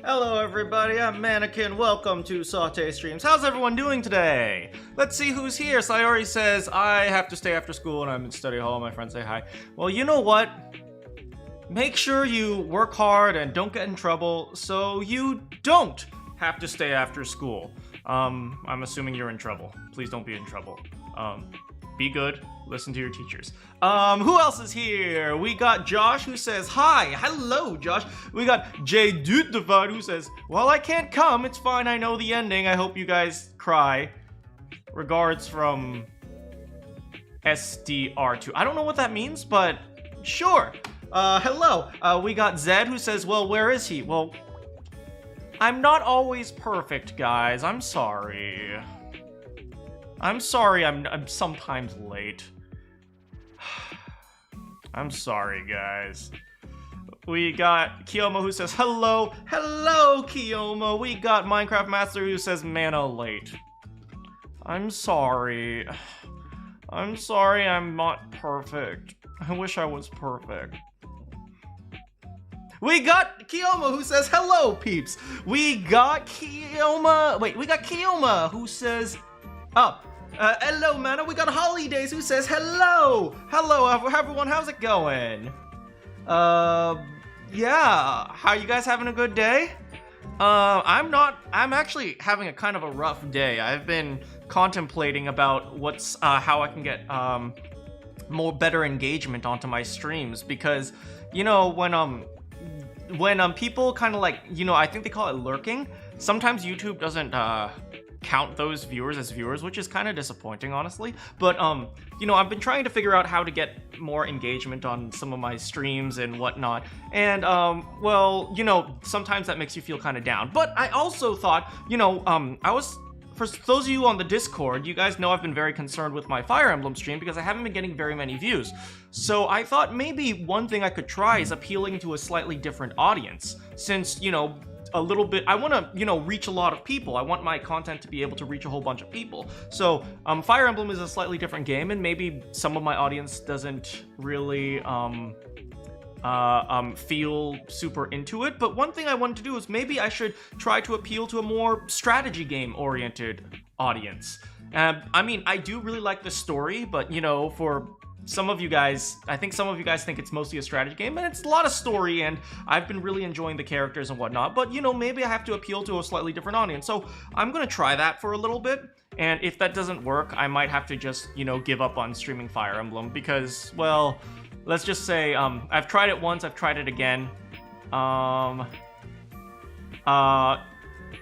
Hello everybody, I'm Manakyn. Welcome to Saute Streams. How's everyone doing today? Let's see who's here. Sayori says, I have to stay after school and I'm in study hall. My friends say hi. Well, you know what? Make sure you work hard and don't get in trouble so you don't have to stay after school. I'm assuming you're in trouble. Please don't be in trouble. Be good. Listen to your teachers. Who else is here? We got Josh who says, hi. Hello, Josh. We got Jay Dudevad who says, well, I can't come. It's fine. I know the ending. I hope you guys cry. Regards from SDR2. I don't know what that means, but sure. Hello. We got Zed who says, well, where is he? Well, I'm not always perfect, guys. I'm sorry. I'm sorry I'm sometimes late. I'm sorry, guys. We got Kiyoma who says, hello. Hello, Kiyoma. We got Minecraft Master who says, mana late. I'm sorry. I'm sorry I'm not perfect. I wish I was perfect. We got Kiyoma who says, hello, peeps. We got Kiyoma. Wait, we got Kiyoma who says, oh. Hello, Mana. We got Holidays who says hello. Hello, everyone. How's it going? Yeah. How you guys having a good day? I'm actually having a kind of a rough day. I've been contemplating about what's, how I can get, more better engagement onto my streams because, you know, when people kind of like, you know, I think they call it lurking. Sometimes YouTube doesn't, count those viewers as viewers, which is kind of disappointing, honestly. But, you know, I've been trying to figure out how to get more engagement on some of my streams and whatnot. And, well, you know, sometimes that makes you feel kind of down. But I also thought, you know, for those of you on the Discord, you guys know I've been very concerned with my Fire Emblem stream because I haven't been getting very many views. So I thought maybe one thing I could try is appealing to a slightly different audience. Since, you know, a little bit, I want to, you know, reach a lot of people. I want my content to be able to reach a whole bunch of people. So, Fire Emblem is a slightly different game, and maybe some of my audience doesn't really, feel super into it. But one thing I wanted to do is maybe I should try to appeal to a more strategy game-oriented audience. I mean, I do really like the story, but, you know, for some of you guys, I think some of you guys think it's mostly a strategy game, and it's a lot of story, and I've been really enjoying the characters and whatnot, but, you know, maybe I have to appeal to a slightly different audience, so I'm gonna try that for a little bit, and if that doesn't work, I might have to just, you know, give up on streaming Fire Emblem, because, well, let's just say, I've tried it once, I've tried it again, I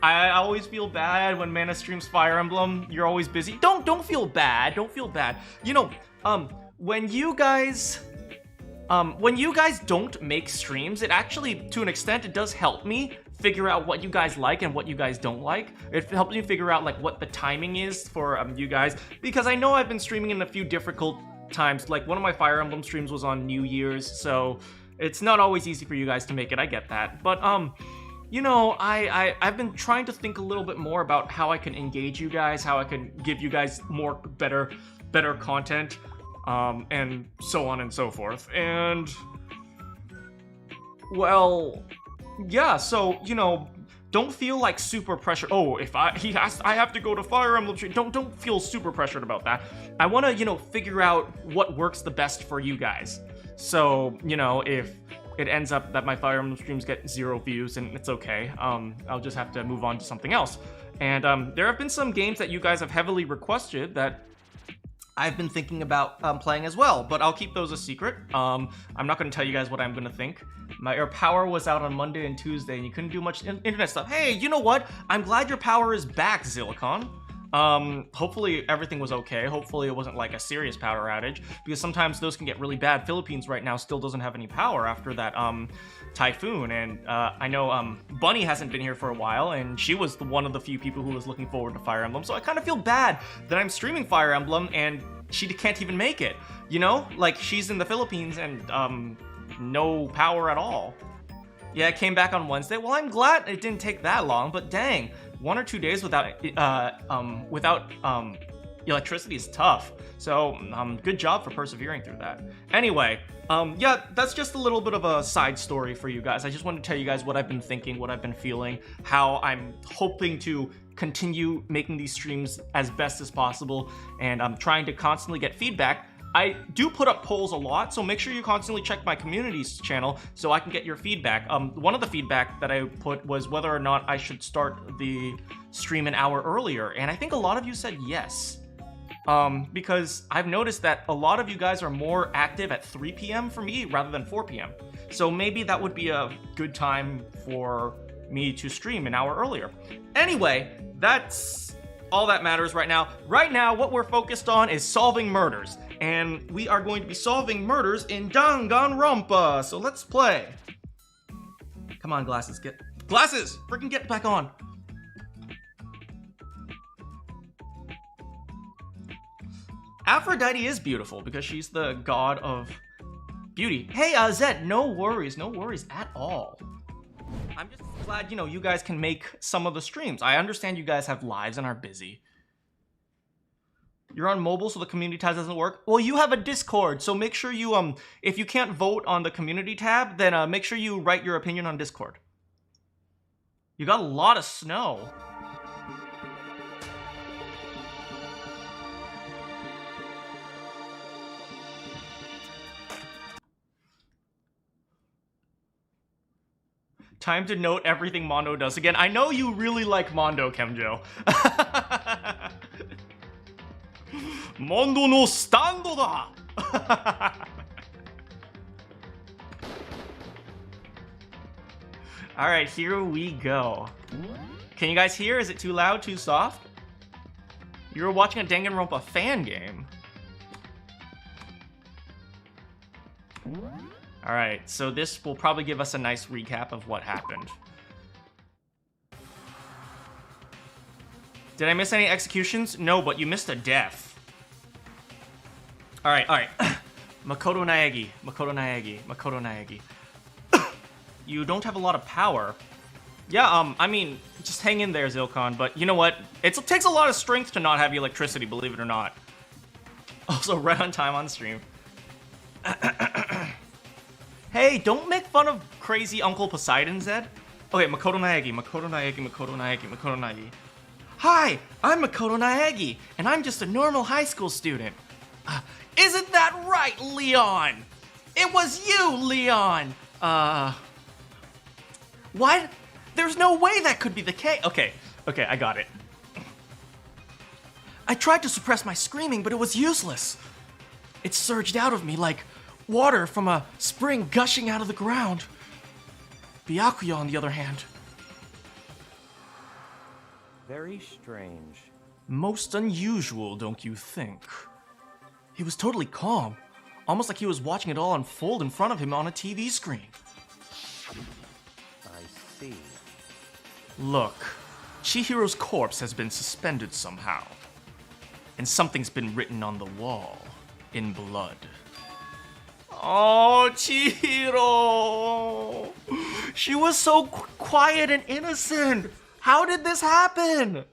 always feel bad when Mana streams Fire Emblem. You're always busy. Don't feel bad. Don't feel bad. You know, when you guys don't make streams, it actually, to an extent, it does help me figure out what you guys like and what you guys don't like. It helps me figure out like what the timing is for you guys, because I know I've been streaming in a few difficult times. Like one of my Fire Emblem streams was on New Year's, so it's not always easy for you guys to make it. I get that, but you know, I've been trying to think a little bit more about how I can engage you guys, how I can give you guys more better content. And so on and so forth, and well, yeah, so, you know, don't feel like super pressured. Oh, if I have to go to Fire Emblem Street. Don't feel super pressured about that. I want to, you know, figure out what works the best for you guys. So, you know, if it ends up that my Fire Emblem streams get 0 views, and it's okay, I'll just have to move on to something else. And there have been some games that you guys have heavily requested that I've been thinking about playing as well, but I'll keep those a secret. I'm not going to tell you guys what I'm going to think. Your power was out on Monday and Tuesday, and you couldn't do much internet stuff. Hey, you know what? I'm glad your power is back, Zillicon. Hopefully everything was okay. Hopefully it wasn't like a serious power outage, because sometimes those can get really bad. Philippines right now still doesn't have any power after that typhoon, and I know Bunny hasn't been here for a while, and she was one of the few people who was looking forward to Fire Emblem, so I kind of feel bad that I'm streaming Fire Emblem and she can't even make it, you know? Like, she's in the Philippines and no power at all. Yeah, it came back on Wednesday. Well, I'm glad it didn't take that long, but dang, 1 or 2 days without electricity is tough. So, good job for persevering through that. Anyway, yeah, that's just a little bit of a side story for you guys. I just wanted to tell you guys what I've been thinking, what I've been feeling, how I'm hoping to continue making these streams as best as possible, and I'm trying to constantly get feedback. I do put up polls a lot, so make sure you constantly check my community's channel so I can get your feedback. One of the feedback that I put was whether or not I should start the stream an hour earlier, and I think a lot of you said yes. Because I've noticed that a lot of you guys are more active at 3 p.m. for me rather than 4 p.m. So maybe that would be a good time for me to stream an hour earlier. Anyway, that's all that matters right now. Right now, what we're focused on is solving murders. And we are going to be solving murders in Danganronpa. So let's play. Come on, glasses, glasses! Freaking get back on. Aphrodite is beautiful because she's the god of beauty. Hey, Zed, no worries at all. I'm just glad, you know, you guys can make some of the streams. I understand you guys have lives and are busy. You're on mobile, so the community tab doesn't work? Well, you have a Discord, so make sure you, if you can't vote on the community tab, then make sure you write your opinion on Discord. You got a lot of snow. Time to note everything Mondo does again. I know you really like Mondo, Kemjo. Mondo no stando da! Alright, here we go. Can you guys hear? Is it too loud, too soft? You're watching a Danganronpa fan game. Alright, so this will probably give us a nice recap of what happened. Did I miss any executions? No, but you missed a death. Alright. Makoto Naegi. You don't have a lot of power. Yeah, I mean, just hang in there, Zilkon, but you know what? It takes a lot of strength to not have electricity, believe it or not. Also, right on time on stream. Hey, don't make fun of crazy Uncle Poseidon, Zed. Okay, Makoto Naegi. Hi, I'm Makoto Naegi, and I'm just a normal high school student. Isn't that right, Leon? It was you, Leon. What? There's no way that could be the case. Okay, I got it. I tried to suppress my screaming, but it was useless. It surged out of me like water from a spring gushing out of the ground. Byakuya, on the other hand. Very strange. Most unusual, don't you think? He was totally calm, almost like he was watching it all unfold in front of him on a TV screen. I see. Look, Chihiro's corpse has been suspended somehow, and something's been written on the wall in blood. Oh, Chihiro! She was so quiet and innocent! How did this happen?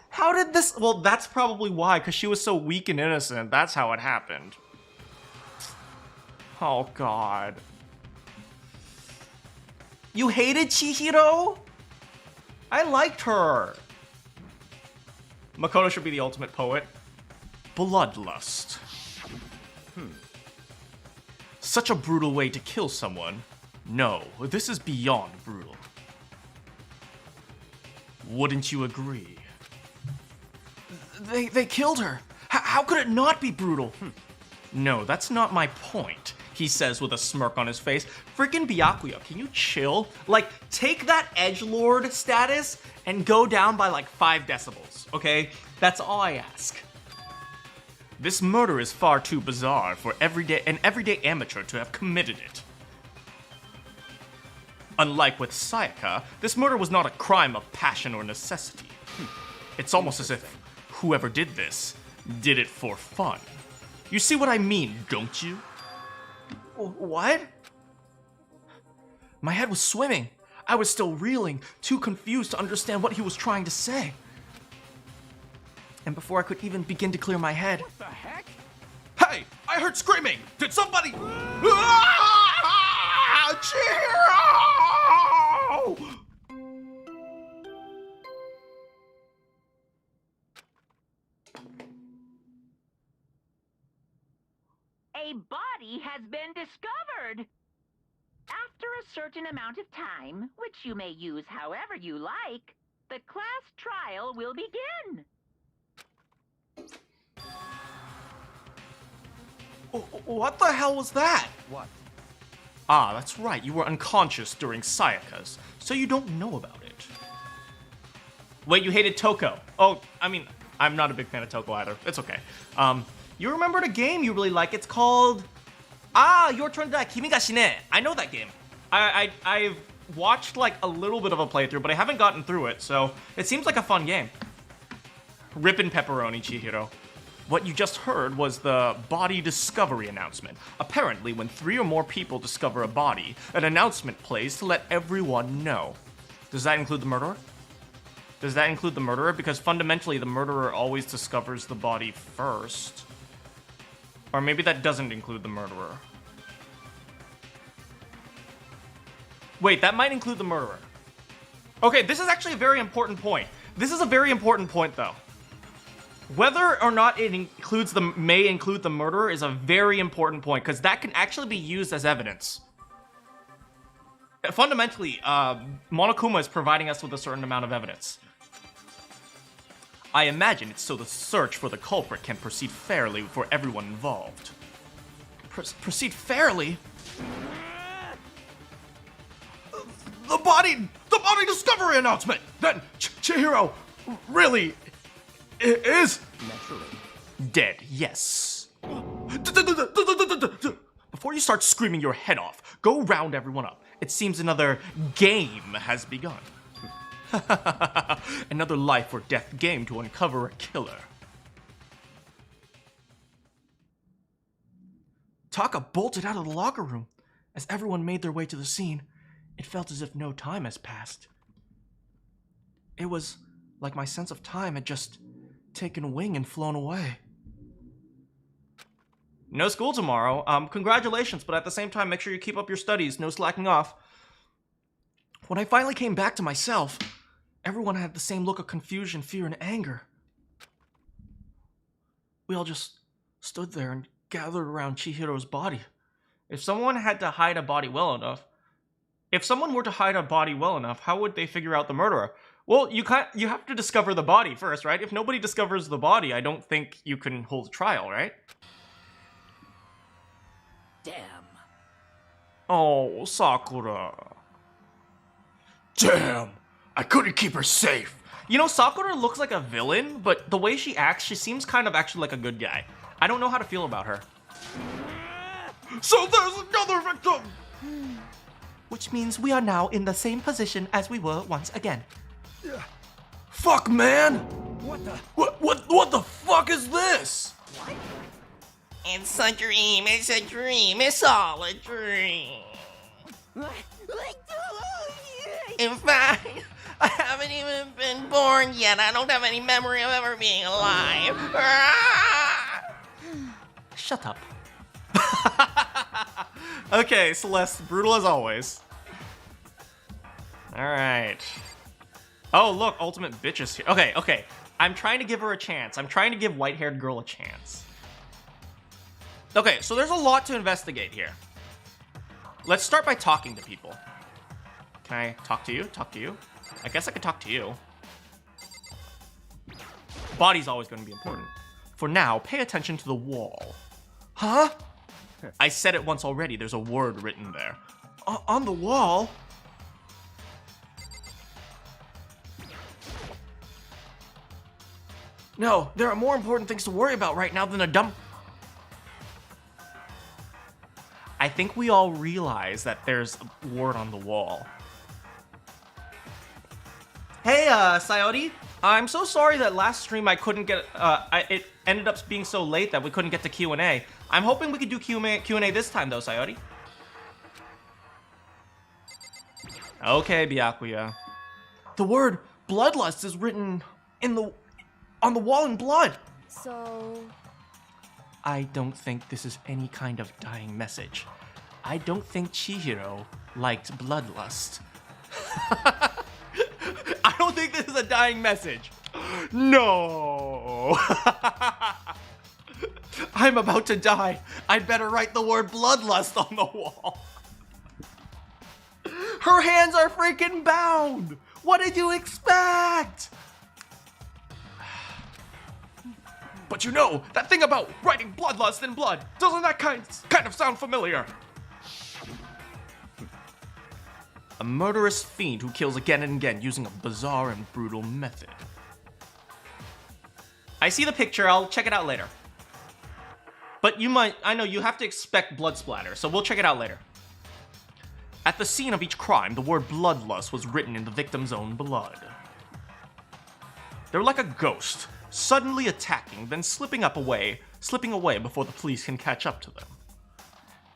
How did this... Well, that's probably why, because she was so weak and innocent. That's how it happened. Oh, God. You hated Chihiro? I liked her. Makoto should be the ultimate poet. Bloodlust. Such a brutal way to kill someone. No, this is beyond brutal. Wouldn't you agree? They killed her. How could it not be brutal? No, that's not my point, he says with a smirk on his face. Freaking Byakuya, can you chill? Like, take that edgelord status and go down by like 5 decibels, okay? That's all I ask. This murder is far too bizarre for an everyday amateur to have committed it. Unlike with Sayaka, this murder was not a crime of passion or necessity. It's almost as if whoever did this did it for fun. You see what I mean, don't you? What? My head was swimming. I was still reeling, too confused to understand what he was trying to say. And before I could even begin to clear my head... What the heck? Hey! I heard screaming! Did somebody... Ah! Chihiro! A body has been discovered. After a certain amount of time, which you may use however you like, the class trial will begin. What the hell was that? What? Ah, that's right. You were unconscious during Sayaka's, so you don't know about it. Wait, you hated Toko. Oh, I mean, I'm not a big fan of Toko either. It's okay. You remembered a game you really like. It's called... Ah, Your Turn to Die, Kimi ga Shine. I know that game. I've watched like a little bit of a playthrough, but I haven't gotten through it, so it seems like a fun game. Rippin' pepperoni, Chihiro. What you just heard was the body discovery announcement. Apparently, when 3 or more people discover a body, an announcement plays to let everyone know. Does that include the murderer? Does that include the murderer? Because fundamentally, the murderer always discovers the body first. Or maybe that doesn't include the murderer. Wait, that might include the murderer. Okay, this is actually a very important point. This is a very important point, though. Whether or not it may include the murderer is a very important point, because that can actually be used as evidence. Fundamentally, Monokuma is providing us with a certain amount of evidence. I imagine it's so the search for the culprit can proceed fairly for everyone involved. Proceed fairly? The body discovery announcement! Then Chihiro really is... Naturally. Dead, yes. Before you start screaming your head off, go round everyone up. It seems another game has begun. Another life or death game to uncover a killer. Taka bolted out of the locker room. As everyone made their way to the scene, it felt as if no time has passed. It was like my sense of time had just taken wing and flown away. No school tomorrow. Congratulations, but at the same time, make sure you keep up your studies. No slacking off. When I finally came back to myself, everyone had the same look of confusion, fear, and anger. We all just stood there and gathered around Chihiro's body. If someone had to hide a body well enough, how would they figure out the murderer? Well, you have to discover the body first, right? If nobody discovers the body, I don't think you can hold a trial, right? Damn. Oh, Sakura. Damn! I couldn't keep her safe! You know, Sakura looks like a villain, but the way she acts, she seems kind of actually like a good guy. I don't know how to feel about her. So there's another victim! Which means we are now in the same position as we were once again. Fuck, man! What the? What the fuck is this? It's a dream, it's all a dream. In fact, I haven't even been born yet. I don't have any memory of ever being alive. Shut up. Okay, Celeste, brutal as always. Alright. Oh, look, Ultimate Bitch is here. Okay. I'm trying to give her a chance. I'm trying to give white-haired girl a chance. Okay, so there's a lot to investigate here. Let's start by talking to people. Can I talk to you? Talk to you? I guess I could talk to you. Body's always going to be important. For now, pay attention to the wall. Huh? I said it once already. There's a word written there. On the wall? No, there are more important things to worry about right now than a dumb... I think we all realize that there's a word on the wall. Hey, Sayori. I'm so sorry that last stream I couldn't get... it ended up being so late that we couldn't get to Q&A. I'm hoping we could do Q&A this time, though, Sayori. Okay, Byakuya. The word bloodlust is written in On the wall in blood. So... I don't think this is any kind of dying message. I don't think Chihiro liked bloodlust. I don't think this is a dying message. No. I'm about to die. I'd better write the word bloodlust on the wall. Her hands are freaking bound. What did you expect? But you know, that thing about writing bloodlust in blood, doesn't that kind of sound familiar? A murderous fiend who kills again and again using a bizarre and brutal method. I see the picture, I'll check it out later. But I know you have to expect blood splatter, so we'll check it out later. At the scene of each crime, the word bloodlust was written in the victim's own blood. They're like a ghost, suddenly attacking, then slipping away before the police can catch up to them.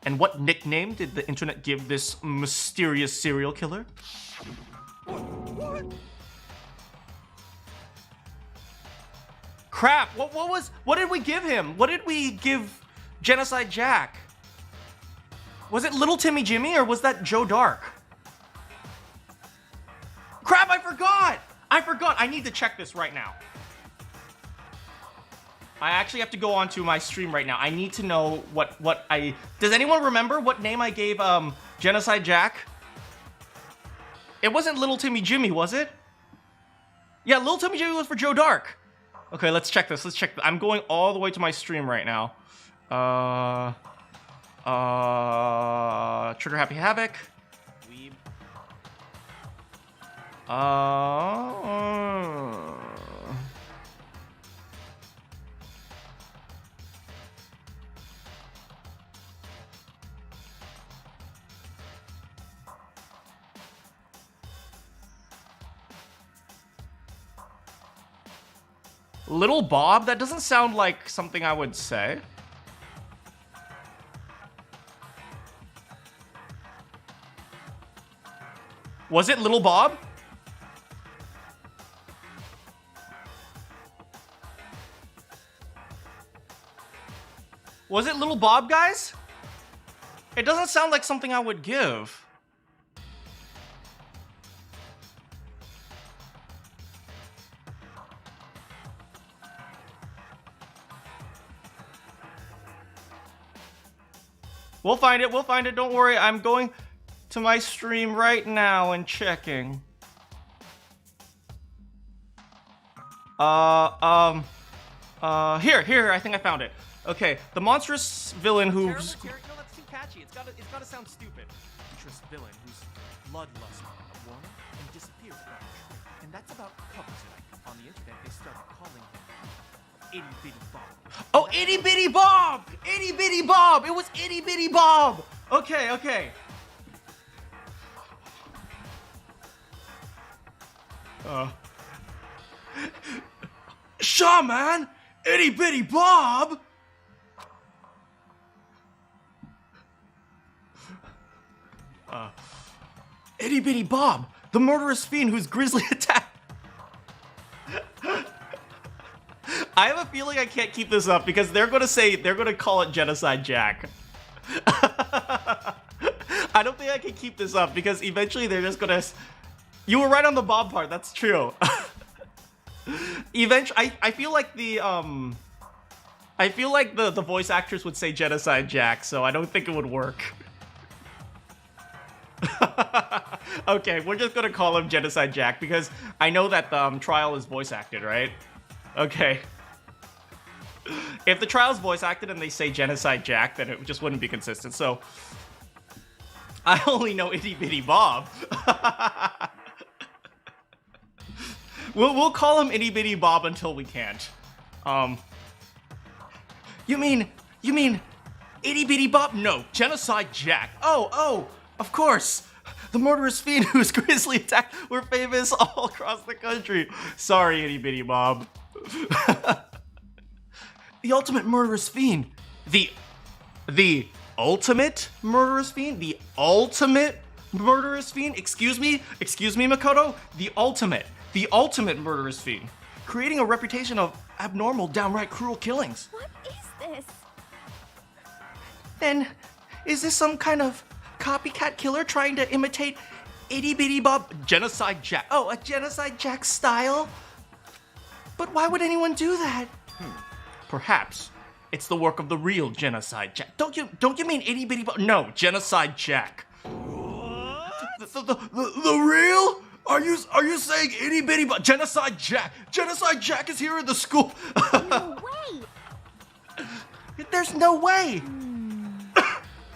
And what nickname did the internet give this mysterious serial killer? What? Crap, what did we give him? What did we give Genocide Jack? Was it Little Timmy Jimmy or was that Joe Dark? Crap, I forgot! I need to check this right now. I actually have to go onto my stream right now. I need to know what I... Does anyone remember what name I gave Genocide Jack? It wasn't Little Timmy Jimmy, was it? Yeah, Little Timmy Jimmy was for Joe Dark. Okay, let's check this. I'm going all the way to my stream right now. Trigger Happy Havoc. Weeb. Little Bob? That doesn't sound like something I would say. Was it Little Bob? Was it Little Bob, guys? It doesn't sound like something I would give. We'll find it, don't worry. I'm going to my stream right now and checking. Here, I think I found it. Okay, the monstrous villain who's... No, that's too catchy. It's gotta sound stupid. Monstrous villain whose bloodlust won and disappears without a trick. And that's about couples like on the internet they started calling him Itty Bitty Bob. Oh, Itty Bitty Bob! Itty Bitty Bob! It was Itty Bitty Bob! Okay. Shaw, man! Itty Bitty Bob! Itty Bitty Bob, the murderous fiend whose grisly attack. I have a feeling I can't keep this up because they're gonna call it Genocide Jack. I don't think I can keep this up because eventually they're just gonna... You were right on the Bob part, that's true. Eventually, I feel like the voice actress would say Genocide Jack, so I don't think it would work. Okay, we're just gonna call him Genocide Jack because I know that the trial is voice acted, right? Okay. If the trial's voice acted and they say Genocide Jack, then it just wouldn't be consistent, so... I only know Itty Bitty Bob. We'll call him Itty Bitty Bob until we can't. You mean Itty Bitty Bob? No, Genocide Jack. Oh, of course. The murderous fiend whose grisly attack were famous all across the country. Sorry, Itty Bitty Bob. The ultimate murderous fiend. The ultimate murderous fiend? The ultimate murderous fiend? Excuse me, Makoto? The ultimate murderous fiend. creating a reputation of abnormal, downright cruel killings. What is this? Then, is this some kind of copycat killer trying to imitate Itty Bitty Bob? Genocide Jack. Oh, a Genocide Jack style? But why would anyone do that? Perhaps it's the work of the real Genocide Jack. Don't you mean Itty Bitty Bob? No, Genocide Jack. The real? Are you saying Itty Bitty Bob? Genocide Jack. Genocide Jack is here in the school. No way! There's no way.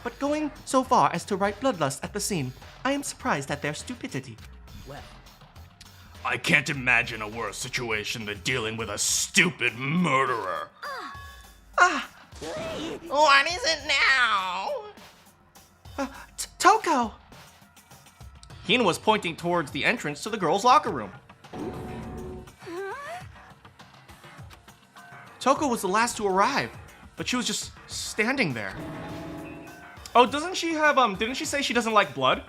But going so far as to write bloodlust at the scene, I am surprised at their stupidity. I can't imagine a worse situation than dealing with a stupid murderer. What is it now? Toko! Hina was pointing towards the entrance to the girls' locker room. Toko was the last to arrive, but she was just standing there. Oh, doesn't she have, didn't she say she doesn't like blood?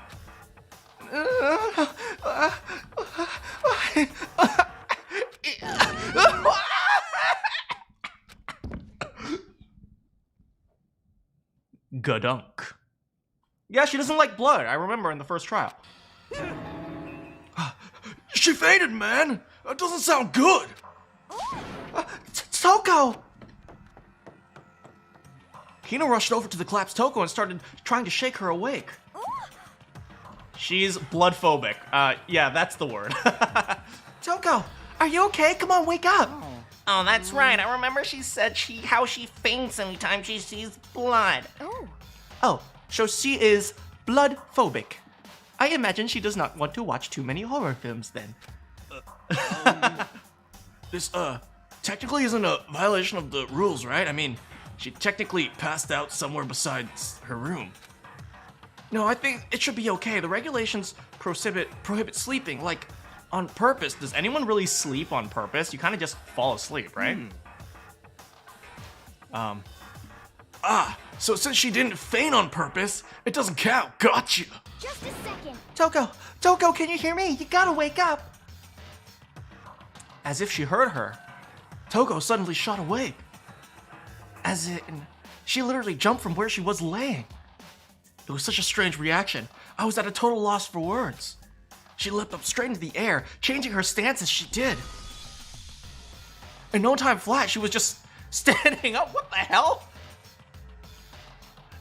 Gadunk. Yeah, she doesn't like blood, I remember in the first trial. She fainted, man. That doesn't sound good. Toko! Hina rushed over to the collapsed Toko and started trying to shake her awake. She's blood phobic. Yeah, that's the word. Toko, are you okay? Come on, wake up. Oh, that's right. I remember she said how she faints anytime she sees blood. Oh, so she is blood phobic. I imagine she does not want to watch too many horror films then. This, technically isn't a violation of the rules, right? I mean, she technically passed out somewhere besides her room. No, I think it should be okay. The regulations prohibit sleeping, like, on purpose. Does anyone really sleep on purpose? You kind of just fall asleep, right? So since she didn't faint on purpose, it doesn't count. Gotcha. Just a second. Toko, can you hear me? You gotta wake up. As if she heard her, Toko suddenly shot awake. As in, she literally jumped from where she was laying. It was such a strange reaction. I was at a total loss for words. She leapt up straight into the air, changing her stance as she did. In no time flat, she was just standing up. What the hell?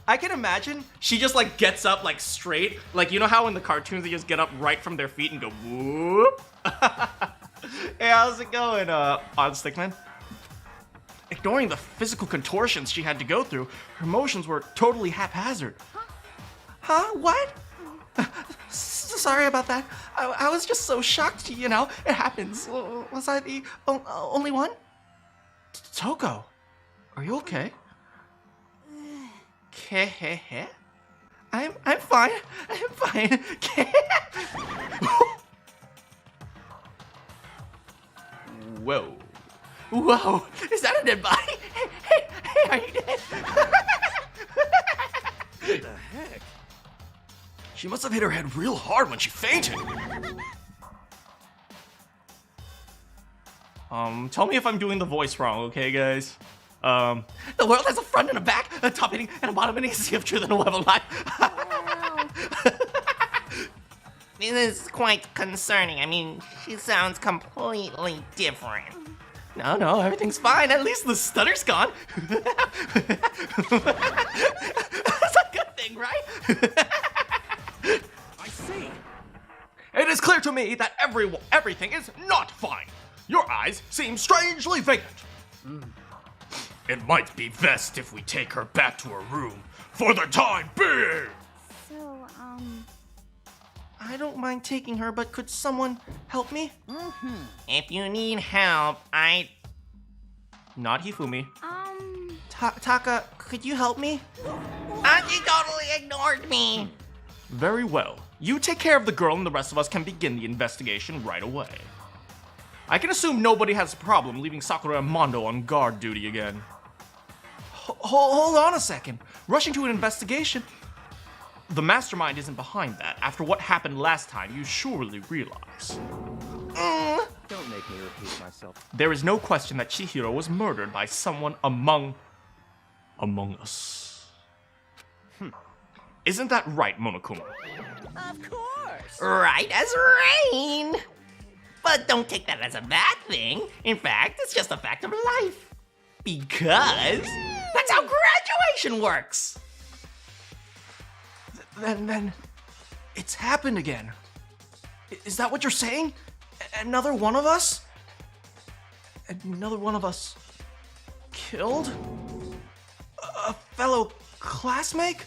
I can imagine she just like gets up like straight. Like, you know how in the cartoons they just get up right from their feet and go whoop? Hey, how's it going, Odd Stickman? Ignoring the physical contortions she had to go through, her motions were totally haphazard. Huh? What? Sorry about that. I was just so shocked, you know. It happens. Was I the only one? Toko, are you okay? I'm fine. I'm fine. Whoa. Whoa. Is that a dead body? Hey, are you dead? What the heck? She must have hit her head real hard when she fainted. Tell me if I'm doing the voice wrong, okay, guys? The world has a front and a back, a top ending and a bottom ending, a sea of truth and a web of life. This is quite concerning. I mean, she sounds completely different. No, everything's fine. At least the stutter's gone. That's a good thing, right? I see. It is clear to me that everything is not fine. Your eyes seem strangely vacant. It might be best if we take her back to her room for the time being. So, I don't mind taking her, but could someone help me? If you need help, Not Hifumi. Taka, could you help me? She totally ignored me. Very well. You take care of the girl and the rest of us can begin the investigation right away. I can assume nobody has a problem leaving Sakura and Mondo on guard duty again. Hold on a second. Rushing to an investigation? The mastermind isn't behind that. After what happened last time, you surely realize. Don't make me repeat myself. There is no question that Chihiro was murdered by someone among us. Isn't that right, Monokuma? Of course. Right as rain. But don't take that as a bad thing. In fact, it's just a fact of life. Because that's how graduation works. Then it's happened again. Is that what you're saying? Another one of us? Another one of us killed? A fellow classmate?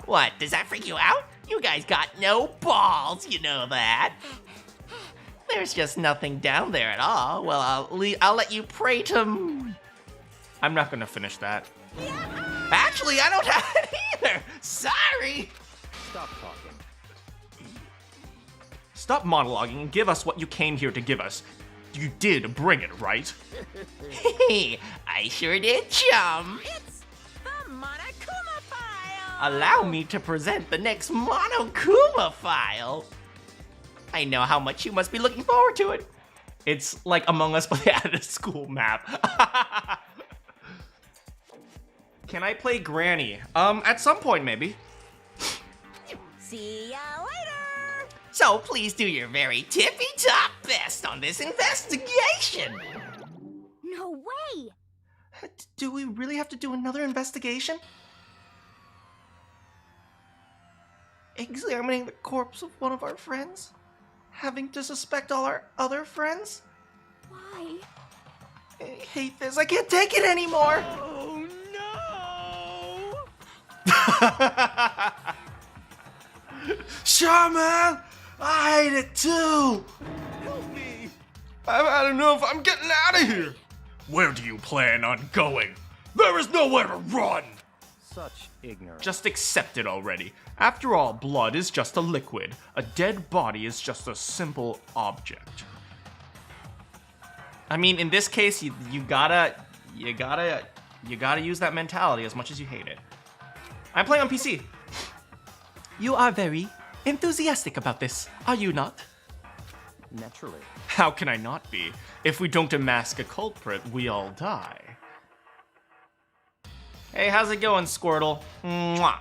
What, does that freak you out? You guys got no balls, you know that. There's just nothing down there at all. Well, I'll let you pray to... I'm not gonna finish that. Actually, I don't have it either. Sorry. Stop talking. Stop monologuing and give us what you came here to give us. You did bring it, right? I sure did, chum. It's the Monokuma file! Allow me to present the next Monokuma file. I know how much you must be looking forward to it. It's like Among Us, but they added a school map. Can I play Granny? At some point, maybe. See ya later! So please do your very tippy-top best on this investigation. No way! Do we really have to do another investigation? Examining the corpse of one of our friends? Having to suspect all our other friends? Why? I hate this. I can't take it anymore. Oh no! Sure, man. I hate it too. Help me! I've had enough. I'm getting out of here. Where do you plan on going? There is nowhere to run. Such ignorance. Just accept it already. After all, blood is just a liquid. A dead body is just a simple object. I mean, in this case, you gotta use that mentality as much as you hate it. I'm playing on PC. You are very enthusiastic about this, are you not? Naturally. How can I not be? If we don't unmask a culprit, we all die. Hey, how's it going, Squirtle? Mwah.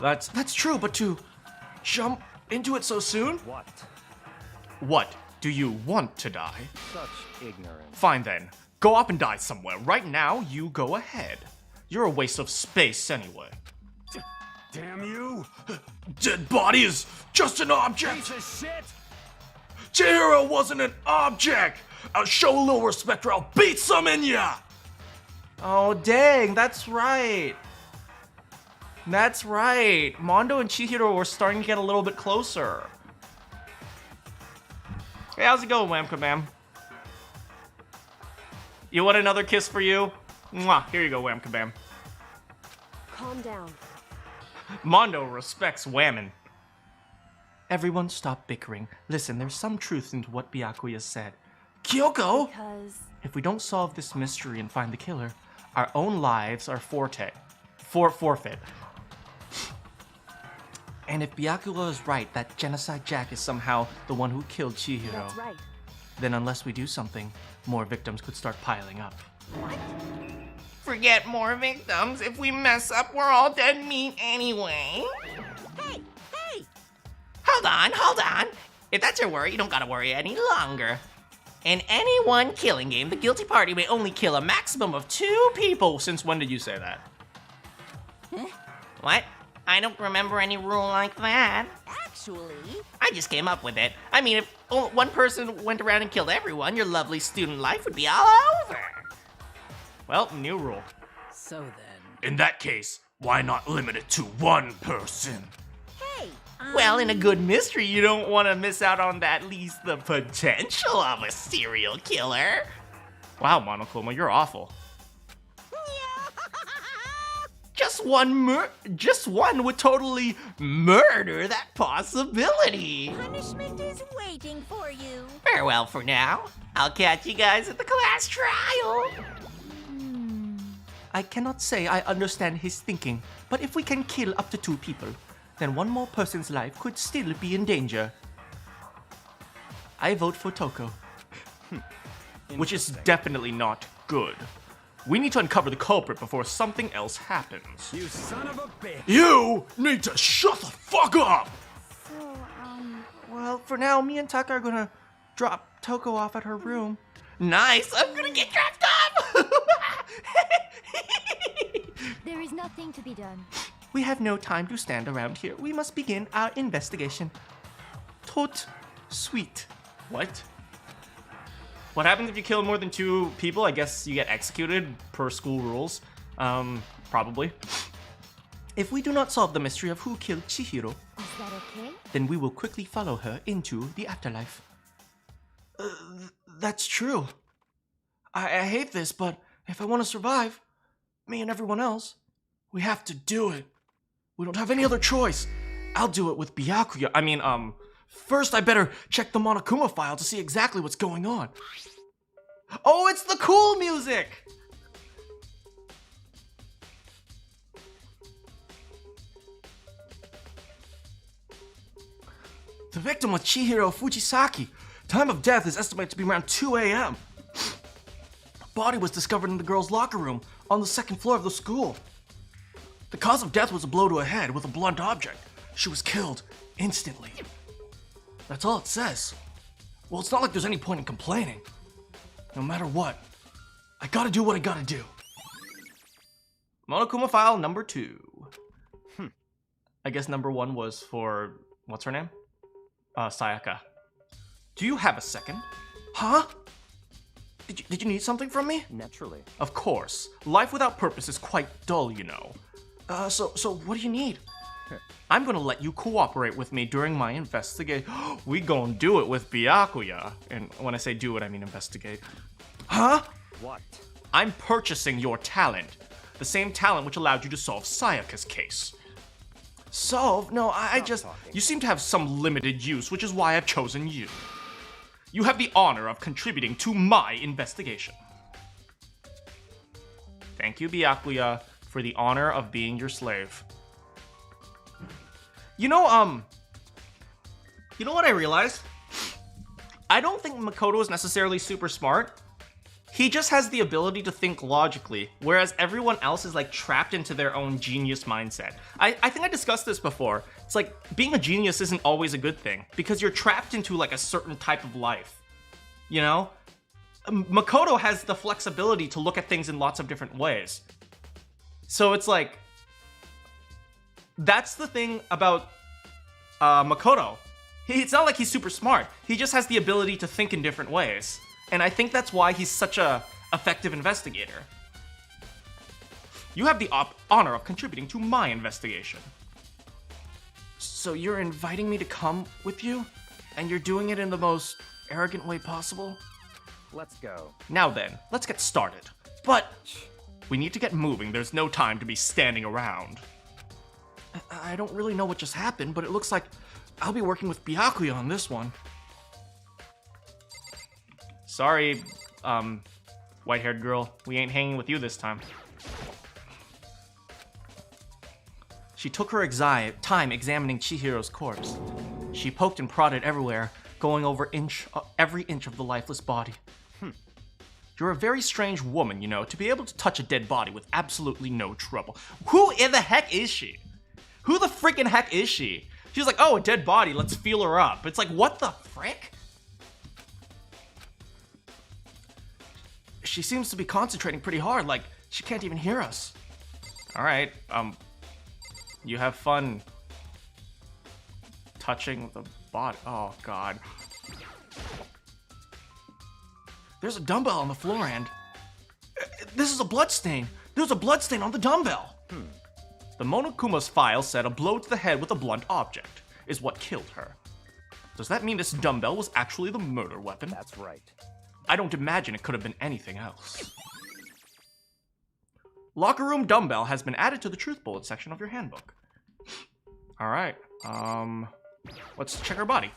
That's true, but to jump into it so soon? What? What? Do you want to die? Such ignorance. Fine then. Go up and die somewhere. Right now, you go ahead. You're a waste of space anyway. Damn you! Dead body is just an object! Piece of shit! Chihiro wasn't an object! I'll show a little respect or I'll beat some in ya! Oh dang, that's right. That's right. Mondo and Chihiro were starting to get a little bit closer. Hey, how's it going, Whamkabam? You want another kiss for you? Mwah, here you go, Whamkabam. Calm down. Mondo respects Whammin. Everyone stop bickering. Listen, there's some truth into what Byakuya said. Kyoko! Because If we don't solve this mystery and find the killer, our own lives are forfeit. And if Byakuya is right that Genocide Jack is somehow the one who killed Chihiro, that's right. then unless we do something, more victims could start piling up. Forget more victims. If we mess up, we're all dead meat anyway. Hey! Hey! Hold on. If that's your worry, you don't gotta worry any longer. In any one killing game, the guilty party may only kill a maximum of 2 people. Since when did you say that? What? I don't remember any rule like that. Actually, I just came up with it. I mean, if one person went around and killed everyone, your lovely student life would be all over. Well, new rule. so then... In that case, why not limit it to 1 person? Hey! Well, in a good mystery, you don't want to miss out on at least the potential of a serial killer. Wow, Monokuma, you're awful. Just one would totally murder that possibility. Punishment is waiting for you. Farewell for now. I'll catch you guys at the class trial. I cannot say I understand his thinking, but if we can kill up to 2 people, then one more person's life could still be in danger. I vote for Toko. Which is definitely not good. We need to uncover the culprit before something else happens. You son of a bitch! You need to shut the fuck up! So, Well, for now, me and Taka are gonna drop Toko off at her room. Nice, I'm gonna get dropped off! there is nothing to be done. We have no time to stand around here. We must begin our investigation. Tot sweet. What? What happens if you kill more than 2 people? I guess you get executed per school rules. Probably. If we do not solve the mystery of who killed Chihiro, Is that okay? then we will quickly follow her into the afterlife. That's true. I hate this, but if I want to survive, me and everyone else, we have to do it. We don't have any other choice. I'll do it with Byakuya. First I better check the Monokuma file to see exactly what's going on. Oh, it's the cool music! The victim was Chihiro Fujisaki. Time of death is estimated to be around 2 a.m. Body was discovered in the girl's locker room on the 2nd floor of the school. The cause of death was a blow to her head with a blunt object. She was killed instantly. That's all it says. Well, it's not like there's any point in complaining. No matter what, I gotta do what I gotta do. Monokuma file number 2. I guess number 1 was for, what's her name? Sayaka. Do you have a second? Huh? Did you need something from me? Naturally. Of course. Life without purpose is quite dull, you know. So what do you need? I'm gonna let you cooperate with me during my investigation. We gonna do it with Byakuya. And when I say do it, I mean investigate. Huh? What? I'm purchasing your talent. The same talent which allowed you to solve Sayaka's case. Solve? No, I just... You seem to have some limited use, which is why I've chosen you. You have the honor of contributing to my investigation. Thank you, Byakuya, for the honor of being your slave. You know what I realized? I don't think Makoto is necessarily super smart. He just has the ability to think logically, whereas everyone else is like trapped into their own genius mindset. I think I discussed this before. It's like being a genius isn't always a good thing because you're trapped into like a certain type of life. You know? Makoto has the flexibility to look at things in lots of different ways. So it's like, that's the thing about Makoto. It's not like he's super smart. He just has the ability to think in different ways. And I think that's why he's such a effective investigator. You have the honor of contributing to my investigation. So you're inviting me to come with you? And you're doing it in the most arrogant way possible? Let's go. Now then, let's get started. But we need to get moving. There's no time to be standing around. I don't really know what just happened, but it looks like I'll be working with Byakuya on this one. Sorry, white-haired girl. We ain't hanging with you this time. She took her time examining Chihiro's corpse. She poked and prodded everywhere, going over every inch of the lifeless body. You're a very strange woman, you know, to be able to touch a dead body with absolutely no trouble. Who in the heck is she? Who the freaking heck is she? She's like, oh, a dead body, let's feel her up. It's like, what the frick? She seems to be concentrating pretty hard, like, she can't even hear us. Alright, you have fun touching the body. Oh, God. There's a dumbbell on the floor, and this is a bloodstain. There's a bloodstain on the dumbbell. The Monokuma's file said a blow to the head with a blunt object is what killed her. Does that mean this dumbbell was actually the murder weapon? That's right. I don't imagine it could have been anything else. Locker room dumbbell has been added to the truth bullet section of your handbook. Alright, let's check her body.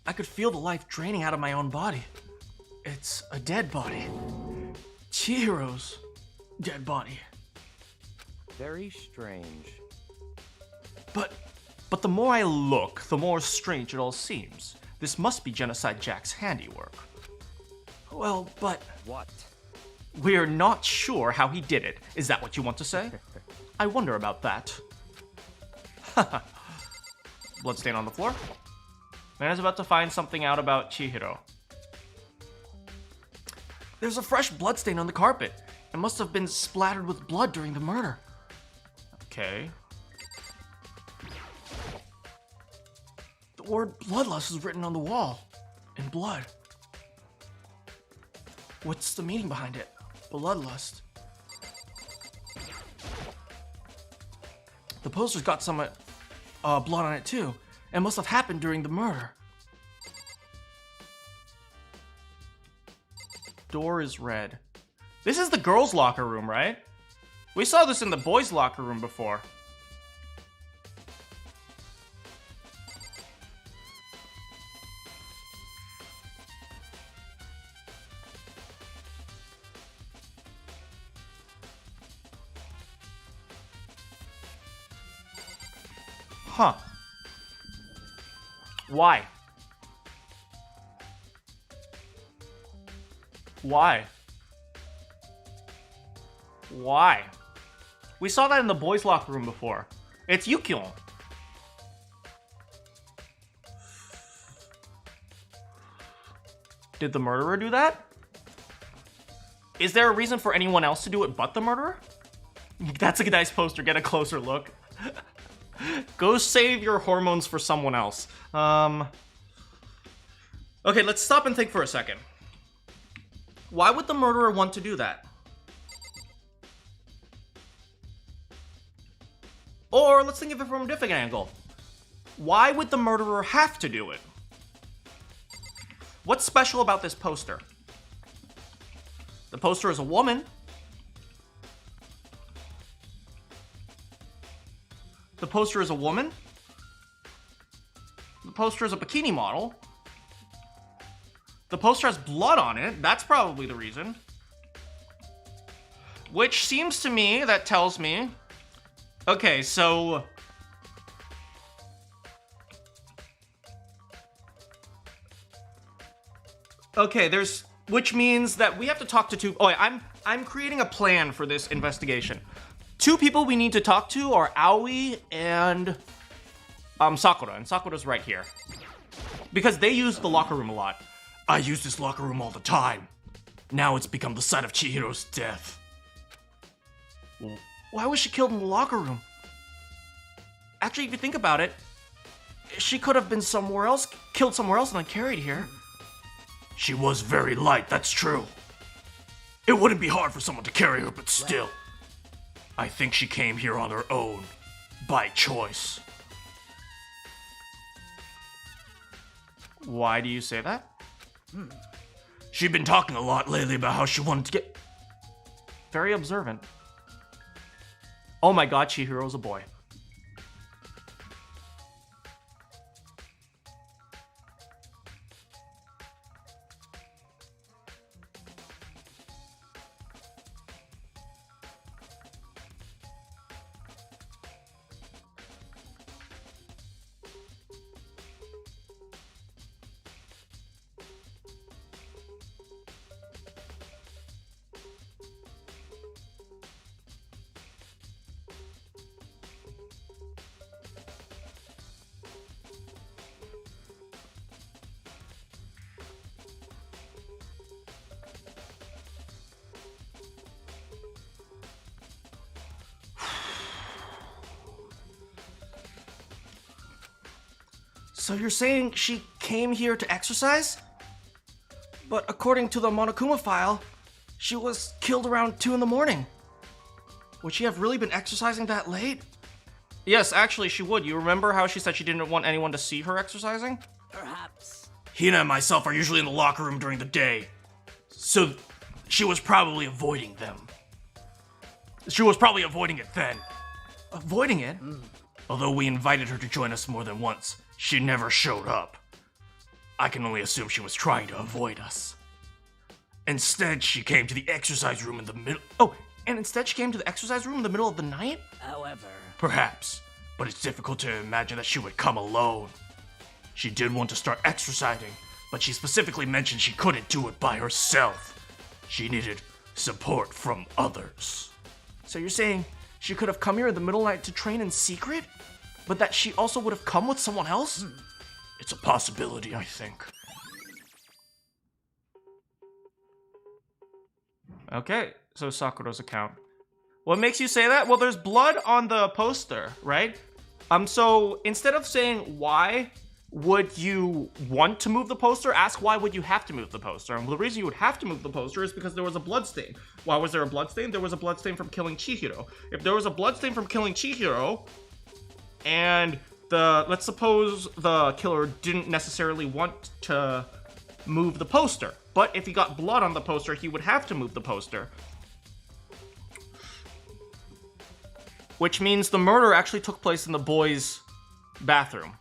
I could feel the life draining out of my own body. It's a dead body. Chihiro's dead body. Very strange. But the more I look, the more strange it all seems. This must be Genocide Jack's handiwork. Well, but What? we're not sure how he did it. Is that what you want to say? I wonder about that. Bloodstain on the floor. Man is about to find something out about Chihiro. There's a fresh bloodstain on the carpet. It must have been splattered with blood during the murder. Okay. The word bloodlust is written on the wall. In blood. What's the meaning behind it? Bloodlust. The poster's got some blood on it too. It must have happened during the murder. Door is red. This is the girls' locker room, right? We saw this in the boys' locker room before. Huh. Why? Why? Why? We saw that in the boys' locker room before. It's Yukio. Did the murderer do that? Is there a reason for anyone else to do it but the murderer? That's a nice poster. Get a closer look. Go save your hormones for someone else. Okay, let's stop and think for a second. Why would the murderer want to do that? Or let's think of it from a different angle. Why would the murderer have to do it? What's special about this poster? The poster is a woman. The poster is a woman. The poster is a bikini model. The poster has blood on it. That's probably the reason. Which seems to me, that tells me... Okay, so... Okay, there's... Which means that we have to talk to two... Oh, yeah, I'm creating a plan for this investigation. Two people we need to talk to are Aoi and... Sakura. And Sakura's right here. Because they use the locker room a lot. I use this locker room all the time. Now it's become the site of Chihiro's death. Why was she killed in the locker room? Actually, if you think about it, she could have been somewhere else, killed somewhere else and then carried here. She was very light, that's true. It wouldn't be hard for someone to carry her, but still. I think she came here on her own, by choice. Why do you say that? She'd been talking a lot lately about how she wanted to get... Very observant. Oh my god, Chihiro's a boy. So you're saying she came here to exercise? But according to the Monokuma file, she was killed around 2 in the morning. Would she have really been exercising that late? Yes, actually she would. You remember how she said she didn't want anyone to see her exercising? Perhaps. Hina and myself are usually in the locker room during the day. So she was probably avoiding them. She was probably avoiding it then. Avoiding it? Although we invited her to join us more than once, she never showed up. I can only assume she was trying to avoid us. Instead, she came to the exercise room in the middle... Oh, And instead she came to the exercise room in the middle of the night? However, Perhaps, but it's difficult to imagine that she would come alone. She did want to start exercising, but she specifically mentioned she couldn't do it by herself. She needed support from others. So you're saying she could have come here in the middle of the night to train in secret? But that she also would have come with someone else? It's a possibility, I think. Okay, so Sakura's account. What makes you say that? Well, there's blood on the poster, right? So instead of saying why would you want to move the poster, ask why would you have to move the poster. And the reason you would have to move the poster is because there was a blood stain. Why was there a blood stain? There was a blood stain from killing Chihiro. If there was a blood stain from killing Chihiro, and let's suppose the killer didn't necessarily want to move the poster, but if he got blood on the poster, he would have to move the poster. Which means the murder actually took place in the boys' bathroom.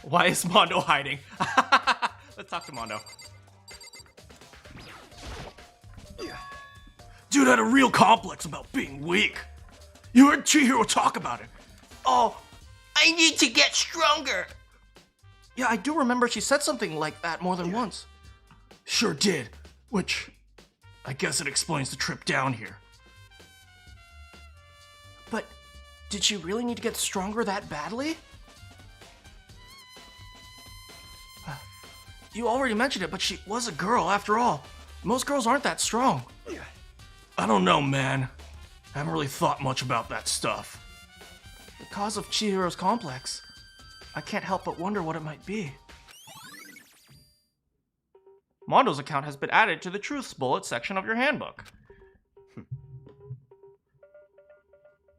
Why is Mondo hiding? Let's talk to Mondo. Dude had a real complex about being weak. You heard Chihiro talk about it. Oh, I need to get stronger. Yeah, I do remember she said something like that more than once. Sure did, which I guess it explains the trip down here. But did she really need to get stronger that badly? You already mentioned it, but she was a girl after all. Most girls aren't that strong. I don't know, man. I haven't really thought much about that stuff. The cause of Chihiro's complex. I can't help but wonder what it might be. Mondo's account has been added to the Truths Bullet section of your handbook.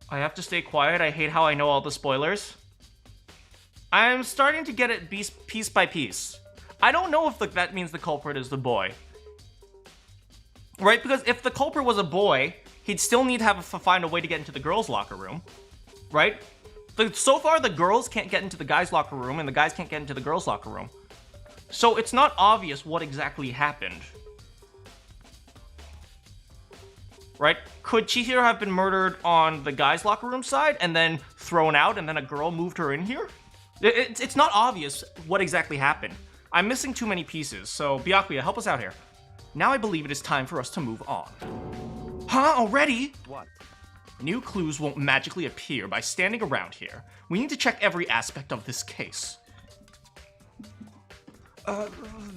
I have to stay quiet. I hate how I know all the spoilers. I'm starting to get it piece by piece. I don't know if that means the culprit is the boy. Right? Because if the culprit was a boy, he'd still need to find a way to get into the girls' locker room. Right? So far, the girls can't get into the guys' locker room, and the guys can't get into the girls' locker room. So it's not obvious what exactly happened. Right? Could Chihiro have been murdered on the guys' locker room side, and then thrown out, and then a girl moved her in here? It's not obvious what exactly happened. I'm missing too many pieces, so Byakuya, help us out here. Now I believe it is time for us to move on. Huh? Already? what? New clues won't magically appear by standing around here. We need to check every aspect of this case.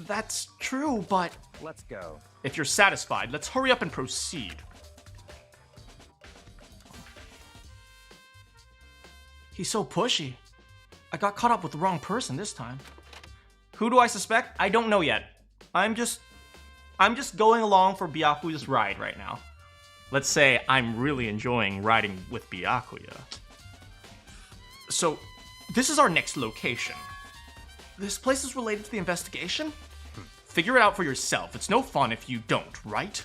That's true, but Let's go. if you're satisfied, let's hurry up and proceed. He's so pushy. I got caught up with the wrong person this time. Who do I suspect? I don't know yet. I'm just going along for Byakuya's ride right now. Let's say I'm really enjoying riding with Byakuya. So, this is our next location. This place is related to the investigation? Figure it out for yourself. It's no fun if you don't, right?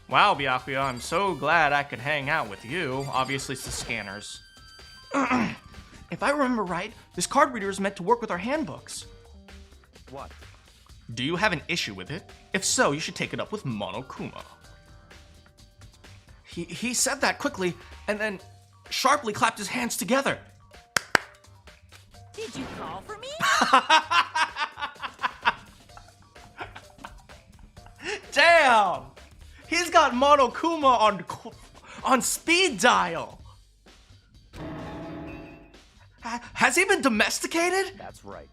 Wow, Byakuya, I'm so glad I could hang out with you. Obviously, it's the scanners. If I remember right, this card reader is meant to work with our handbooks. What? Do you have an issue with it? If so, you should take it up with Monokuma. He said that quickly, and then sharply clapped his hands together. Did you call for me? Damn! He's got Monokuma on speed dial. Has he been domesticated? That's right.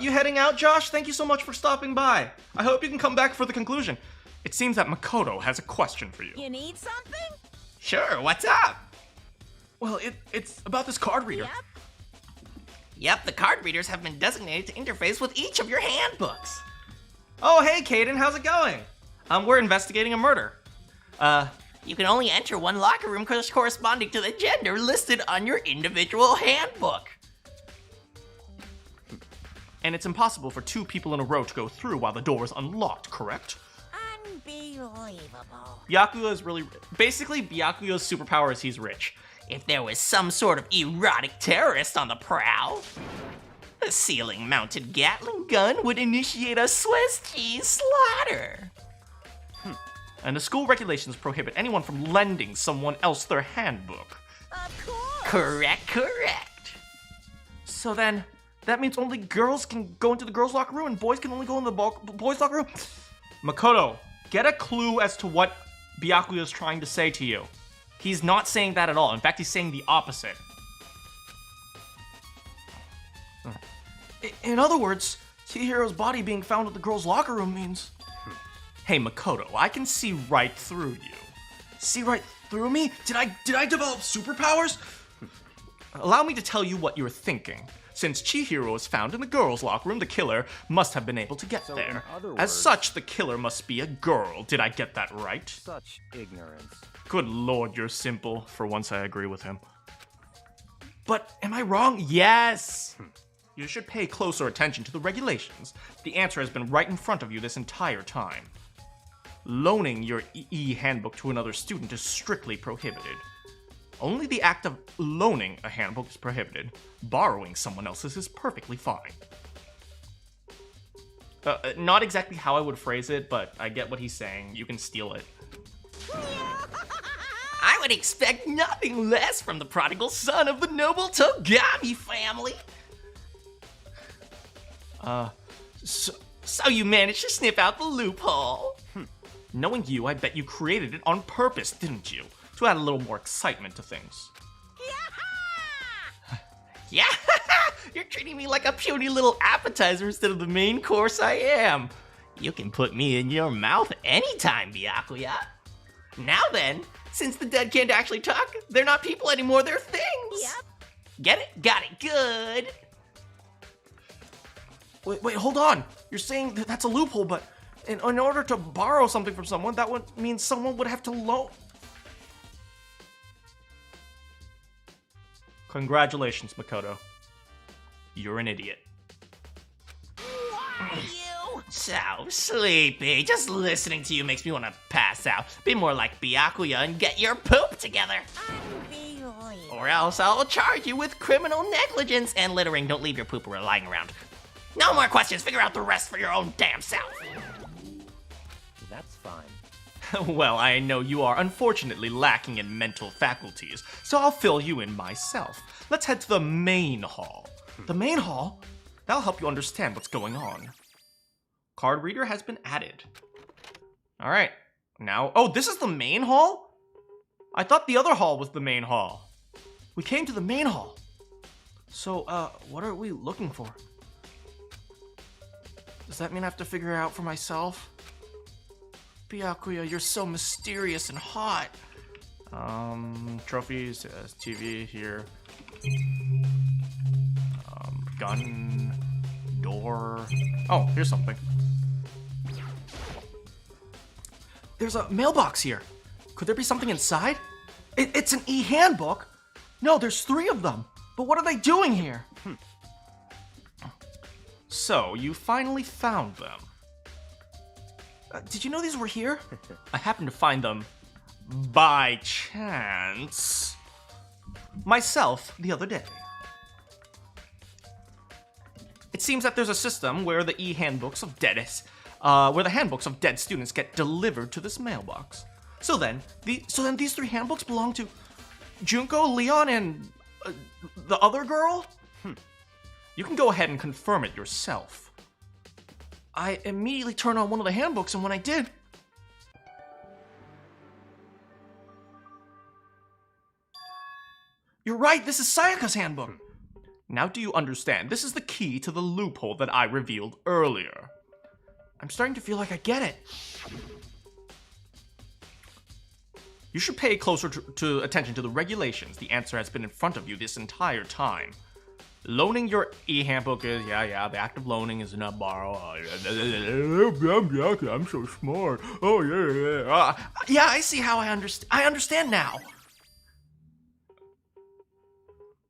You heading out, Josh? Thank you so much for stopping by. I hope you can come back for the conclusion. It seems that Makoto has a question for you. You need something? Sure, what's up? Well, it's about this card reader. Yep. Yep, the card readers have been designated to interface with each of your handbooks. Oh, hey, Kaden, how's it going? We're investigating a murder. You can only enter one locker room corresponding to the gender listed on your individual handbook. And it's impossible for two people in a row to go through while the door is unlocked, correct? Unbelievable. Unbelievable. Byakuya is really... Basically, Byakuya's superpower is he's rich. If there was some sort of erotic terrorist on the prowl, the ceiling-mounted Gatling gun would initiate a Swiss cheese slaughter. And the school regulations prohibit anyone from lending someone else their handbook. Of course. Correct. So then, that means only girls can go into the girls' locker room and boys can only go in the boys' locker room? Makoto, get a clue as to what Byakuya is trying to say to you. He's not saying that at all. In fact, he's saying the opposite. In other words, Chihiro's body being found at the girls' locker room means... Hey, Makoto, I can see right through you. See right through me? Did I develop superpowers? Allow me to tell you what you're thinking. Since Chihiro was found in the girls' locker room, the killer must have been able to get there. in other As words- such, the killer must be a girl. Did I get that right? Such ignorance. Good lord, you're simple. For once, I agree with him. But am I wrong? Yes! You should pay closer attention to the regulations. The answer has been right in front of you this entire time. Loaning your EE handbook to another student is strictly prohibited. Only the act of loaning a handbook is prohibited. Borrowing someone else's is perfectly fine. Not exactly how I would phrase it, but I get what he's saying. You can steal it. I would expect nothing less from the prodigal son of the noble Togami family. So you managed to sniff out the loophole. Knowing you, I bet you created it on purpose, didn't you? To add a little more excitement to things. Yeah, you're treating me like a puny little appetizer instead of the main course I am. You can put me in your mouth anytime, Byakuya. Now then, since the dead can't actually talk, they're not people anymore, they're things. Yep. Get it? Got it. Good. Wait, hold on. You're saying that that's a loophole, but in order to borrow something from someone, that would mean someone would have to loan. Congratulations, Makoto. You're an idiot. Why you? So sleepy. Just listening to you makes me want to pass out. Be more like Byakuya and get your poop together. Unbelievable. Or else I'll charge you with criminal negligence and littering. Don't leave your pooper lying around. No more questions. Figure out the rest for your own damn self. That's fine. Well, I know you are unfortunately lacking in mental faculties, so I'll fill you in myself. Let's head to the main hall. The main hall? That'll help you understand what's going on. Card reader has been added. All right, now, oh, this is the main hall? I thought the other hall was the main hall. We came to the main hall. So, what are we looking for? Does that mean I have to figure it out for myself? Byakuya, you're so mysterious and hot. Trophies, TV here. Gun, door. Oh, here's something. There's a mailbox here. Could there be something inside? It's an e-handbook. No, there's 3 of them. But what are they doing here? So, you finally found them. Did you know these were here? I happened to find them by chance myself the other day. It seems that there's a system where the handbooks of dead students get delivered to this mailbox. So then these 3 handbooks belong to Junko, Leon, and the other girl? You can go ahead and confirm it yourself. I immediately turned on one of the handbooks, and when I did... You're right, this is Sayaka's handbook. Now do you understand? This is the key to the loophole that I revealed earlier. I'm starting to feel like I get it. You should pay closer attention to the regulations. The answer has been in front of you this entire time. Loaning your e-handbook is, the act of loaning is not borrow. I'm so smart. Oh, yeah. Yeah, I see how I understand now.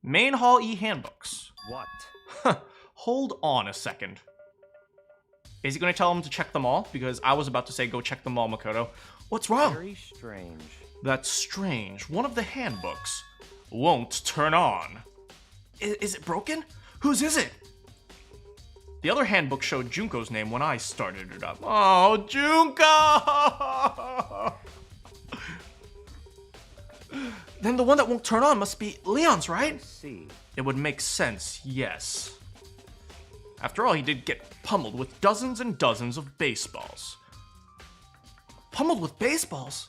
Main hall e-handbooks. What? Hold on a second. Is he gonna tell him to check them all? Because I was about to say go check them all, Makoto. What's wrong? Very strange. That's strange. One of the handbooks won't turn on. Is it broken? Whose is it? The other handbook showed Junko's name when I started it up. Oh, Junko! Then the one that won't turn on must be Leon's, right? See. It would make sense, yes. After all, he did get pummeled with dozens and dozens of baseballs. Pummeled with baseballs?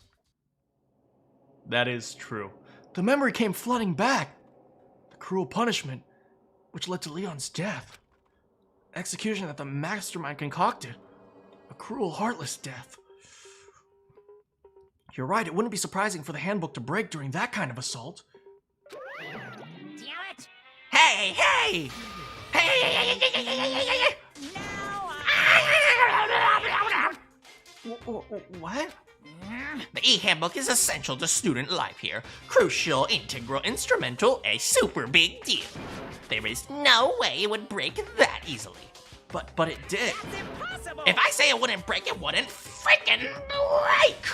That is true. The memory came flooding back. The cruel punishment, which led to Leon's death. Execution that the mastermind concocted. A cruel, heartless death. You're right, it wouldn't be surprising for the handbook to break during that kind of assault. Damn it! Hey, hey! Hey! What? The e-handbook is essential to student life here. Crucial, integral, instrumental, a super big deal. There is no way it would break that easily. But it did. That's impossible! If I say it wouldn't break, it wouldn't freaking break!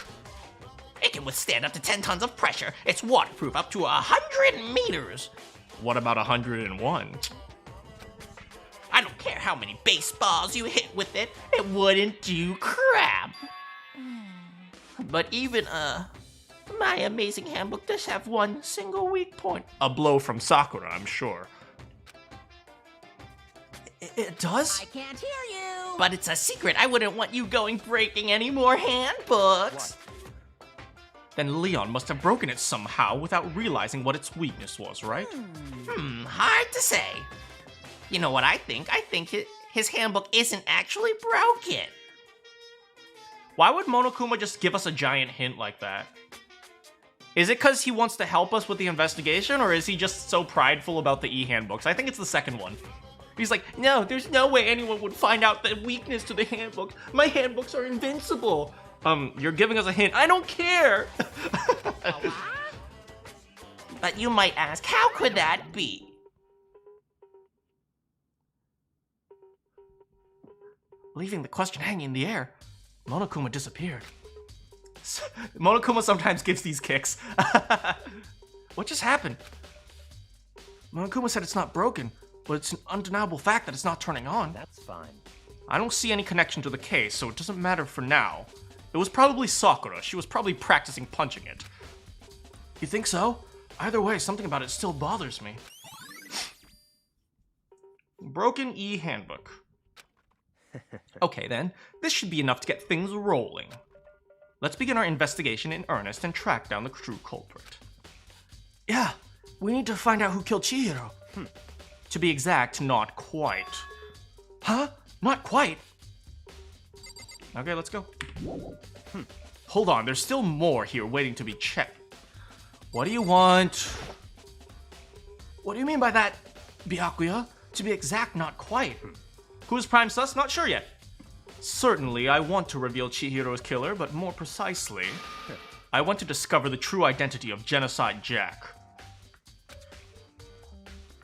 It can withstand up to 10 tons of pressure. It's waterproof up to 100 meters. What about 101? I don't care how many baseballs you hit with it, it wouldn't do crap. But even, my amazing handbook does have one single weak point. A blow from Sakura, I'm sure. It does? I can't hear you! But it's a secret. I wouldn't want you going breaking any more handbooks. Then Leon must have broken it somehow without realizing what its weakness was, right? Hard to say. You know what I think? I think his handbook isn't actually broken. Why would Monokuma just give us a giant hint like that? Is it because he wants to help us with the investigation, or is he just so prideful about the e-handbooks? I think it's the second one. He's like, no, there's no way anyone would find out the weakness to the handbook. My handbooks are invincible. You're giving us a hint. I don't care. But you might ask, how could that be? Leaving the question hanging in the air, Monokuma disappeared. Monokuma sometimes gives these kicks. What just happened? Monokuma said it's not broken, but it's an undeniable fact that it's not turning on. That's fine. I don't see any connection to the case, so it doesn't matter for now. It was probably Sakura. She was probably practicing punching it. You think so? Either way, something about it still bothers me. Broken e-handbook. Okay then, this should be enough to get things rolling. Let's begin our investigation in earnest and track down the true culprit. Yeah, we need to find out who killed Chihiro. To be exact, not quite. Huh? Not quite? Okay, let's go. Hold on, there's still more here waiting to be checked. What do you want? What do you mean by that, Byakuya? To be exact, not quite. Who's prime sus? Not sure yet. Certainly, I want to reveal Chihiro's killer, but more precisely, I want to discover the true identity of Genocide Jack.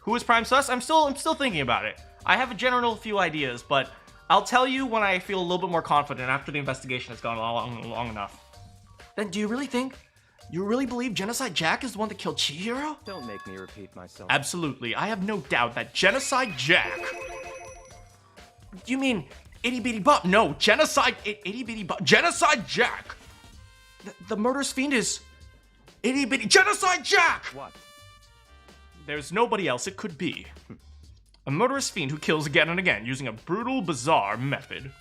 Who is prime sus? I'm still thinking about it. I have a general few ideas, but I'll tell you when I feel a little bit more confident after the investigation has gone long enough. Then do you really believe Genocide Jack is the one that killed Chihiro? Don't make me repeat myself. Absolutely. I have no doubt that Genocide Jack... You mean Itty Bitty Bop? No, Genocide... Itty Bitty Bop... Genocide Jack! The murderous fiend is... Itty Bitty... Genocide Jack! What? There's nobody else it could be. A murderous fiend who kills again and again using a brutal, bizarre method.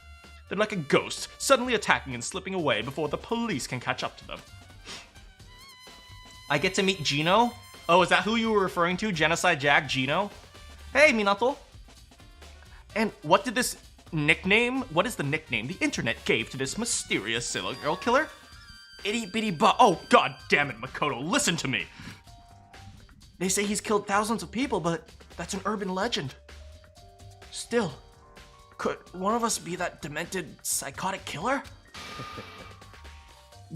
They're like a ghost, suddenly attacking and slipping away before the police can catch up to them. I get to meet Gino? Oh, is that who you were referring to? Genocide Jack, Gino? Hey, Minato. And what is the nickname the internet gave to this mysterious silly girl killer? Itty Bitty Bop. Oh, god damn it, Makoto, listen to me. They say he's killed thousands of people, but that's an urban legend. Still, could one of us be that demented, psychotic killer?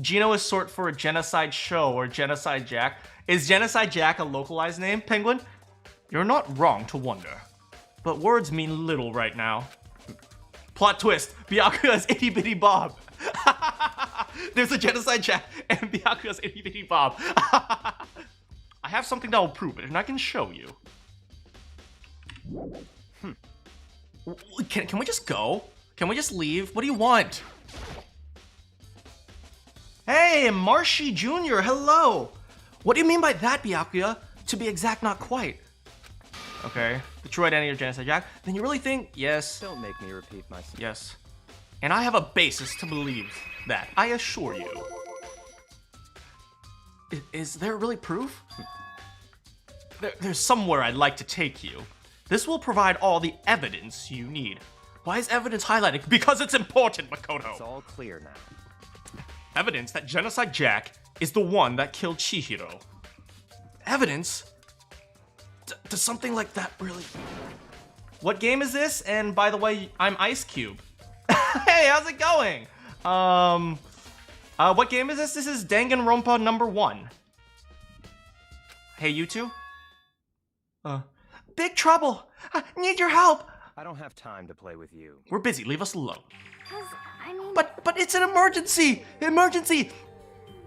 Gino is short for a genocide show or Genocide Jack. Is Genocide Jack a localized name, Penguin? You're not wrong to wonder, but words mean little right now. Plot twist, Byakuya's itty bitty Bob. There's a genocide chat and Byakuya's itty bitty Bob. I have something that will prove it and I can show you. Can we just go? Can we just leave? What do you want? Hey, Marshy Jr., hello! What do you mean by that, Byakuya? To be exact, not quite. Okay, Detroit Annie or Genocide Jack. Then you really think, yes, Don't make me repeat myself. yes. And I have a basis to believe that, I assure you. Is there really proof? There's somewhere I'd like to take you. This will provide all the evidence you need. Why is evidence highlighted? Because it's important, Makoto. It's all clear now. Evidence that Genocide Jack is the one that killed Chihiro. Evidence? Does something like that really... What game is this? And by the way, I'm Ice Cube. Hey, how's it going? What game is this? This is Danganronpa number 1. Hey, you two? Big trouble! I need your help! I don't have time to play with you. We're busy, leave us alone. I mean... But it's an emergency! Emergency!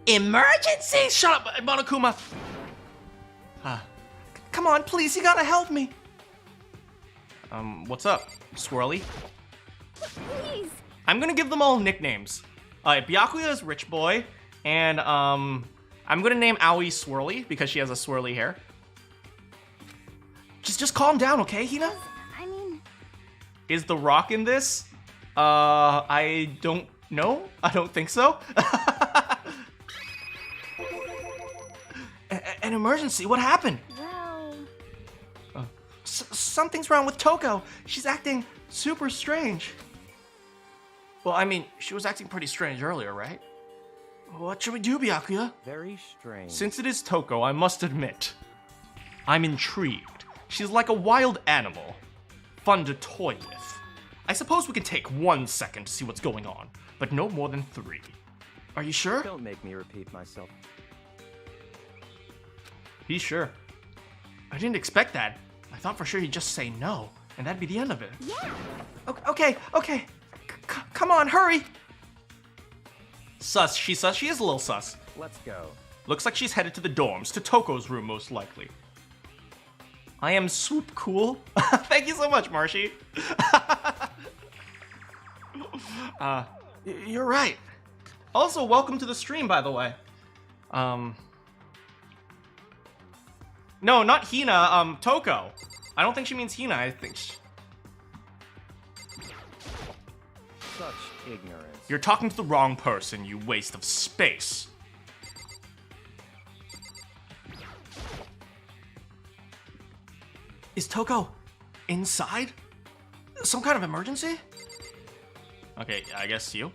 Emergency! Shut up, Monokuma! Come on, please, you gotta help me! What's up, Swirly? Please! I'm gonna give them all nicknames. Byakuya is Rich Boy, and I'm gonna name Aoi Swirly because she has a swirly hair. Just calm down, okay, Hina? I mean... Is The Rock in this? I don't know. I don't think so. An emergency, what happened? Well... Something's wrong with Toko. She's acting super strange. Well, I mean, she was acting pretty strange earlier, right? What should we do, Byakuya? Very strange. Since it is Toko, I must admit, I'm intrigued. She's like a wild animal, fun to toy with. I suppose we could take 1 second to see what's going on, but no more than 3. Are you sure? Don't make me repeat myself. He's sure. I didn't expect that. I thought for sure he'd just say no, and that'd be the end of it. Yeah! Okay. Come on, hurry! Sus, she's sus. She is a little sus. Let's go. Looks like she's headed to the dorms, to Toko's room most likely. I am swoop cool. Thank you so much, Marshy. You're right. Also, welcome to the stream, by the way. No, not Hina, Toko. I don't think she means Hina, I think Such ignorance. You're talking to the wrong person, you waste of space. Is Toko inside? Some kind of emergency? Okay, I guess you.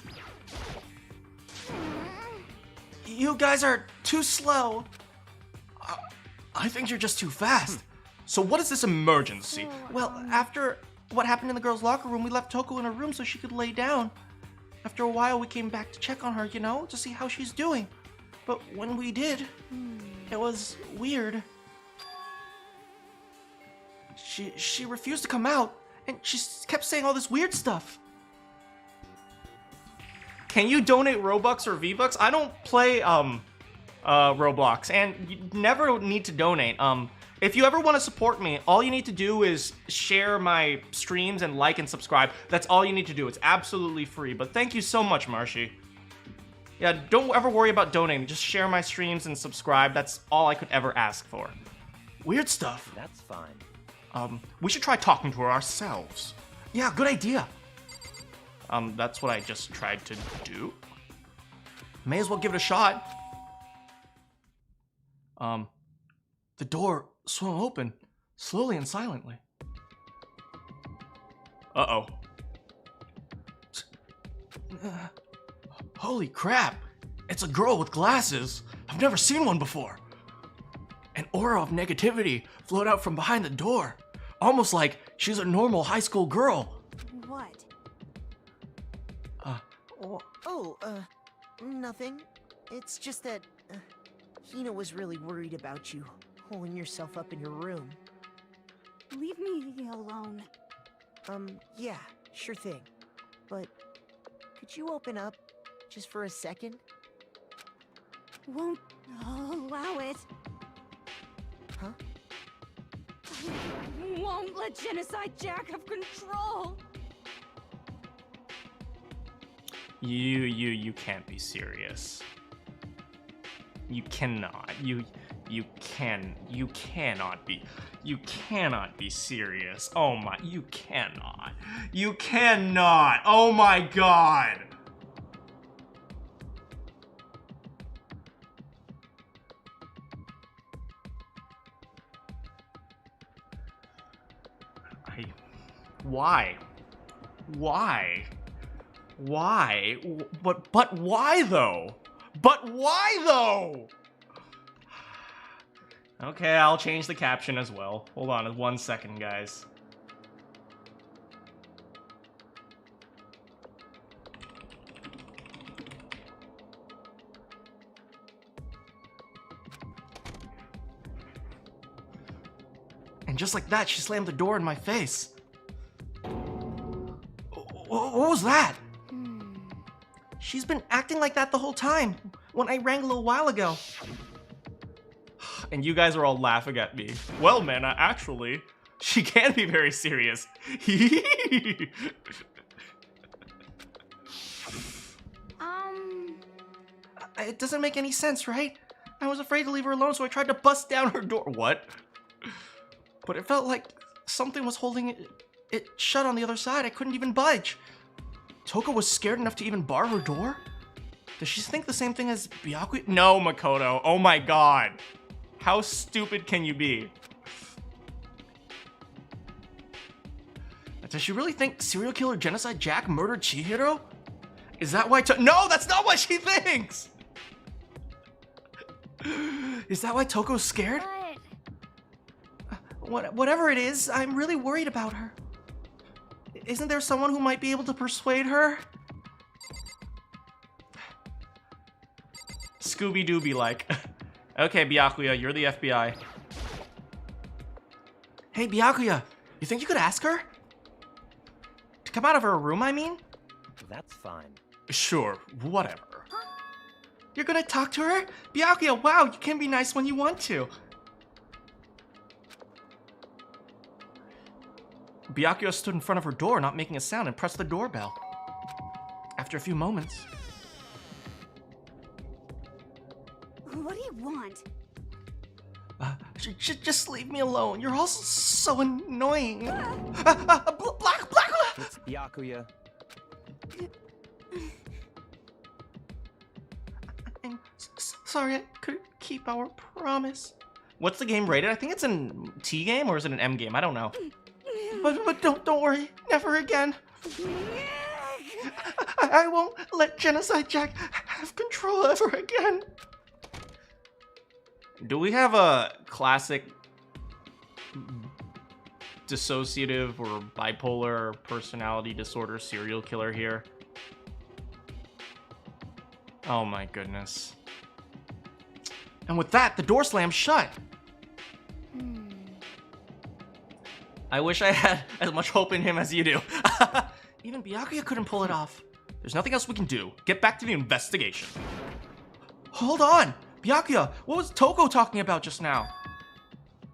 You guys are too slow. I think you're just too fast. So what is this emergency? Well, after what happened in the girls' locker room, we left Toko in her room so she could lay down. After a while, we came back to check on her, you know, to see how she's doing. But when we did, it was weird. She refused to come out, and she kept saying all this weird stuff. Can you donate Robux or V-Bucks? I don't play Roblox, and you never need to donate. If you ever want to support me, all you need to do is share my streams and like and subscribe. That's all you need to do. It's absolutely free. But thank you so much, Marshy. Yeah, don't ever worry about donating. Just share my streams and subscribe. That's all I could ever ask for. Weird stuff. That's fine. We should try talking to her ourselves. Yeah, good idea. That's what I just tried to do. May as well give it a shot. The door swung open, slowly and silently. Uh-oh. Holy crap! It's a girl with glasses! I've never seen one before! An aura of negativity flowed out from behind the door, almost like she's a normal high school girl. What? Nothing. It's just that Hina was really worried about you, holding yourself up in your room. Leave me alone. Yeah, sure thing. but could you open up just for a second? Won't allow it. Huh? Won't let Genocide Jack have control. You can't be serious. You cannot. You cannot be serious. Oh my, you cannot. You cannot. Oh my god. Why? Why? Why? But why though? But why though? Okay, I'll change the caption as well. Hold on 1 second, guys. And just like that, she slammed the door in my face. What was that? She's been acting like that the whole time when I rang a little while ago. And you guys are all laughing at me. Well, man, actually, she can be very serious. It doesn't make any sense, right? I was afraid to leave her alone, so I tried to bust down her door. What? But it felt like something was holding it shut on the other side. I couldn't even budge. Toko was scared enough to even bar her door? Does she think the same thing as Byakuya? No, Makoto. Oh my god. How stupid can you be? Does she really think serial killer Genocide Jack murdered Chihiro? Is that why No, that's not what she thinks! Is that why Toko's scared? Whatever it is, I'm really worried about her. Isn't there someone who might be able to persuade her? Scooby-Dooby like. Okay, Byakuya, you're the FBI. Hey, Byakuya, you think you could ask her? To come out of her room, I mean? That's fine. Sure, whatever. You're gonna talk to her? Byakuya, wow, you can be nice when you want to. Byakuya stood in front of her door, not making a sound, and pressed the doorbell. After a few moments... What do you want? Just leave me alone. You're all so annoying. Black. It's Byakuya. I'm sorry, I couldn't keep our promise. What's the game rated? I think it's an T game, or is it an M game? I don't know. But don't worry, never again. I won't let Genocide Jack have control ever again. Do we have a classic dissociative or bipolar personality disorder serial killer here? Oh my goodness. And with that, the door slammed shut. I wish I had as much hope in him as you do. Even Byakuya couldn't pull it off. There's nothing else we can do. Get back to the investigation. Hold on! Byakuya, what was Toko talking about just now?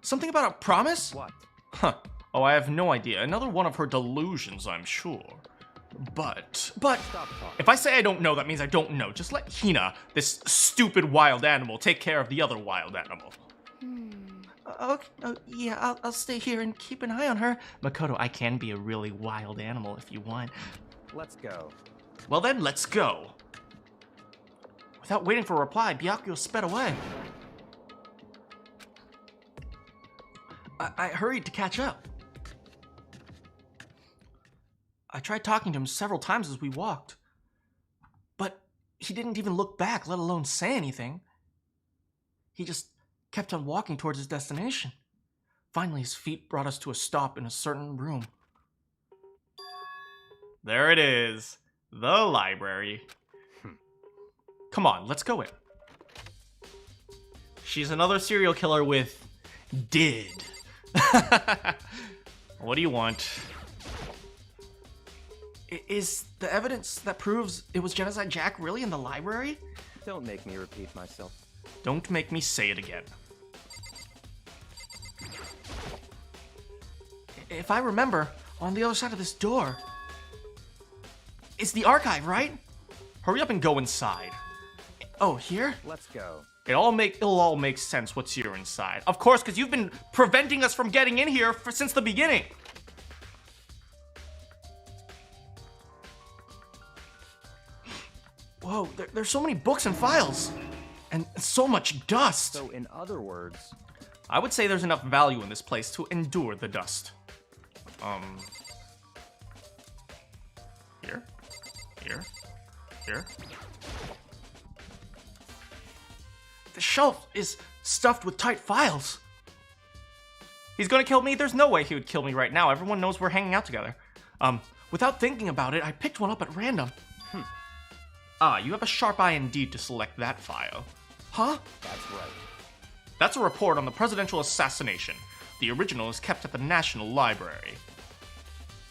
Something about a promise? What? Huh. Oh, I have no idea. Another one of her delusions, I'm sure. But... Stop talking. If I say I don't know, that means I don't know. Just let Hina, this stupid wild animal, take care of the other wild animal. Okay, yeah, I'll stay here and keep an eye on her. Makoto, I can be a really wild animal if you want. Let's go. Well then, let's go. Without waiting for a reply, Byakuya sped away. I hurried to catch up. I tried talking to him several times as we walked. But he didn't even look back, let alone say anything. He just kept on walking towards his destination. Finally, his feet brought us to a stop in a certain room. There it is. The library. Come on, let's go in. She's another serial killer with did. What do you want? Is the evidence that proves it was Genocide Jack really in the library? Don't make me repeat myself. Don't make me say it again. If I remember, on the other side of this door is the archive, right? Hurry up and go inside. Oh, here? Let's go. It'll all make sense what's here inside. Of course, because you've been preventing us from getting in here since the beginning. Whoa, there's so many books and files. And so much dust. So in other words, I would say there's enough value in this place to endure the dust. Here. The shelf is stuffed with tight files. He's gonna kill me? There's no way he would kill me right now. Everyone knows we're hanging out together. Without thinking about it, I picked one up at random. Ah, you have a sharp eye indeed to select that file. Huh? that's right. That's a report on the presidential assassination. The original is kept at the National Library.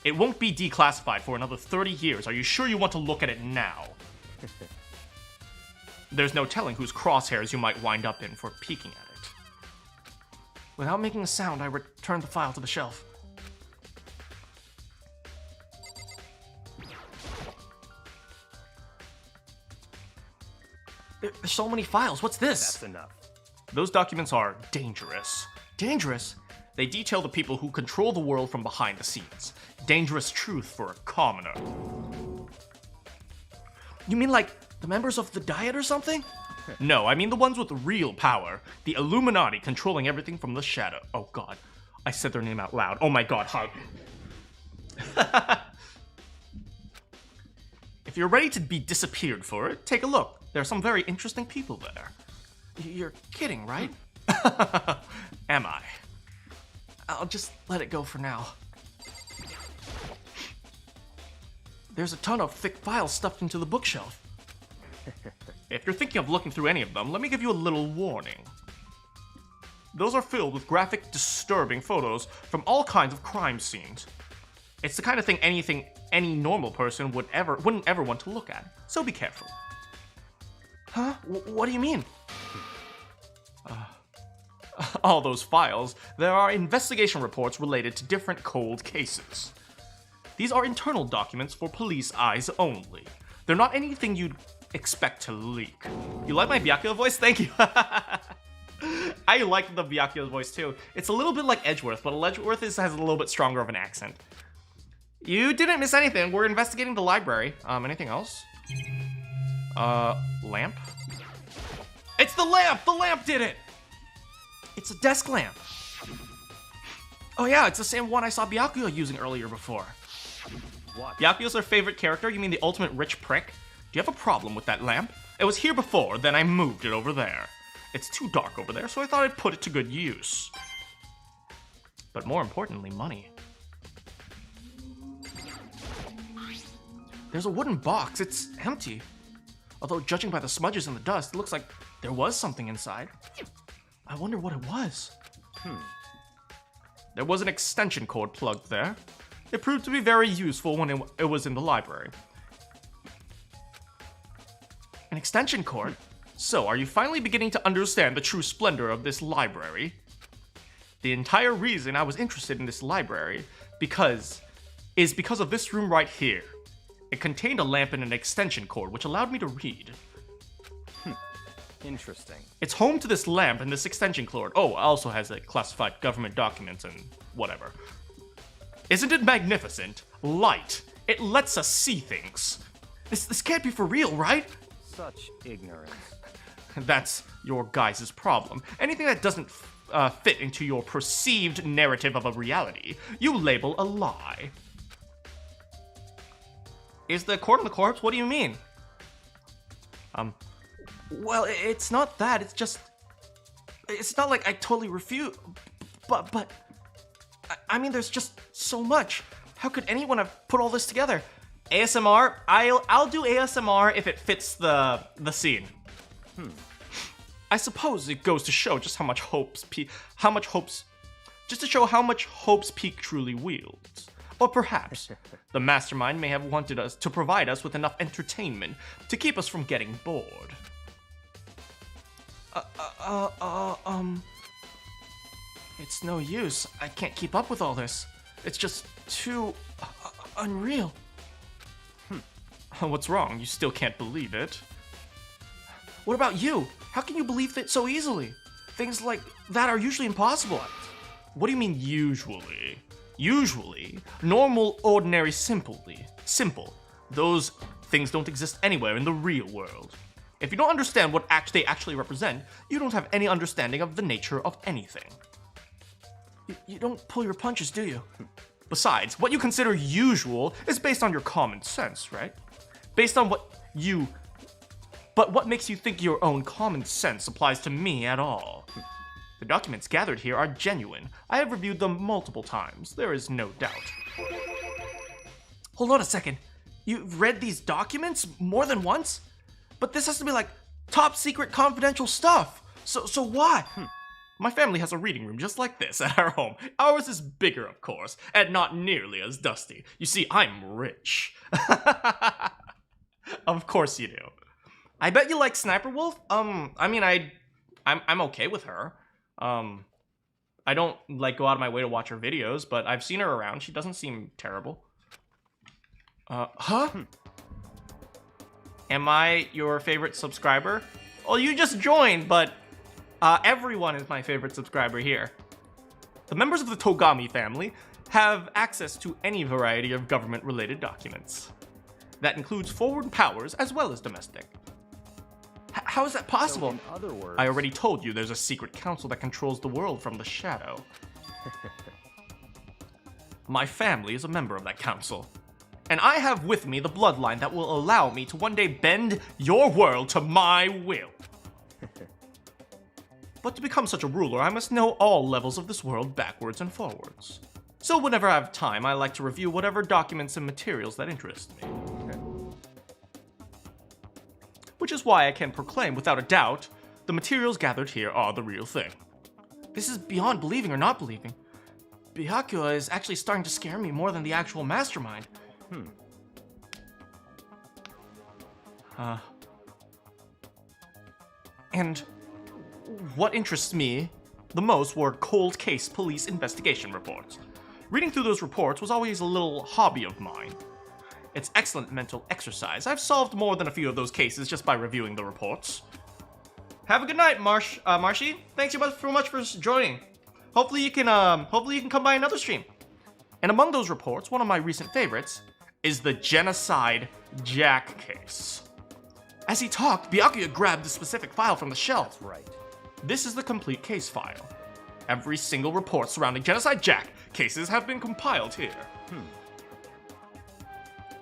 It won't be declassified for another 30 years. Are you sure you want to look at it now? There's no telling whose crosshairs you might wind up in for peeking at it. Without making a sound, I returned the file to the shelf. There's so many files. What's this? That's enough. Those documents are dangerous. Dangerous? They detail the people who control the world from behind the scenes. Dangerous truth for a commoner. You mean like the members of the Diet or something? No, I mean the ones with real power. The Illuminati controlling everything from the shadow. Oh god, I said their name out loud. Oh my god, hi. If you're ready to be disappeared for it, take a look. There are some very interesting people there. You're kidding, right? Am I? I'll just let it go for now. There's a ton of thick files stuffed into the bookshelf. If you're thinking of looking through any of them, let me give you a little warning. Those are filled with graphic, disturbing photos from all kinds of crime scenes. It's the kind of thing any normal person wouldn't ever want to look at, so be careful. Huh? What do you mean? All those files, there are investigation reports related to different cold cases. These are internal documents for police eyes only. They're not anything you'd expect to leak. You like my Byakuya voice? Thank you. I like the Byakuya voice too. It's a little bit like Edgeworth, but Edgeworth has a little bit stronger of an accent. You didn't miss anything. We're investigating the library. Anything else? Lamp? It's the lamp! The lamp did it! It's a desk lamp. Oh yeah, it's the same one I saw Byakuya using earlier before. What? Byakuya's their favorite character? You mean the ultimate rich prick? Do you have a problem with that lamp? It was here before, then I moved it over there. It's too dark over there, so I thought I'd put it to good use. But more importantly, money. There's a wooden box. It's empty. Although, judging by the smudges and the dust, it looks like there was something inside. I wonder what it was. There was an extension cord plugged there. It proved to be very useful when it was in the library. An extension cord? So, are you finally beginning to understand the true splendor of this library? The entire reason I was interested in this library is because of this room right here. It contained a lamp and an extension cord, which allowed me to read. Interesting. It's home to this lamp and this extension cord. Oh, it also has classified government documents and whatever. Isn't it magnificent? Light. It lets us see things. This can't be for real, right? Such ignorance. That's your guys' problem. Anything that doesn't fit into your perceived narrative of a reality, you label a lie. Is the cord on the corpse? What do you mean? Well, it's not that. It's just... It's not like I totally refute. But... I mean, there's just so much. How could anyone have put all this together? ASMR? I'll do ASMR if it fits the scene. I suppose it goes to show just how much hopes Peak truly wields. Or perhaps the mastermind may have wanted us to provide us with enough entertainment to keep us from getting bored. It's no use. I can't keep up with all this. It's just too unreal. What's wrong? You still can't believe it? What about you? How can you believe it so easily? Things like that are usually impossible. What do you mean usually? Usually, normal, ordinary, simple. Those things don't exist anywhere in the real world. If you don't understand what they actually represent, you don't have any understanding of the nature of anything. You don't pull your punches, do you? Besides, what you consider usual is based on your common sense, right? Based on But what makes you think your own common sense applies to me at all? The documents gathered here are genuine. I have reviewed them multiple times. There is no doubt. Hold on a second. You've read these documents more than once? But this has to be like top secret confidential stuff. So why? My family has a reading room just like this at our home. Ours is bigger, of course, and not nearly as dusty. You see, I'm rich. Of course you do. I bet you like Sniper Wolf. I mean, I'm okay with her. I don't like go out of my way to watch her videos, but I've seen her around. She doesn't seem terrible. Huh? Am I your favorite subscriber? Well, you just joined, but everyone is my favorite subscriber here. The members of the Togami family have access to any variety of government-related documents. That includes foreign powers as well as domestic. How is that possible? So in other words, I already told you there's a secret council that controls the world from the shadow. My family is a member of that council. And I have with me the bloodline that will allow me to one day bend your world to my will. But to become such a ruler, I must know all levels of this world backwards and forwards. So whenever I have time, I like to review whatever documents and materials that interest me. Which is why I can proclaim without a doubt, the materials gathered here are the real thing. This is beyond believing or not believing. Byakuya is actually starting to scare me more than the actual mastermind. And what interests me the most were cold case police investigation reports. Reading through those reports was always a little hobby of mine. It's excellent mental exercise. I've solved more than a few of those cases just by reviewing the reports. Have a good night, Marshy. Thanks so much for joining. Hopefully you can come by another stream. And among those reports, one of my recent favorites is the Genocide Jack case. As he talked, Byakuya grabbed the specific file from the shelf. that's right. This is the complete case file. Every single report surrounding Genocide Jack cases have been compiled here.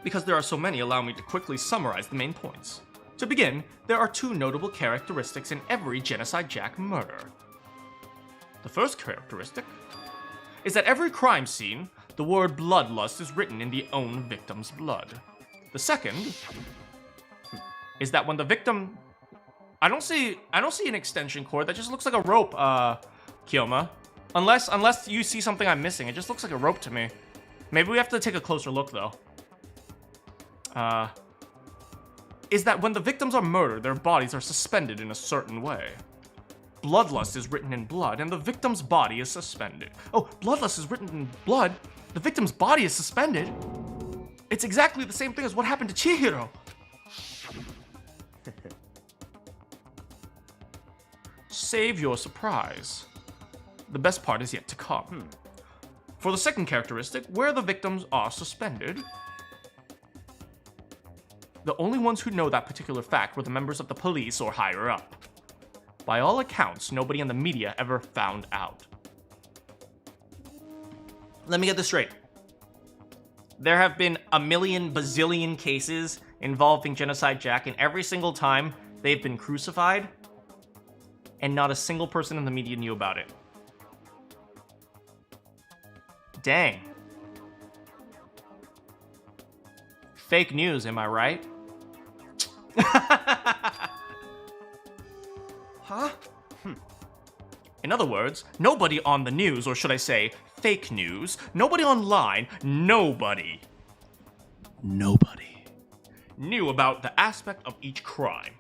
Because there are so many, allow me to quickly summarize the main points. To begin, there are two notable characteristics in every Genocide Jack murder. The first characteristic is that every crime scene, the word bloodlust is written in the own victim's blood. The second is that when the victim... I don't see an extension cord, that just looks like a rope, Kyoma. Unless you see something I'm missing, it just looks like a rope to me. Maybe we have to take a closer look though. Is that when the victims are murdered, their bodies are suspended in a certain way. Bloodlust is written in blood, and the victim's body is suspended. Oh, bloodlust is written in blood? The victim's body is suspended? It's exactly the same thing as what happened to Chihiro. Save your surprise. The best part is yet to come. For the second characteristic, where the victims are suspended, the only ones who know that particular fact were the members of the police or higher up. By all accounts, nobody in the media ever found out. Let me get this straight. There have been a million bazillion cases involving Genocide Jack, and every single time they've been crucified, and not a single person in the media knew about it. Dang. Fake news, am I right? Huh? In other words, nobody on the news, or should I say, fake news, nobody online, nobody knew about the aspect of each crime.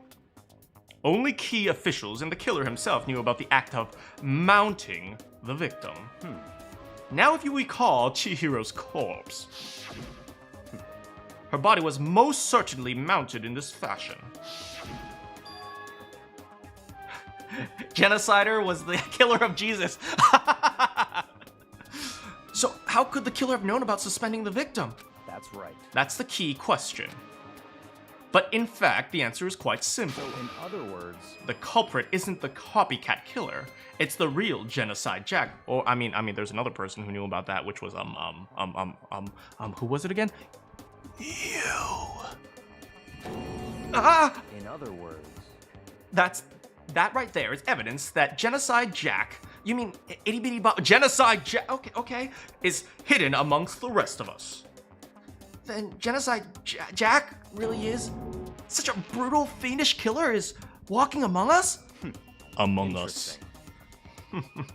Only key officials and the killer himself knew about the act of mounting the victim. Now, if you recall Chihiro's corpse, her body was most certainly mounted in this fashion. Genocider was the killer of Jesus. So how could the killer have known about suspending the victim? That's right. That's the key question. But in fact, the answer is quite simple. In other words, The culprit isn't the copycat killer. It's the real Genocide Jack. Or I mean, there's another person who knew about that, which was who was it again? You. in other words, That right there is evidence that Genocide Jack, you mean itty bitty Genocide Jack, okay, is hidden amongst the rest of us. Then Genocide Jack really is such a brutal, fiendish killer is walking among us? Among us. interesting.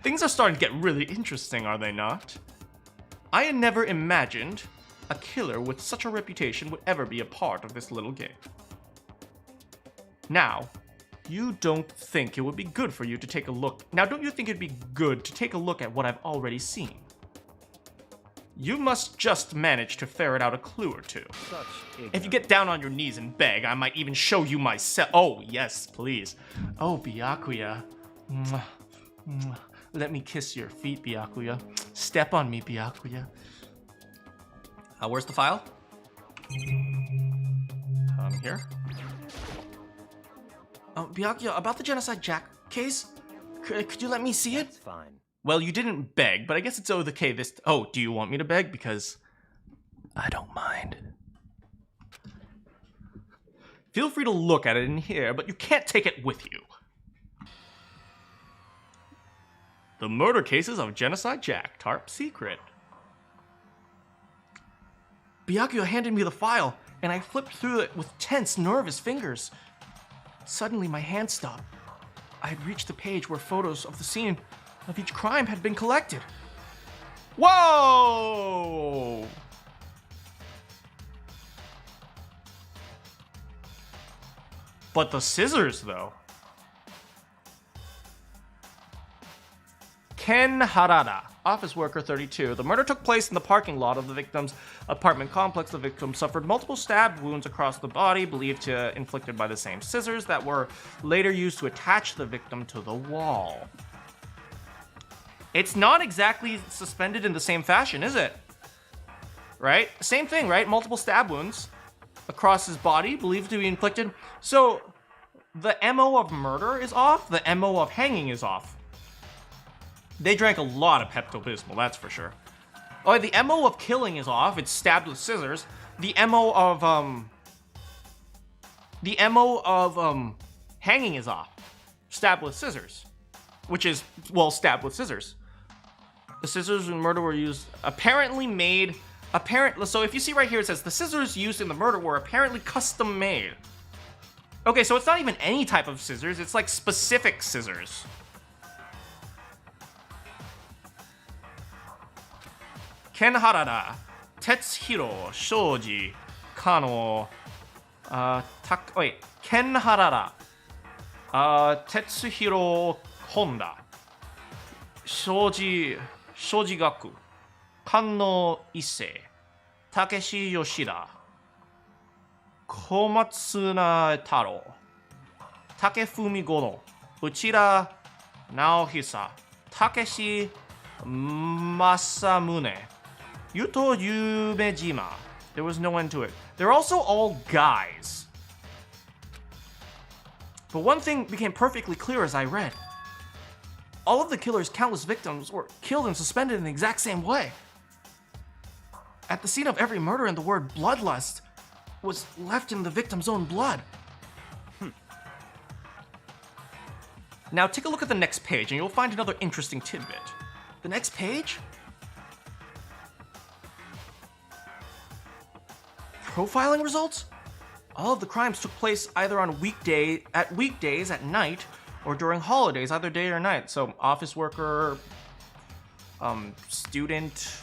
Things are starting to get really interesting, are they not? I had never imagined a killer with such a reputation would ever be a part of this little game. Now, you don't think it would be good for you to take a look. Now, don't you think it'd be good to take a look at what I've already seen? You must just manage to ferret out a clue or two. Such ignorance. If you get down on your knees and beg, I might even show you myself. Oh, yes, please. Oh, Byakuya. Mwah, mwah. Let me kiss your feet, Byakuya. Step on me, Byakuya. Where's the file? Here. Byakuya, about the Genocide Jack case, could you let me see it? It's fine. Well, you didn't beg, but I guess it's okay this... Oh, do you want me to beg? Because I don't mind. Feel free to look at it in here, but you can't take it with you. The murder cases of Genocide Jack, top secret. Byakuya handed me the file, and I flipped through it with tense, nervous fingers. Suddenly, my hand stopped. I had reached the page where photos of the scene of each crime had been collected. Whoa! But the scissors, though. Ken Harada, office worker 32. The murder took place in the parking lot of the victim's apartment complex. The victim suffered multiple stab wounds across the body, believed to inflicted by the same scissors that were later used to attach the victim to the wall. It's not exactly suspended in the same fashion, is it? Right? Same thing, right? Multiple stab wounds across his body, believed to be inflicted. So, the MO of murder is off, the MO of hanging is off. They drank a lot of Pepto-Bismol, that's for sure. Oh, the MO of killing is off, it's stabbed with scissors. The MO of hanging is off. Stabbed with scissors. Which is, well, stabbed with scissors. The scissors in murder were used, so if you see right here, it says the scissors used in the murder were apparently custom made. Okay, so it's not even any type of scissors, it's like specific scissors. Ken Harada, Tetsuhiro Shoji, Kano, Ken Harada, Tetsuhiro Honda, Shojigaku, Kanno Issei, Takeshi Yoshida, Komatsuna Taro, Takefumi Gono, Uchida Naohisa, Takeshi Masamune, Yuto Yumejima. There was no end to it. They're also all guys. But one thing became perfectly clear as I read. All of the killer's countless victims were killed and suspended in the exact same way. At the scene of every murder, and the word bloodlust was left in the victim's own blood. Now take a look at the next page and you'll find another interesting tidbit. The next page? Profiling results? All of the crimes took place either on weekdays at night or during holidays, either day or night. So office worker, student,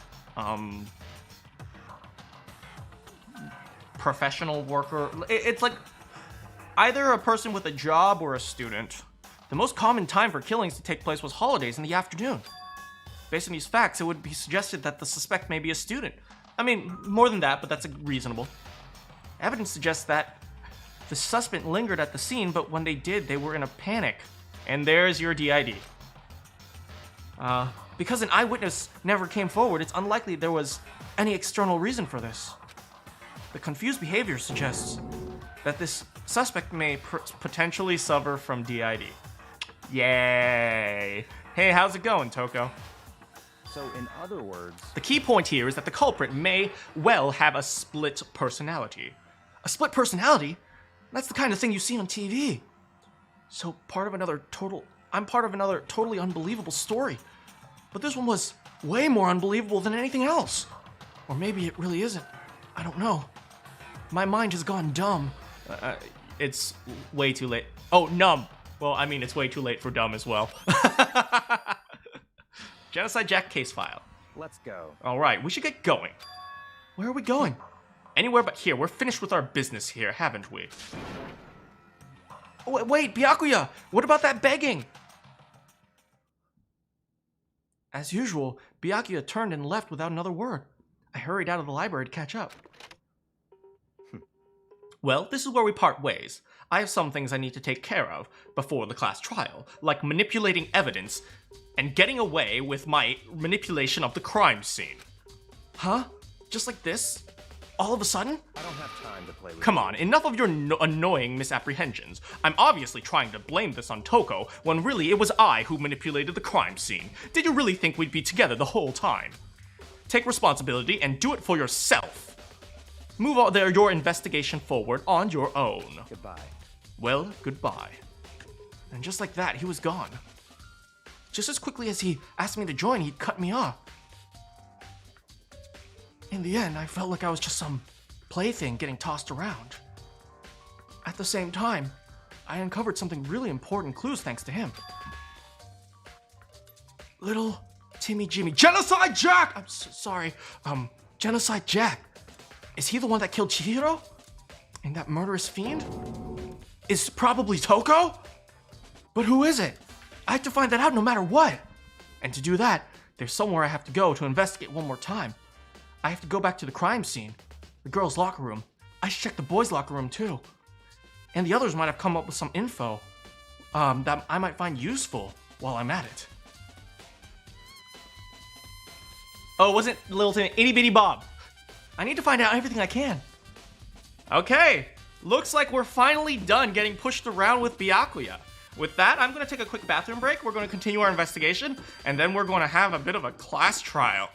professional worker. It's like either a person with a job or a student. The most common time for killings to take place was holidays in the afternoon. Based on these facts, it would be suggested that the suspect may be a student. I mean, more than that, but that's reasonable. Evidence suggests that the suspect lingered at the scene, but when they did, they were in a panic. And there's your DID. Because an eyewitness never came forward, it's unlikely there was any external reason for this. The confused behavior suggests that this suspect may potentially suffer from DID. Yay! Hey, how's it going, Toko? So, in other words, The key point here is that the culprit may well have a split personality. A split personality? That's the kind of thing you see on TV. So I'm part of another totally unbelievable story. But this one was way more unbelievable than anything else. Or maybe it really isn't. I don't know. My mind has gone dumb. It's way too late. Oh, numb. Well, I mean, it's way too late for dumb as well. Genocide Jack case file. let's go. All right, we should get going. Where are we going? Anywhere but here. We're finished with our business here, haven't we? Oh, wait, Byakuya! What about that begging? As usual, Byakuya turned and left without another word. I hurried out of the library to catch up. Well, this is where we part ways. I have some things I need to take care of before the class trial, like manipulating evidence and getting away with my manipulation of the crime scene. Huh? Just like this? All of a sudden? I don't have time to play with Come you. on, enough of your annoying misapprehensions. I'm obviously trying to blame this on Toko, when really it was I who manipulated the crime scene. Did you really think we'd be together the whole time? Take responsibility and do it for yourself. Move on your investigation forward on your own. Goodbye. Well, goodbye. And just like that, he was gone. Just as quickly as he asked me to join, he'd cut me off. In the end, I felt like I was just some plaything getting tossed around. At the same time, I uncovered something really important clues thanks to him. Little Timmy Jimmy. Genocide Jack! I'm so sorry. Genocide Jack. Is he the one that killed Chihiro? And that murderous fiend? Is probably Toko? But who is it? I have to find that out no matter what. And to do that, there's somewhere I have to go to investigate one more time. I have to go back to the crime scene, the girls' locker room. I should check the boys' locker room too. And the others might have come up with some info that I might find useful while I'm at it. Oh, it wasn't Little Timmy, Itty Bitty Bob. I need to find out everything I can. Okay, looks like we're finally done getting pushed around with Byakuya. With that, I'm going to take a quick bathroom break. We're going to continue our investigation, and then we're going to have a bit of a class trial.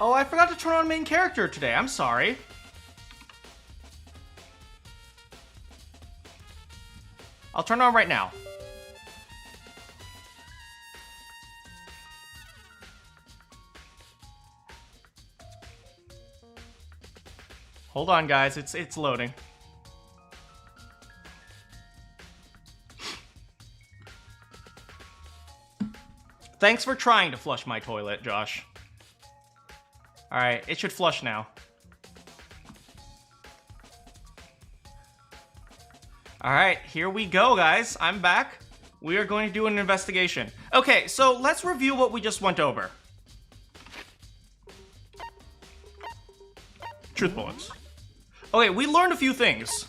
Oh, I forgot to turn on main character today. I'm sorry. I'll turn it on right now. Hold on, guys. It's loading. Thanks for trying to flush my toilet, Josh. Alright, it should flush now. Alright, here we go, guys. I'm back. We are going to do an investigation. Okay, so let's review what we just went over. Truth bullets. Okay, we learned a few things.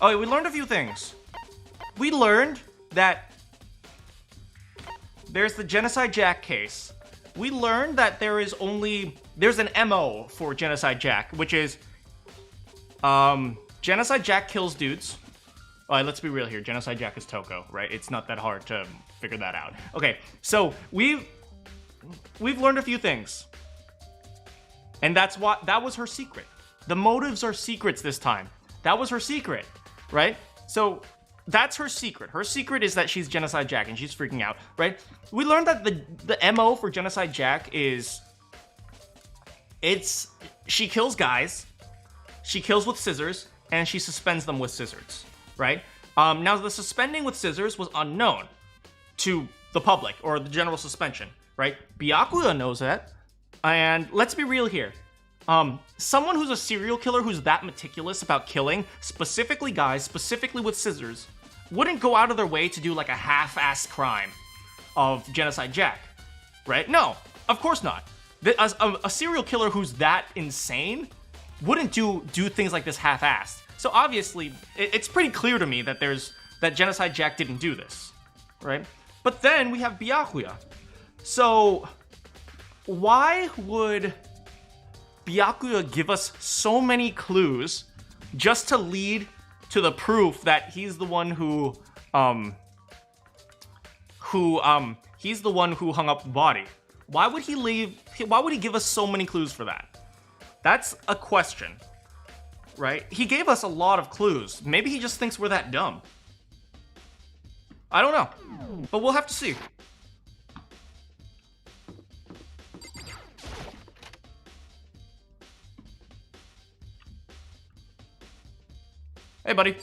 Okay, we learned a few things. We learned that there's the Genocide Jack case. We learned that there's an MO for Genocide Jack, which is, Genocide Jack kills dudes. Alright, let's be real here. Genocide Jack is Toko, right? It's not that hard to figure that out. Okay, so we've learned a few things. And that was her secret. The motives are secrets this time. That was her secret, right? So that's her secret. Her secret is that she's Genocide Jack and she's freaking out, right? We learned that the MO for Genocide Jack is she kills guys, she kills with scissors, and she suspends them with scissors, right? Now the suspending with scissors was unknown to the public or the general suspension, right? Byakuya knows that, and let's be real here. Someone who's a serial killer who's that meticulous about killing, specifically guys, specifically with scissors, wouldn't go out of their way to do like a half-assed crime of Genocide Jack, right? No, of course not. A serial killer who's that insane wouldn't do things like this half-assed. So obviously, it's pretty clear to me that that Genocide Jack didn't do this, right? But then we have Byakuya. So why would Byakuya give us so many clues just to lead to the proof that he's the one who he's the one who hung up the body? Why would he give us so many clues for that? That's a question, right? He gave us a lot of clues. Maybe he just thinks we're that dumb. I don't know, but we'll have to see. Hey, buddy.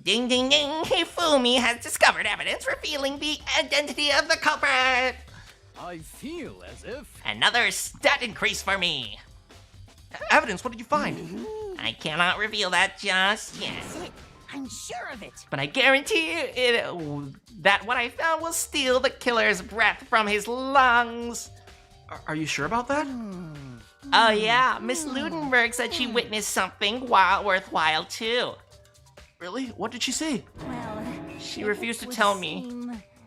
Ding ding ding, Hifumi has discovered evidence revealing the identity of the culprit. I feel as if... Another stat increase for me. Evidence, what did you find? I cannot reveal that just yet. I'm sure of it. But I guarantee you that what I found will steal the killer's breath from his lungs. Are you sure about that? Oh yeah, Miss Ludenberg said she witnessed something worthwhile too. Really? What did she say? Well, She refused to tell me.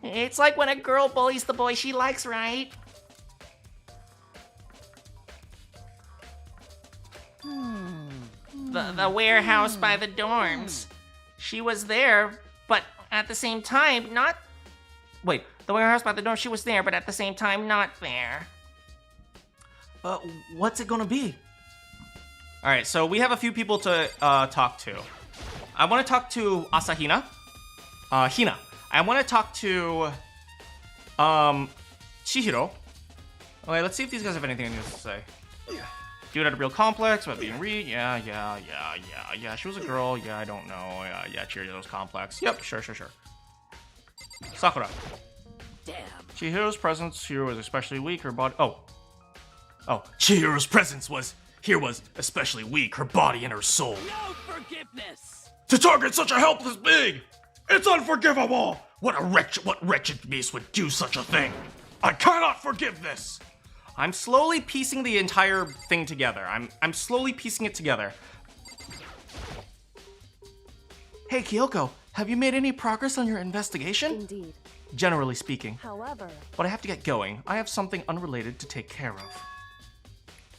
It's like when a girl bullies the boy she likes, right? The warehouse by the dorms. She was there, but at the same time not... Wait, the warehouse by the dorms, she was there, but at the same time not there. What's it gonna be? Alright, so we have a few people to talk to. I want to talk to Asahina. Hina. I want to talk to Chihiro. Okay, let's see if these guys have anything to say. Dude had a real complex about being Reed. Yeah. She was a girl. Yeah, I don't know. Yeah, Chihiro's complex. Yep, sure. Sakura. Damn. Chihiro's presence here was especially weak. Her body. Oh, Chihiro's presence was especially weak. Her body and her soul. No forgiveness! To target such a helpless being! It's unforgivable! What wretched beast would do such a thing? I cannot forgive this! I'm slowly piecing the entire thing together. I'm slowly piecing it together. Hey, Kyoko, have you made any progress on your investigation? Indeed. Generally speaking. However, But I have to get going. I have something unrelated to take care of.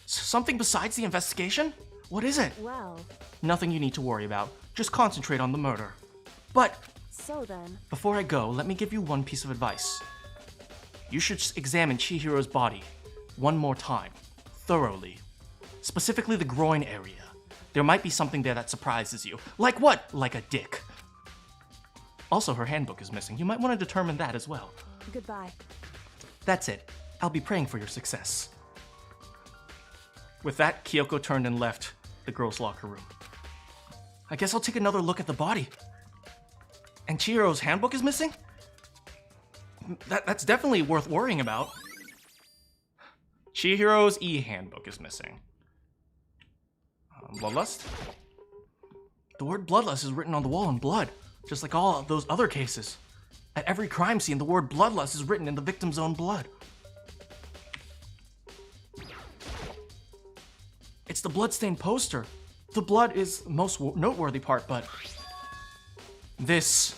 Something besides the investigation? What is it? well, Nothing you need to worry about. Just concentrate on the murder. But So then... Before I go, let me give you one piece of advice. You should examine Chihiro's body one more time, thoroughly. Specifically the groin area. There might be something there that surprises you. Like what? Like a dick. Also, her handbook is missing. You might want to determine that as well. Goodbye. That's it. I'll be praying for your success. With that, Kyoko turned and left the girls' locker room. I guess I'll take another look at the body. And Chihiro's handbook is missing? That's definitely worth worrying about. Chihiro's e-handbook is missing. Bloodlust? The word bloodlust is written on the wall in blood, just like all of those other cases. At every crime scene, the word bloodlust is written in the victim's own blood. It's the bloodstained poster. The blood is the most noteworthy part, but this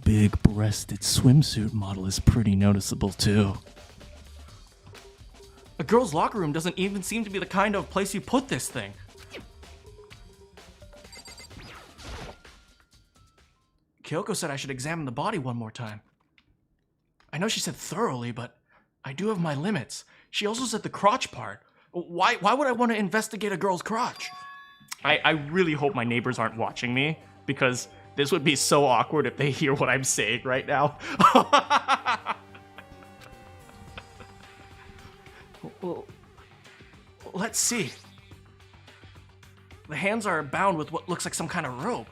big-breasted swimsuit model is pretty noticeable too. A girl's locker room doesn't even seem to be the kind of place you put this thing. Kyoko said I should examine the body one more time. I know she said thoroughly, but I do have my limits. She also said the crotch part. Why would I want to investigate a girl's crotch? I really hope my neighbors aren't watching me, because this would be so awkward if they hear what I'm saying right now. Well, let's see. The hands are bound with what looks like some kind of rope.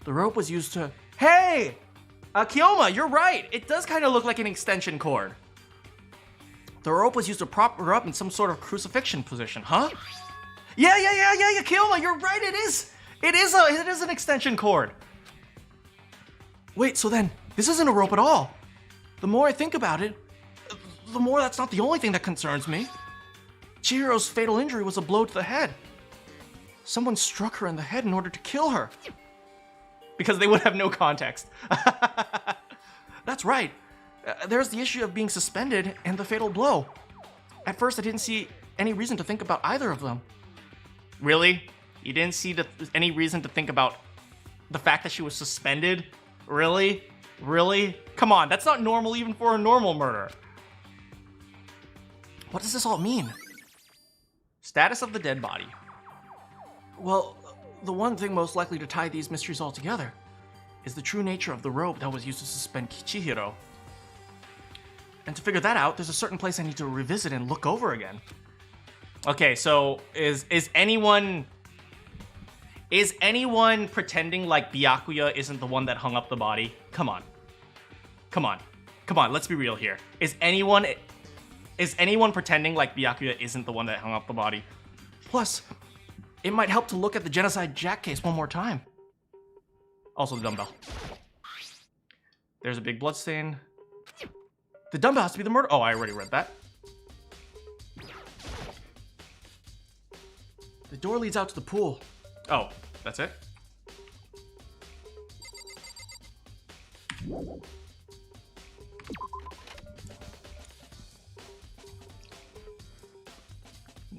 The rope was used to... Hey! Kyoma, you're right! It does kind of look like an extension cord. The rope was used to prop her up in some sort of crucifixion position, huh? Yeah, Kyoma, you're right, it is! It is an extension cord. Wait, so then, this isn't a rope at all. The more I think about it, the more that's not the only thing that concerns me. Chihiro's fatal injury was a blow to the head. Someone struck her in the head in order to kill her. Because they would have no context. That's right. There's the issue of being suspended and the fatal blow. At first, I didn't see any reason to think about either of them. Really? You didn't see any reason to think about the fact that she was suspended? Really? Really? Come on, that's not normal even for a normal murder. What does this all mean? Status of the dead body. Well, the one thing most likely to tie these mysteries all together is the true nature of the rope that was used to suspend Chihiro. And to figure that out, there's a certain place I need to revisit and look over again. Okay, so is anyone pretending like Byakuya isn't the one that hung up the body? Come on, let's be real here. Is anyone pretending like Byakuya isn't the one that hung up the body? Plus, it might help to look at the Genocide Jack case one more time. Also the dumbbell. There's a big blood stain. The dumbbell has to be the murder. Oh, I already read that. The door leads out to the pool. Oh, that's it?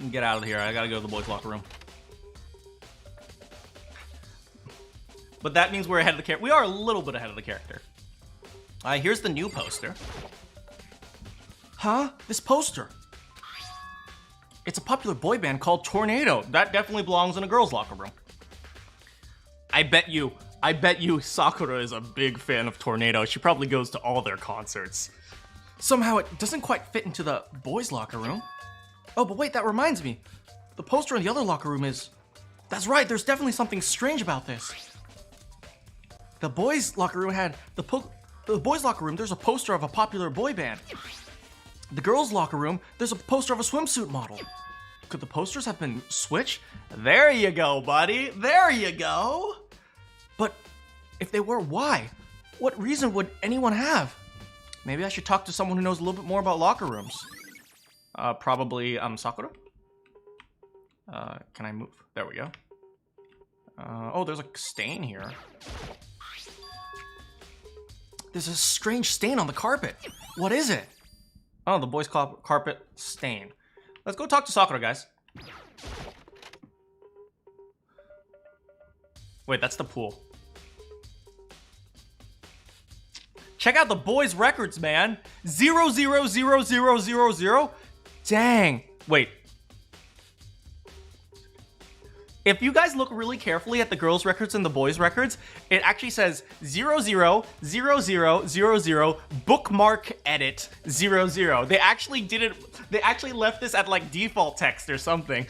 Get out of here. I gotta go to the boys' locker room. But that means we're ahead of the character. We are a little bit ahead of the character. Here's the new poster. Huh? This poster. It's a popular boy band called Tornado. That definitely belongs in a girls' locker room. I bet you Sakura is a big fan of Tornado. She probably goes to all their concerts. Somehow it doesn't quite fit into the boys' locker room. Oh, but wait, that reminds me. The poster in the other locker room is... That's right, there's definitely something strange about this. The boys' locker room had... The boys' locker room, there's a poster of a popular boy band. The girls' locker room, there's a poster of a swimsuit model. Could the posters have been switched? There you go, buddy. There you go. But if they were, why? What reason would anyone have? Maybe I should talk to someone who knows a little bit more about locker rooms. Probably Sakura. Can I move? There we go. Oh, there's a stain here. There's a strange stain on the carpet. What is it? Oh, the boys' carpet stain. Let's go talk to Sakura, guys. Wait, that's the pool. Check out the boys' records, man. 0000000. Dang. Wait. If you guys look really carefully at the girls' records and the boys' records, it actually says 000000 bookmark edit 00. They actually did it. They actually left this at like default text or something.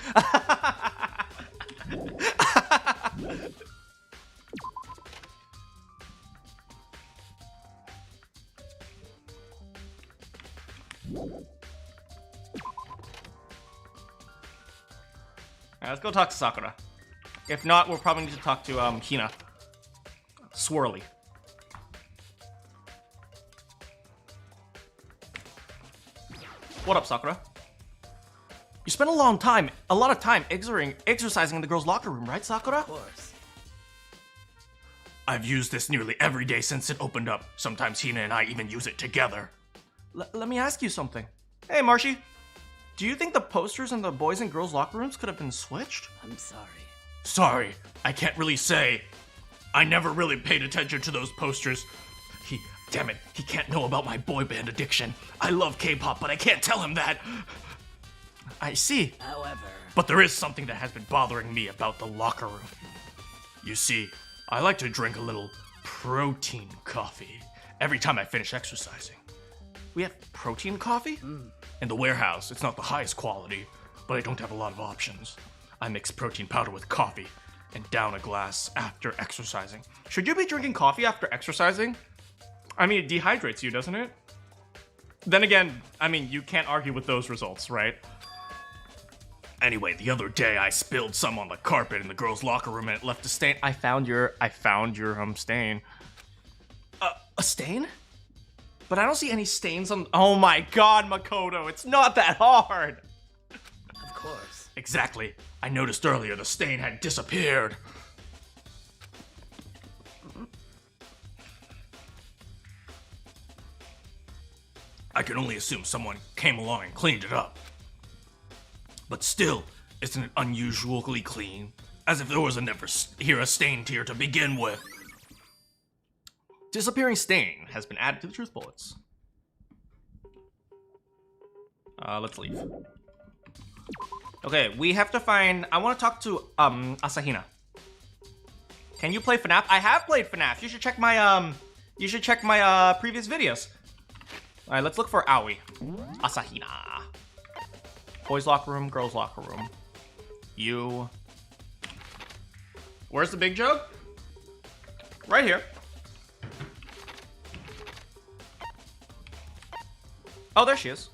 Let's go talk to Sakura. If not, we'll probably need to talk to Hina. Swirly. What up, Sakura? You spent a lot of time exercising in the girls' locker room, right, Sakura? Of course. I've used this nearly every day since it opened up. Sometimes Hina and I even use it together. Let me ask you something. Hey, Marshy. Do you think the posters in the boys and girls' locker rooms could have been switched? I'm sorry. Sorry, I can't really say. I never really paid attention to those posters. Damn it, he can't know about my boy band addiction. I love K-pop, but I can't tell him that. I see. However, But there is something that has been bothering me about the locker room. You see, I like to drink a little protein coffee every time I finish exercising. We have protein coffee? In the warehouse, it's not the highest quality, but I don't have a lot of options. I mix protein powder with coffee and down a glass after exercising. Should you be drinking coffee after exercising? I mean, it dehydrates you, doesn't it? Then again, I mean, you can't argue with those results, right? Anyway, the other day I spilled some on the carpet in the girls' locker room and it left a stain. I found your stain. A stain? But I don't see any stains on. Oh my God, Makoto! It's not that hard. of course. Exactly. I noticed earlier the stain had disappeared. I can only assume someone came along and cleaned it up. But still, isn't it unusually clean? As if there was never a stain here to begin with. Disappearing stain has been added to the truth bullets. Let's leave. Okay, we have to find. I want to talk to Asahina. Can you play FNAF? I have played FNAF. You should check my previous videos. All right, let's look for Aoi. Asahina. Boys' locker room, girls' locker room. You. Where's the big jug? Right here. Oh, there she is.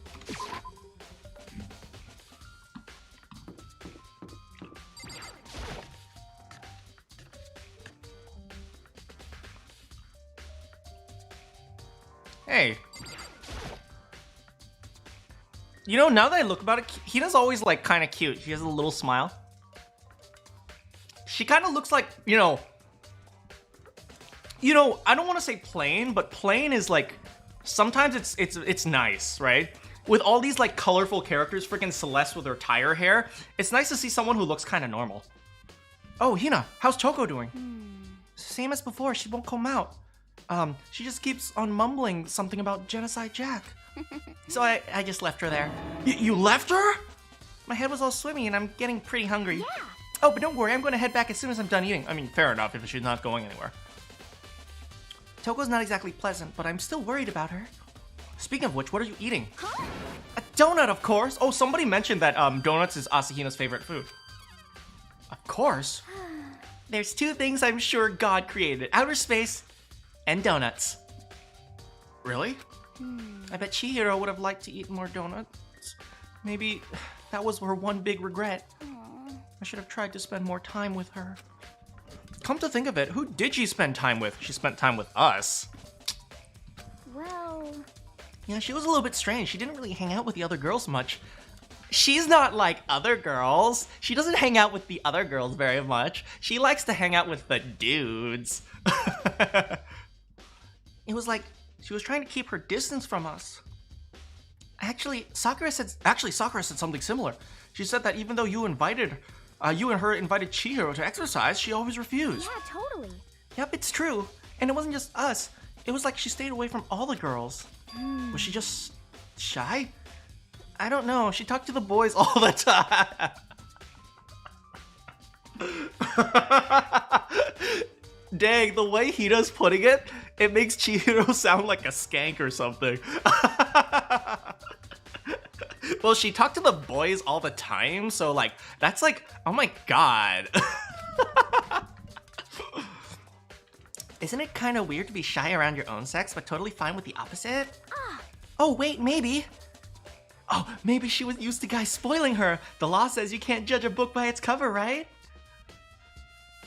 Hey. You know, now that I look about it, Hina's always like kind of cute. She has a little smile. She kind of looks like, you know, I don't want to say plain, but plain is like, sometimes it's nice, right? With all these like colorful characters, freaking Celeste with her tire hair, it's nice to see someone who looks kind of normal. Oh, Hina, how's Toko doing? Same as before, she won't come out. She just keeps on mumbling something about Genocide Jack. So I just left her there. You left her? My head was all swimmy and I'm getting pretty hungry. Yeah. Oh, but don't worry, I'm going to head back as soon as I'm done eating. I mean, fair enough if she's not going anywhere. Toko's not exactly pleasant, but I'm still worried about her. Speaking of which, what are you eating? Huh? A donut, of course. Oh, somebody mentioned that donuts is Asahina's favorite food. Of course. There's two things I'm sure God created. Outer space and donuts. Really? I bet Chihiro would have liked to eat more donuts. Maybe that was her one big regret. I should have tried to spend more time with her. Come to think of it, who did she spend time with? She spent time with us. Well... Yeah, she was a little bit strange. She didn't really hang out with the other girls much. She's not like other girls. She doesn't hang out with the other girls very much. She likes to hang out with the dudes. It was like she was trying to keep her distance from us. Actually, Sakura said something similar. She said that even though you and her invited Chihiro to exercise, she always refused. Yeah, totally. Yep, it's true. And it wasn't just us. It was like she stayed away from all the girls. Was she just shy? I don't know. She talked to the boys all the time. Dang, the way Hina's putting it, it makes Chihiro sound like a skank or something. Well, she talked to the boys all the time, so like, that's like, oh my god. Isn't it kind of weird to be shy around your own sex, but totally fine with the opposite? Oh, wait, maybe. Oh, maybe she was used to guys spoiling her. The law says you can't judge a book by its cover, right?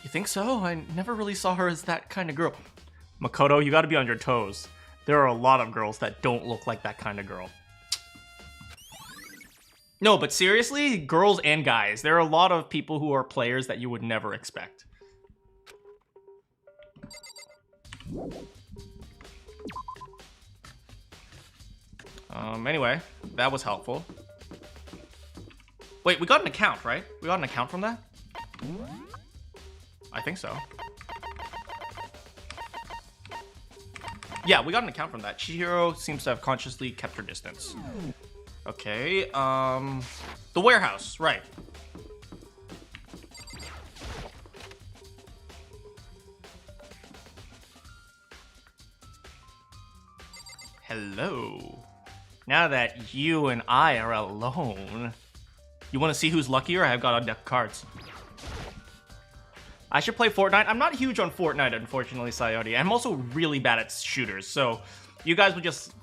You think so? I never really saw her as that kind of girl. Makoto, you gotta be on your toes. There are a lot of girls that don't look like that kind of girl. No, but seriously, girls and guys, there are a lot of people who are players that you would never expect. Anyway, that was helpful. Wait, we got an account, right? We got an account from that? I think so. Yeah, we got an account from that. Chihiro seems to have consciously kept her distance. Okay, the warehouse, right. Hello. Now that you and I are alone, you want to see who's luckier? I've got a deck of cards. I should play Fortnite. I'm not huge on Fortnite, unfortunately, Sayori. I'm also really bad at shooters, so you guys would just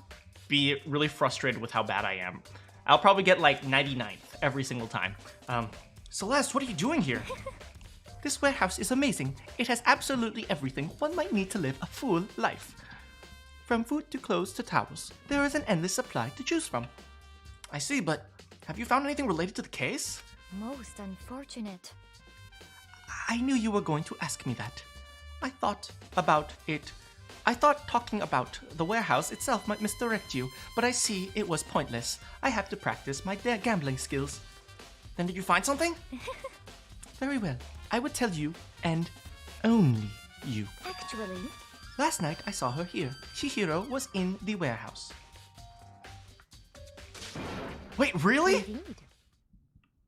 be really frustrated with how bad I am. I'll probably get like 99th every single time. Celeste, what are you doing here? This warehouse is amazing. It has absolutely everything one might need to live a full life. From food to clothes to towels, there is an endless supply to choose from. I see, but have you found anything related to the case? Most unfortunate. I knew you were going to ask me that. I thought about it. I thought talking about the warehouse itself might misdirect you, but I see it was pointless. I have to practice my gambling skills. Then did you find something? Very well. I would tell you, and only you. Actually, Last night I saw her here. Chihiro was in the warehouse. Wait, really? indeed.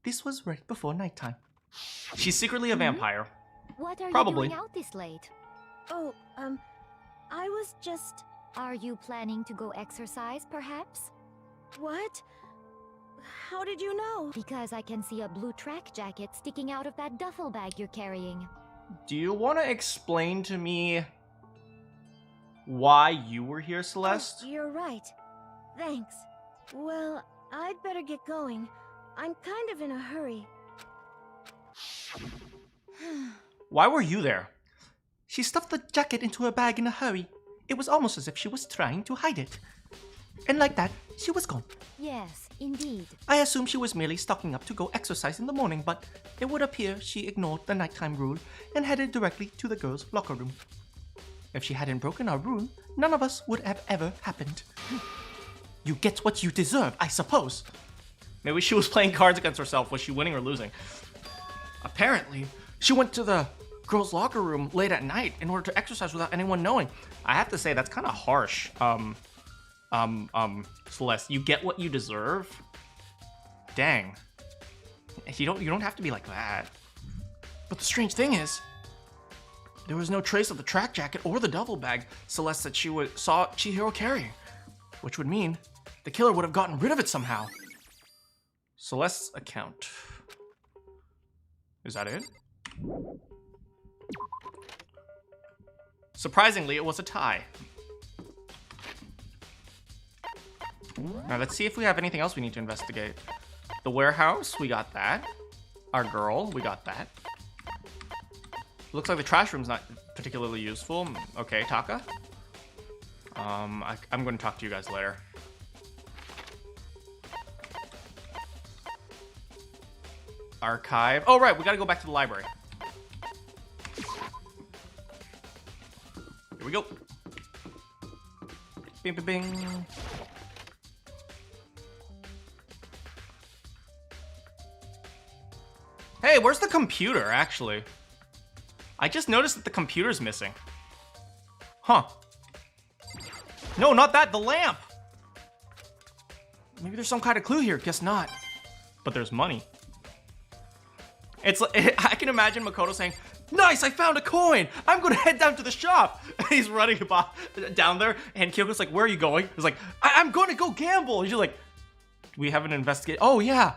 This was right before nighttime. She's secretly a vampire. What are Probably. you doing out this late? Oh, I was just... Are you planning to go exercise, perhaps? What? How did you know? Because I can see a blue track jacket sticking out of that duffel bag you're carrying. Do you want to explain to me why you were here, Celeste? You're right. Thanks. Well, I'd better get going. I'm kind of in a hurry. Why were you there? She stuffed the jacket into her bag in a hurry. It was almost as if she was trying to hide it. And like that, she was gone. Yes, indeed. I assumed she was merely stocking up to go exercise in the morning, but it would appear she ignored the nighttime rule and headed directly to the girls' locker room. If she hadn't broken our rule, none of us would have ever happened. You get what you deserve, I suppose. Maybe she was playing cards against herself. Was she winning or losing? Apparently, she went to the girls' locker room late at night in order to exercise without anyone knowing. I have to say, that's kind of harsh. Celeste, you get what you deserve? Dang. You don't have to be like that. But the strange thing is, there was no trace of the track jacket or the duffel bag Celeste said she saw Chihiro carrying, which would mean the killer would have gotten rid of it somehow. Celeste's account. Is that it? Surprisingly, it was a tie. Now let's see if we have anything else we need to investigate. The warehouse, we got that. Our girl, we got that. Looks like the trash room's not particularly useful. Okay, Taka. I'm going to talk to you guys later. Archive. Oh, right, we got to go back to the library. Here we go. Bing, bing, bing. Hey, where's the computer, actually? I just noticed that the computer's missing. Huh. No, not that, the lamp! Maybe there's some kind of clue here, guess not. But there's money. It's like, I can imagine Makoto saying, "Nice, I found a coin! I'm gonna head down to the shop!" He's running down there, and Kyoko's like, "Where are you going?" He's like, I'm gonna go gamble! And she's like, "Do we have an investigate?" Oh, yeah!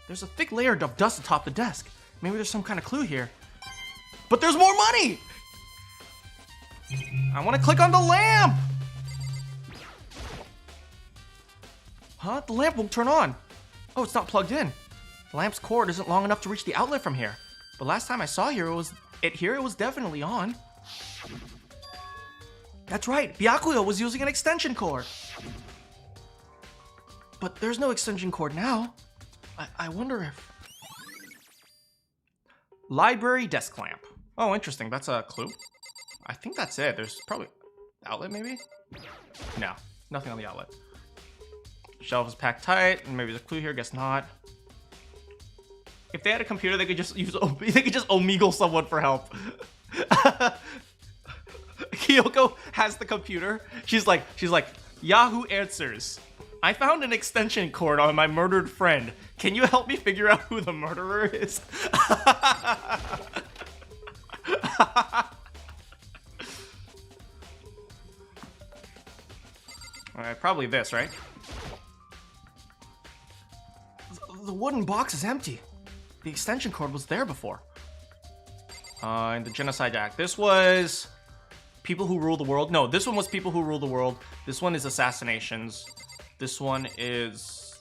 There's a thick layer of dust atop the desk. Maybe there's some kind of clue here. But there's more money! I want to click on the lamp! Huh? The lamp won't turn on. Oh, it's not plugged in. The lamp's cord isn't long enough to reach the outlet from here. But last time I saw it was definitely on. That's right, Byakuya was using an extension cord. But there's no extension cord now. I wonder if... Library desk lamp. Oh, interesting, that's a clue. I think that's it. There's probably... outlet, maybe? No, nothing on the outlet. Shelf is packed tight, and maybe there's a clue here, guess not. If they had a computer, they could just use they could just omegle someone for help. Kyoko has the computer. She's like, Yahoo Answers. I found an extension cord on my murdered friend. Can you help me figure out who the murderer is? Alright, probably this, right? The wooden box is empty. The extension cord was there before. In the Genocide Act. This was People Who Rule the World. No, this one was People Who Rule the World. This one is Assassinations. This one is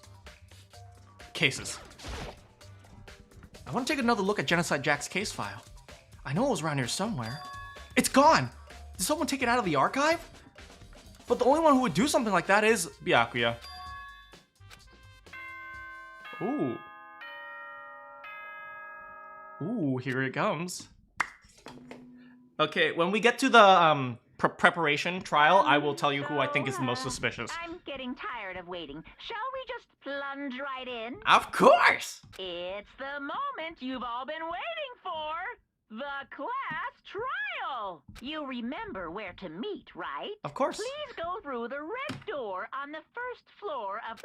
Cases. I want to take another look at Genocide Jack's case file. I know it was around here somewhere. It's gone! Did someone take it out of the archive? But the only one who would do something like that is Byakuya. Ooh. Ooh, here it comes. Okay, when we get to the preparation trial, I will tell you who I think is the most suspicious. I'm getting tired of waiting. Shall we just plunge right in? Of course! It's the moment you've all been waiting for. The class trial. You remember where to meet, right? Of course. Please go through the red door on the first floor of...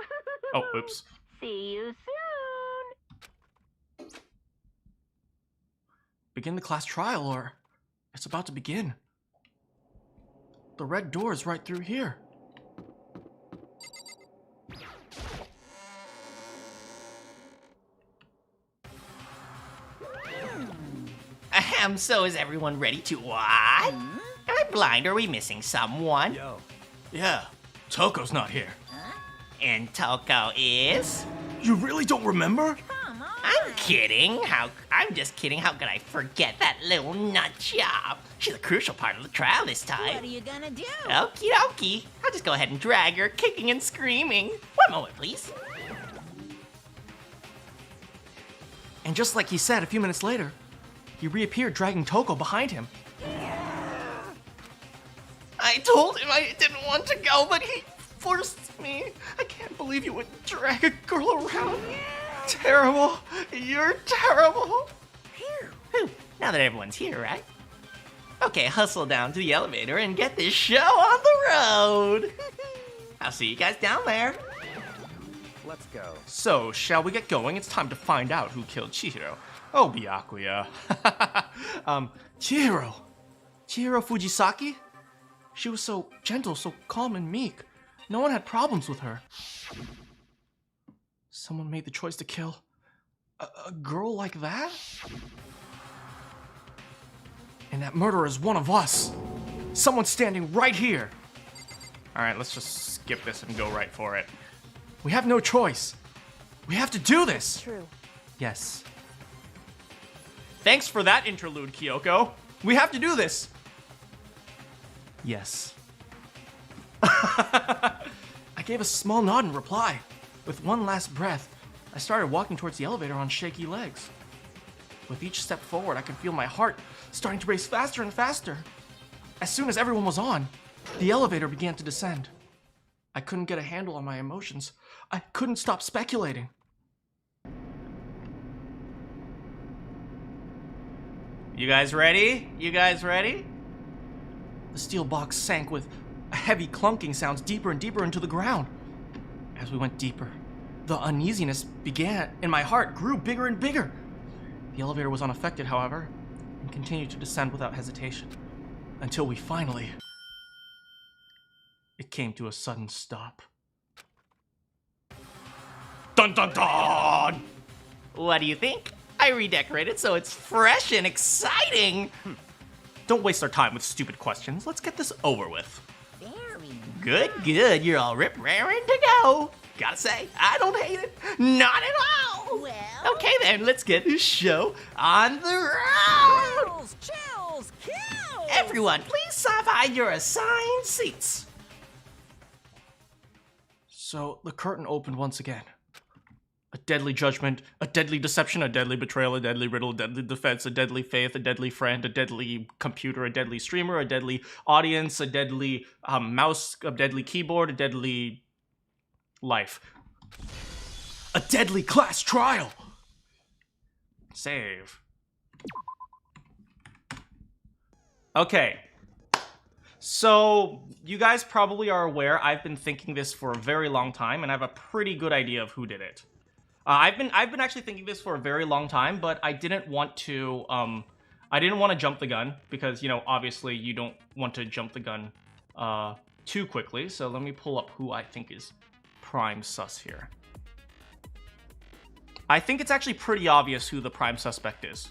Oh, oops. See you soon. Begin the class trial, or it's about to begin. The red door is right through here. Ahem, so is everyone ready to what? Am I blind or are we missing someone? Yo. Yeah, Toko's not here. And Toko is? You really don't remember? I'm kidding. I'm just kidding. How could I forget that little nut job? She's a crucial part of the trial this time. What are you gonna do? Okie dokie. I'll just go ahead and drag her, kicking and screaming. One moment, please. And just like he said a few minutes later, he reappeared dragging Toko behind him. I told him I didn't want to go, but he forced me. I can't believe you would drag a girl around. Terrible. You're terrible. Whew. Now that everyone's here, right? Okay, hustle down to the elevator and get this show on the road. I'll see you guys down there. Let's go. So, shall we get going? It's time to find out who killed Chihiro. Oh, Byakuya. Chihiro. Chihiro Fujisaki? She was so gentle, so calm and meek. No one had problems with her. Someone made the choice to kill a girl like that? And that murderer is one of us. Someone standing right here. All right, let's just skip this and go right for it. We have no choice. We have to do this. True. Yes. Thanks for that interlude, Kyoko. We have to do this. Yes. I gave a small nod in reply. With one last breath, I started walking towards the elevator on shaky legs. With each step forward, I could feel my heart starting to race faster and faster. As soon as everyone was on, the elevator began to descend. I couldn't get a handle on my emotions. I couldn't stop speculating. You guys ready? You guys ready? The steel box sank with heavy clunking sounds deeper and deeper into the ground. As we went deeper, the uneasiness began, and my heart grew bigger and bigger. The elevator was unaffected, however, and continued to descend without hesitation, until we finally... It came to a sudden stop. Dun dun dun! What do you think? I redecorated so it's fresh and exciting. Don't waste our time with stupid questions. Let's get this over with. Very Good, good. You're all raring to go. Gotta say, I don't hate it. Not at all. well. Okay then, let's get this show on the road. Chills, kills. Everyone, please find your assigned seats. So the curtain opened once again. A deadly judgment, a deadly deception, a deadly betrayal, a deadly riddle, a deadly defense, a deadly faith, a deadly friend, a deadly computer, a deadly streamer, a deadly audience, a deadly mouse, a deadly keyboard, a deadly life. A deadly class trial! Save. Okay. So, you guys probably are aware I've been thinking this for a very long time, and I have a pretty good idea of who did it. I've been actually thinking this for a very long time, but I didn't want to jump the gun because, you know, obviously you don't want to jump the gun too quickly. So let me pull up who I think is prime sus here. I think it's actually pretty obvious who the prime suspect is.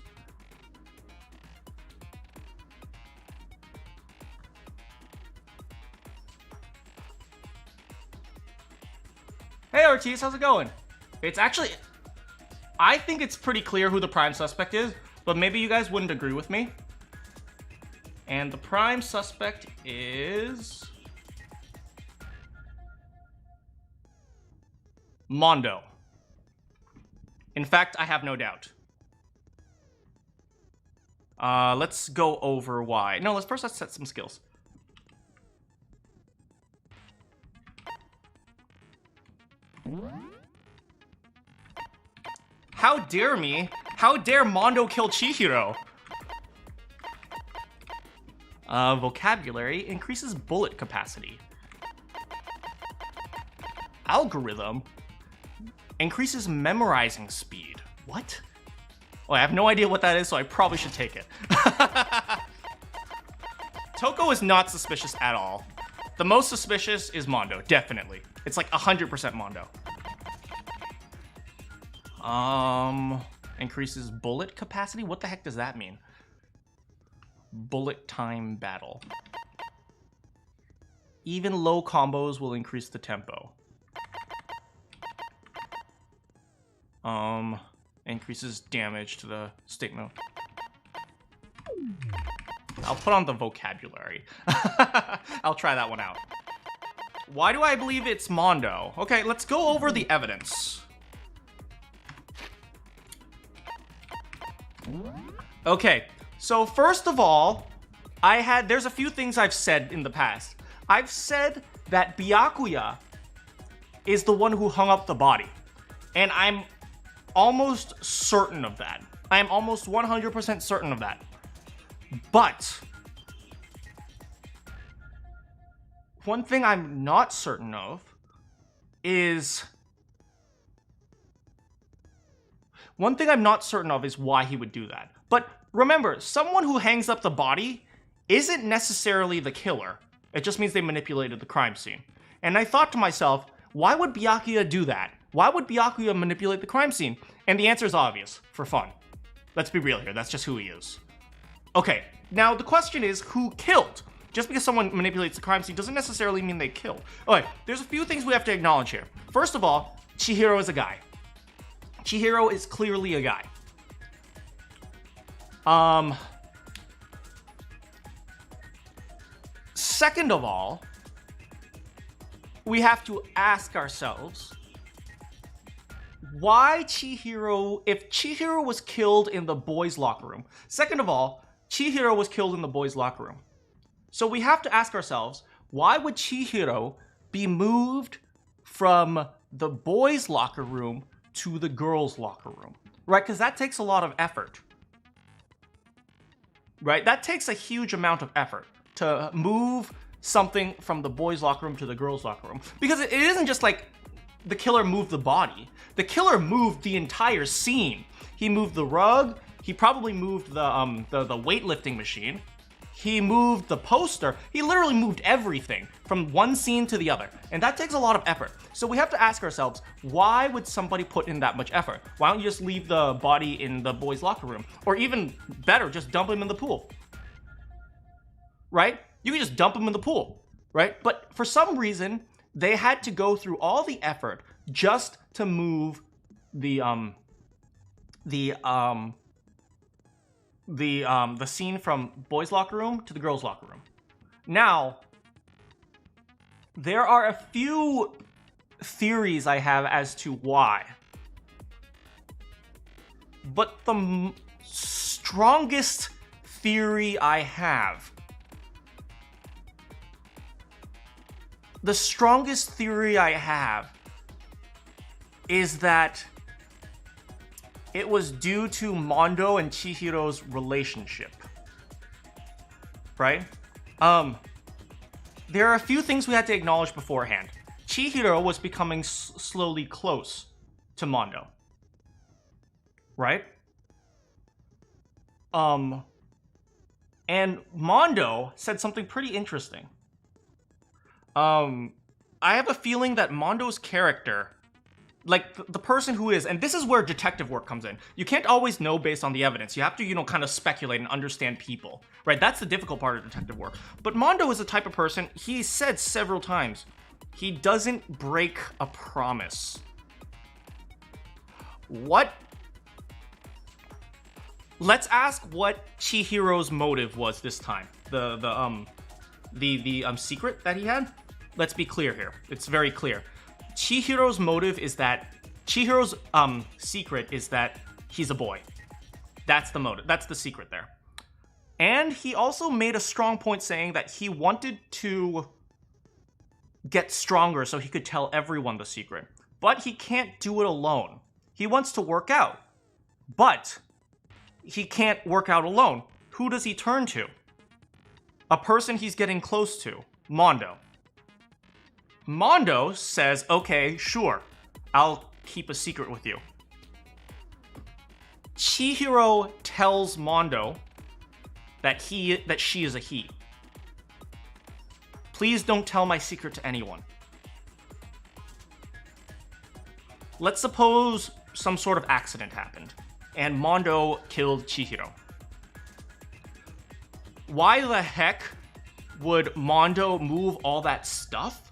Hey Ortiz, how's it going? It's actually, I think it's pretty clear who the prime suspect is, but maybe you guys wouldn't agree with me. And the prime suspect is... Mondo. In fact, I have no doubt. Let's go over why. No, let's set some skills. How dare me? How dare Mondo kill Chihiro? Vocabulary increases bullet capacity. Algorithm increases memorizing speed. What? Oh, I have no idea what that is, so I probably should take it. Toko is not suspicious at all. The most suspicious is Mondo, definitely. It's like 100% Mondo. Increases bullet capacity? What the heck does that mean? Bullet time battle. Even low combos will increase the tempo. Increases damage to the stick mode. I'll put on the vocabulary. I'll try that one out. Why do I believe it's Mondo? Okay, let's go over the evidence. Okay, so first of all, there's a few things I've said in the past. I've said that Byakuya is the one who hung up the body. And I'm almost certain of that. I am almost 100% certain of that. But one thing I'm not certain of is... why he would do that. But remember, someone who hangs up the body isn't necessarily the killer. It just means they manipulated the crime scene. And I thought to myself, why would Byakuya do that? Why would Byakuya manipulate the crime scene? And the answer is obvious, for fun. Let's be real here, that's just who he is. Okay, now the question is, who killed? Just because someone manipulates the crime scene doesn't necessarily mean they killed. Okay, there's a few things we have to acknowledge here. First of all, Chihiro is a guy. Chihiro is clearly a guy. Second of all, we have to ask ourselves, why Chihiro, if Chihiro was killed in the boys' locker room. Second of all, Chihiro was killed in the boys' locker room. So we have to ask ourselves, why would Chihiro be moved from the boys' locker room to the girls' locker room? Right, because that takes a lot of effort. right? That takes a huge amount of effort to move something from the boys' locker room to the girls' locker room. Because it isn't just like the killer moved the body. The killer moved the entire scene. He moved the rug. He probably moved the weightlifting machine. He moved the poster. He literally moved everything from one scene to the other. And that takes a lot of effort. So we have to ask ourselves, why would somebody put in that much effort? Why don't you just leave the body in the boys' locker room? Or even better, just dump him in the pool. Right? You can just dump him in the pool, right? But for some reason, they had to go through all the effort just to move the scene from boys' locker room to the girls' locker room. Now, there are a few theories I have as to why. But the strongest theory I have, is that it was due to Mondo and Chihiro's relationship. Right? There are a few things we had to acknowledge beforehand. Chihiro was becoming slowly close to Mondo. Right? And Mondo said something pretty interesting. I have a feeling that Mondo's character, like the person who is, and this is where detective work comes in. You can't always know based on the evidence. You have to, kind of speculate and understand people, right? That's the difficult part of detective work. But Mondo is the type of person, he said several times, he doesn't break a promise. What? Let's ask what Chihiro's motive was this time. The secret that he had? Let's be clear here. It's very clear. Chihiro's motive is that Chihiro's secret is that he's a boy. That's the motive. That's the secret there. And he also made a strong point saying that he wanted to get stronger so he could tell everyone the secret. But he can't do it alone. He wants to work out. But he can't work out alone. Who does he turn to? A person he's getting close to, Mondo. Mondo says, okay, sure, I'll keep a secret with you. Chihiro tells Mondo that she is a he. Please don't tell my secret to anyone. Let's suppose some sort of accident happened, and Mondo killed Chihiro. Why the heck would Mondo move all that stuff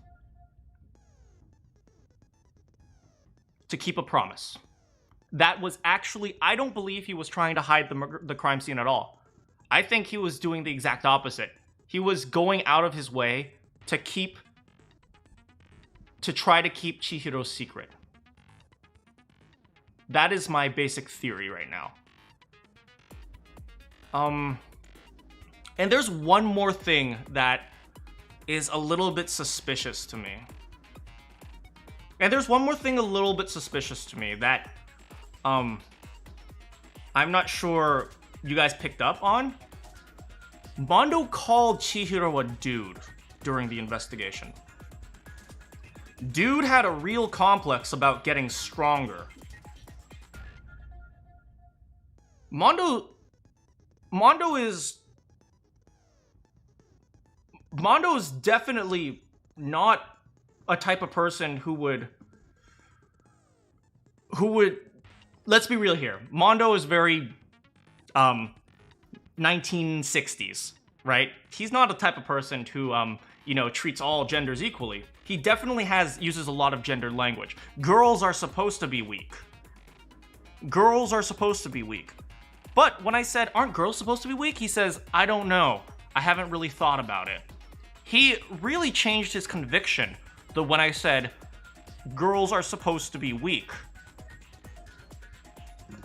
to keep a promise? That was actually, I don't believe he was trying to hide the crime scene at all. I think he was doing the exact opposite. He was going out of his way to try to keep Chihiro's secret. That is my basic theory right now. And there's one more thing that is a little bit suspicious to me. That I'm not sure you guys picked up on. Mondo called Chihiro a dude during the investigation. Dude had a real complex about getting stronger. Mondo is definitely not a type of person who would, let's be real here. Mondo is very 1960s, right? He's not a type of person who treats all genders equally. He definitely uses a lot of gendered language. Girls are supposed to be weak. But when I said, aren't girls supposed to be weak? He says, I don't know. I haven't really thought about it. He really changed his conviction when I said, girls are supposed to be weak.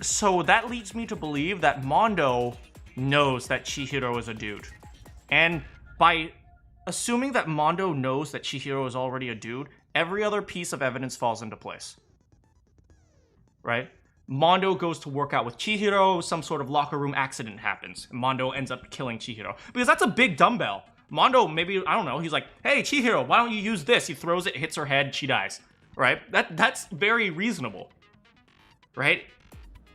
So that leads me to believe that Mondo knows that Chihiro is a dude. And by assuming that Mondo knows that Chihiro is already a dude, every other piece of evidence falls into place. Right? Mondo goes to work out with Chihiro, some sort of locker room accident happens, and Mondo ends up killing Chihiro. Because that's a big dumbbell. Mondo, maybe, I don't know, he's like, hey, Chihiro, why don't you use this? He throws it, hits her head, she dies. Right? That's very reasonable. Right?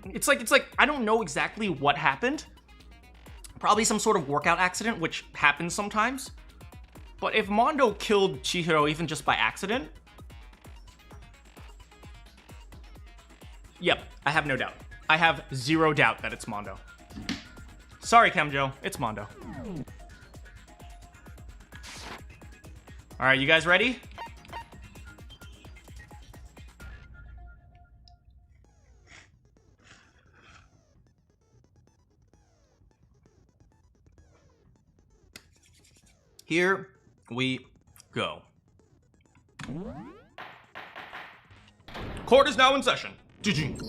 It's like, I don't know exactly what happened. Probably some sort of workout accident, which happens sometimes. But if Mondo killed Chihiro even just by accident... Yep, I have no doubt. I have zero doubt that it's Mondo. Sorry, Kemjo, it's Mondo. All right, you guys ready? Here we go. Court is now in session. GG.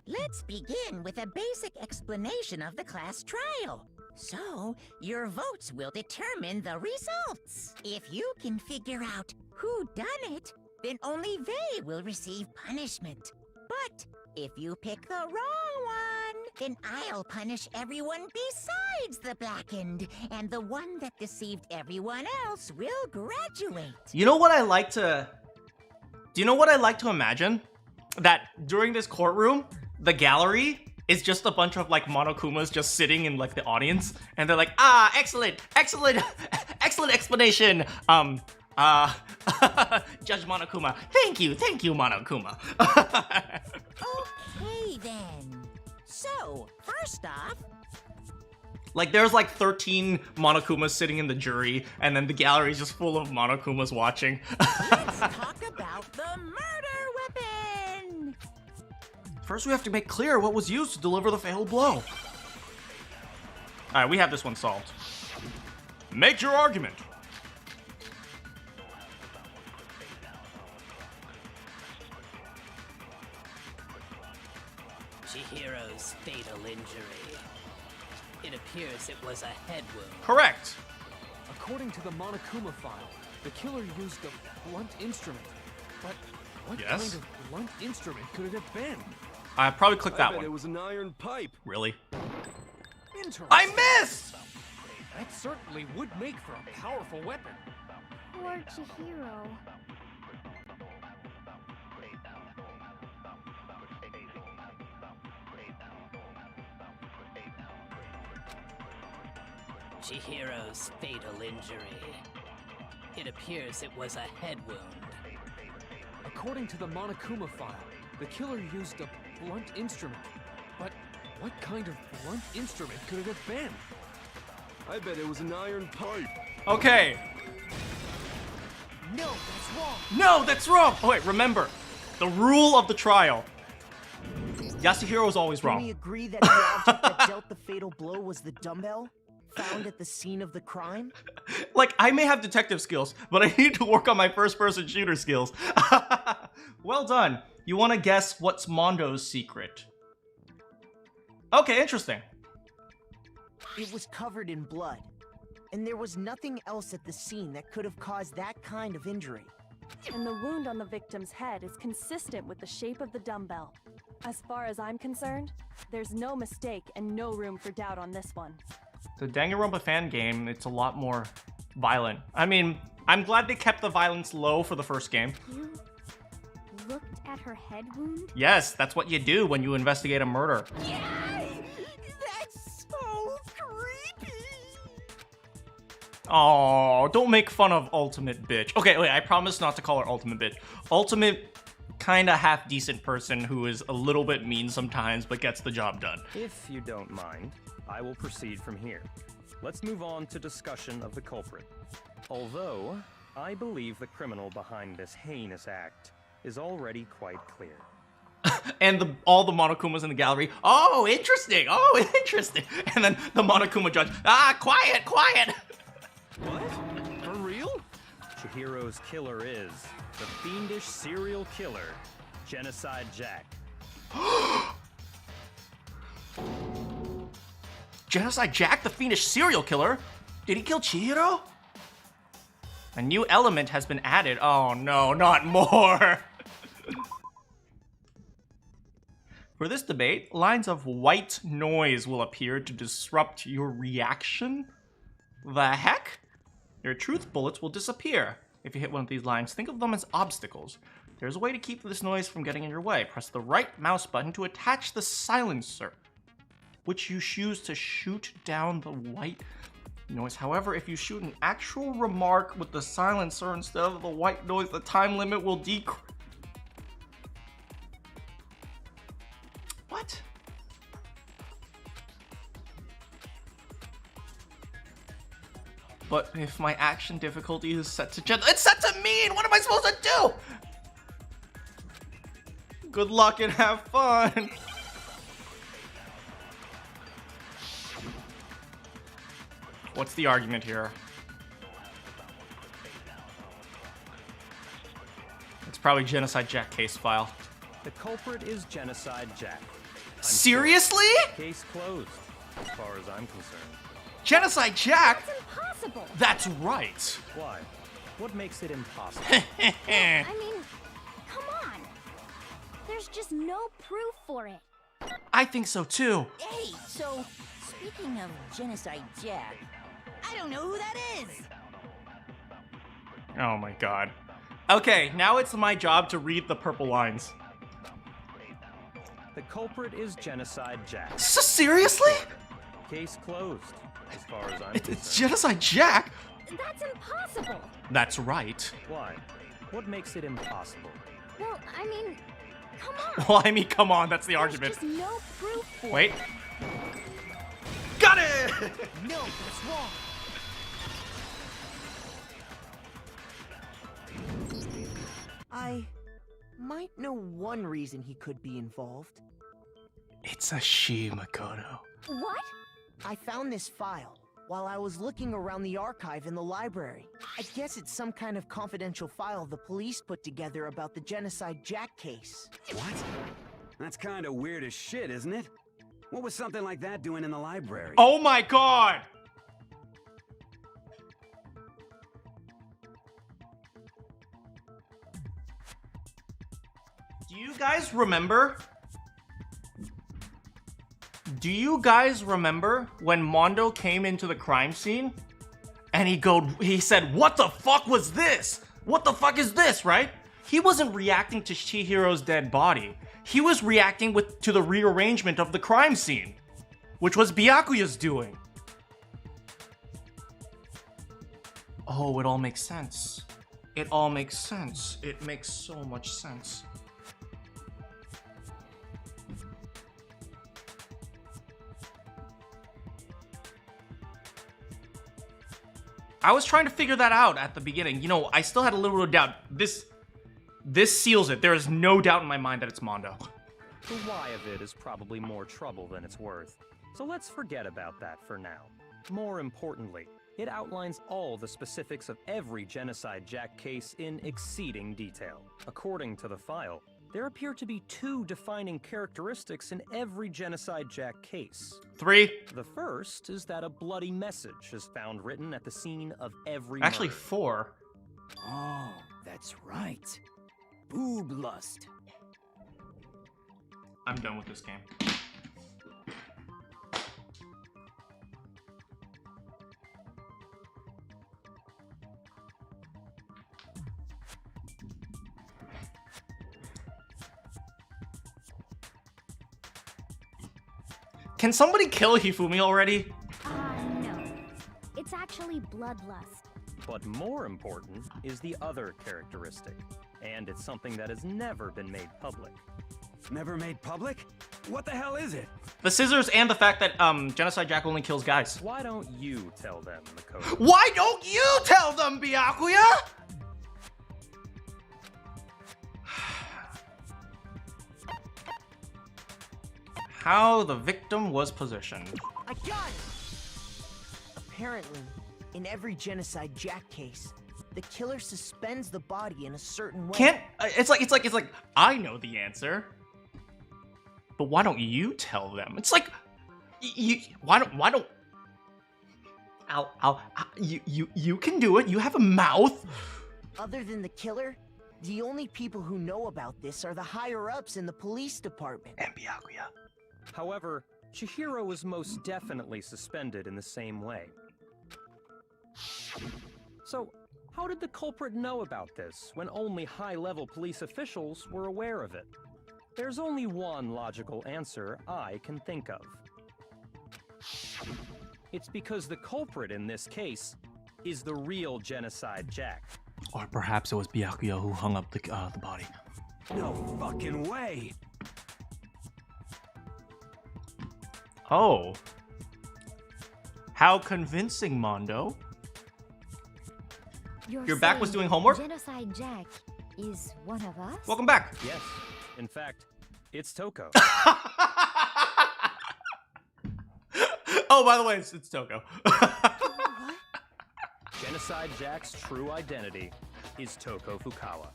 Let's begin with a basic explanation of the class trial. So, your votes will determine the results. If you can figure out who done it, then only they will receive punishment. But if you pick the wrong one, then I'll punish everyone besides the blackened, and the one that deceived everyone else will graduate. You know what I like to... Do you know what I like to imagine? That during this courtroom, the gallery is just a bunch of like Monokumas just sitting in like the audience, and they're like, ah, excellent explanation. Judge Monokuma, thank you, Monokuma. Okay then. So, first off, like there's like 13 Monokumas sitting in the jury, and then the gallery is just full of Monokumas watching. let's talk about the murder weapon. First, we have to make clear what was used to deliver the fatal blow. All right, we have this one solved. Make your argument. Chihiro's fatal injury. It appears it was a head wound. Correct. According to the Monokuma file, the killer used a blunt instrument. But what Yes? kind of blunt instrument could it have been? I probably clicked that bet one. it was an iron pipe. Really? Interesting. I missed! That certainly would make for a powerful weapon. Poor Chihiro. Chihiro's fatal injury. It appears it was a head wound. According to the Monokuma file, the killer used a blunt instrument. But what kind of blunt instrument could it have been? I bet it was an iron pipe. Okay. No, that's wrong. No, that's wrong! Oh wait, remember, the rule of the trial. Yasuhiro is always Can we wrong. agree that the object that dealt the fatal blow was the dumbbell found at the scene of the crime? Like, I may have detective skills, but I need to work on my first-person shooter skills. Well done. You want to guess what's Mondo's secret? Okay, interesting. It was covered in blood, and there was nothing else at the scene that could have caused that kind of injury. And the wound on the victim's head is consistent with the shape of the dumbbell. As far as I'm concerned, there's no mistake and no room for doubt on this one. The Danganronpa fan game, it's a lot more violent. I mean, I'm glad they kept the violence low for the first game. You looked at her head wound? Yes, that's what you do when you investigate a murder. That's so creepy. Oh, don't make fun of Ultimate Bitch. Okay, wait, I promise not to call her Ultimate Bitch. Ultimate, kinda half-decent person who is a little bit mean sometimes, but gets the job done. If you don't mind, I will proceed from here. Let's move on to discussion of the culprit. Although, I believe the criminal behind this heinous act is already quite clear. And all the Monokumas in the gallery, oh, interesting, oh, interesting. And then the Monokuma judge, ah, quiet, quiet. What? For real? Chihiro's killer is the fiendish serial killer, Genocide Jack. Genocide Jack, the fiendish serial killer? Did he kill Chihiro? A new element has been added. Oh no, not more. For this debate, lines of white noise will appear to disrupt your reaction. The heck? Your truth bullets will disappear. If you hit one of these lines, think of them as obstacles. There's a way to keep this noise from getting in your way. Press the right mouse button to attach the silencer, which you choose to shoot down the white noise. However, if you shoot an actual remark with the silencer instead of the white noise, the time limit will decrease. What? But if my action difficulty is set to gentle, it's set to mean! What am I supposed to do? Good luck and have fun! What's the argument here? It's probably Genocide Jack case file. The culprit is Genocide Jack. Seriously? Case closed, as far as I'm concerned. Genocide Jack? That's impossible. That's right. Why? What makes it impossible? I mean, come on. There's just no proof for it. I think so too. Hey, so speaking of Genocide Jack, I don't know who that is. Oh my god. Okay, now it's my job to read the purple lines. The culprit is Genocide Jack. Seriously? Case closed, as far as I'm It's concerned. Genocide Jack? That's impossible. That's right. Why? What makes it impossible? Well, I mean, come on. Well, I mean, come on, that's the There's argument. just no proof for Wait. it. Got it! No, that's wrong. I might know one reason he could be involved. It's a she, Makoto. What? I found this file while I was looking around the archive in the library. I guess it's some kind of confidential file the police put together about the Genocide Jack case. What? That's kind of weird as shit, isn't it? What was something like that doing in the library? Oh my god! Do you guys remember? Do you guys remember when Mondo came into the crime scene? And he said, "What the fuck was this? What the fuck is this?" Right? He wasn't reacting to Chihiro's dead body. He was reacting to the rearrangement of the crime scene, which was Byakuya's doing. Oh, it all makes sense. It all makes sense. It makes so much sense. I was trying to figure that out at the beginning. You know, I still had a little bit of doubt. This seals it. There is no doubt in my mind that it's Mondo. The why of it is probably more trouble than it's worth. So let's forget about that for now. More importantly, it outlines all the specifics of every Genocide Jack case in exceeding detail. According to the file, there appear to be 2 defining characteristics in every Genocide Jack case. 3. The first is that a bloody message is found written at the scene of every Actually, murder. 4. Oh, that's right. Boob lust. I'm done with this game. Can somebody kill Hifumi already? No. It's actually bloodlust. But more important is the other characteristic, and it's something that has never been made public. Never made public? What the hell is it? The scissors and the fact that Genocide Jack only kills guys. Why don't you tell them, Makoto? Why don't you tell them, Byakuya? How the victim was positioned. I got it! Apparently, in every Genocide Jack case, the killer suspends the body in a certain way. Can't it's like I know the answer, but why don't you tell them? It's like why don't you can do it. You have a mouth. Other than the killer, The only people who know about this are the higher-ups in the police department. And Byakuya. However, Chihiro was most definitely suspended in the same way. So, how did the culprit know about this when only high-level police officials were aware of it? There's only one logical answer I can think of. It's because the culprit in this case is the real Genocide Jack. Or perhaps it was Byakuya who hung up the body. No fucking way! Oh. How convincing, Mondo. Your back was doing homework? Genocide Jack is one of us? Welcome back. Yes, in fact, it's Toko. Oh, by the way, it's Toko. Genocide Jack's true identity is Toko Fukawa.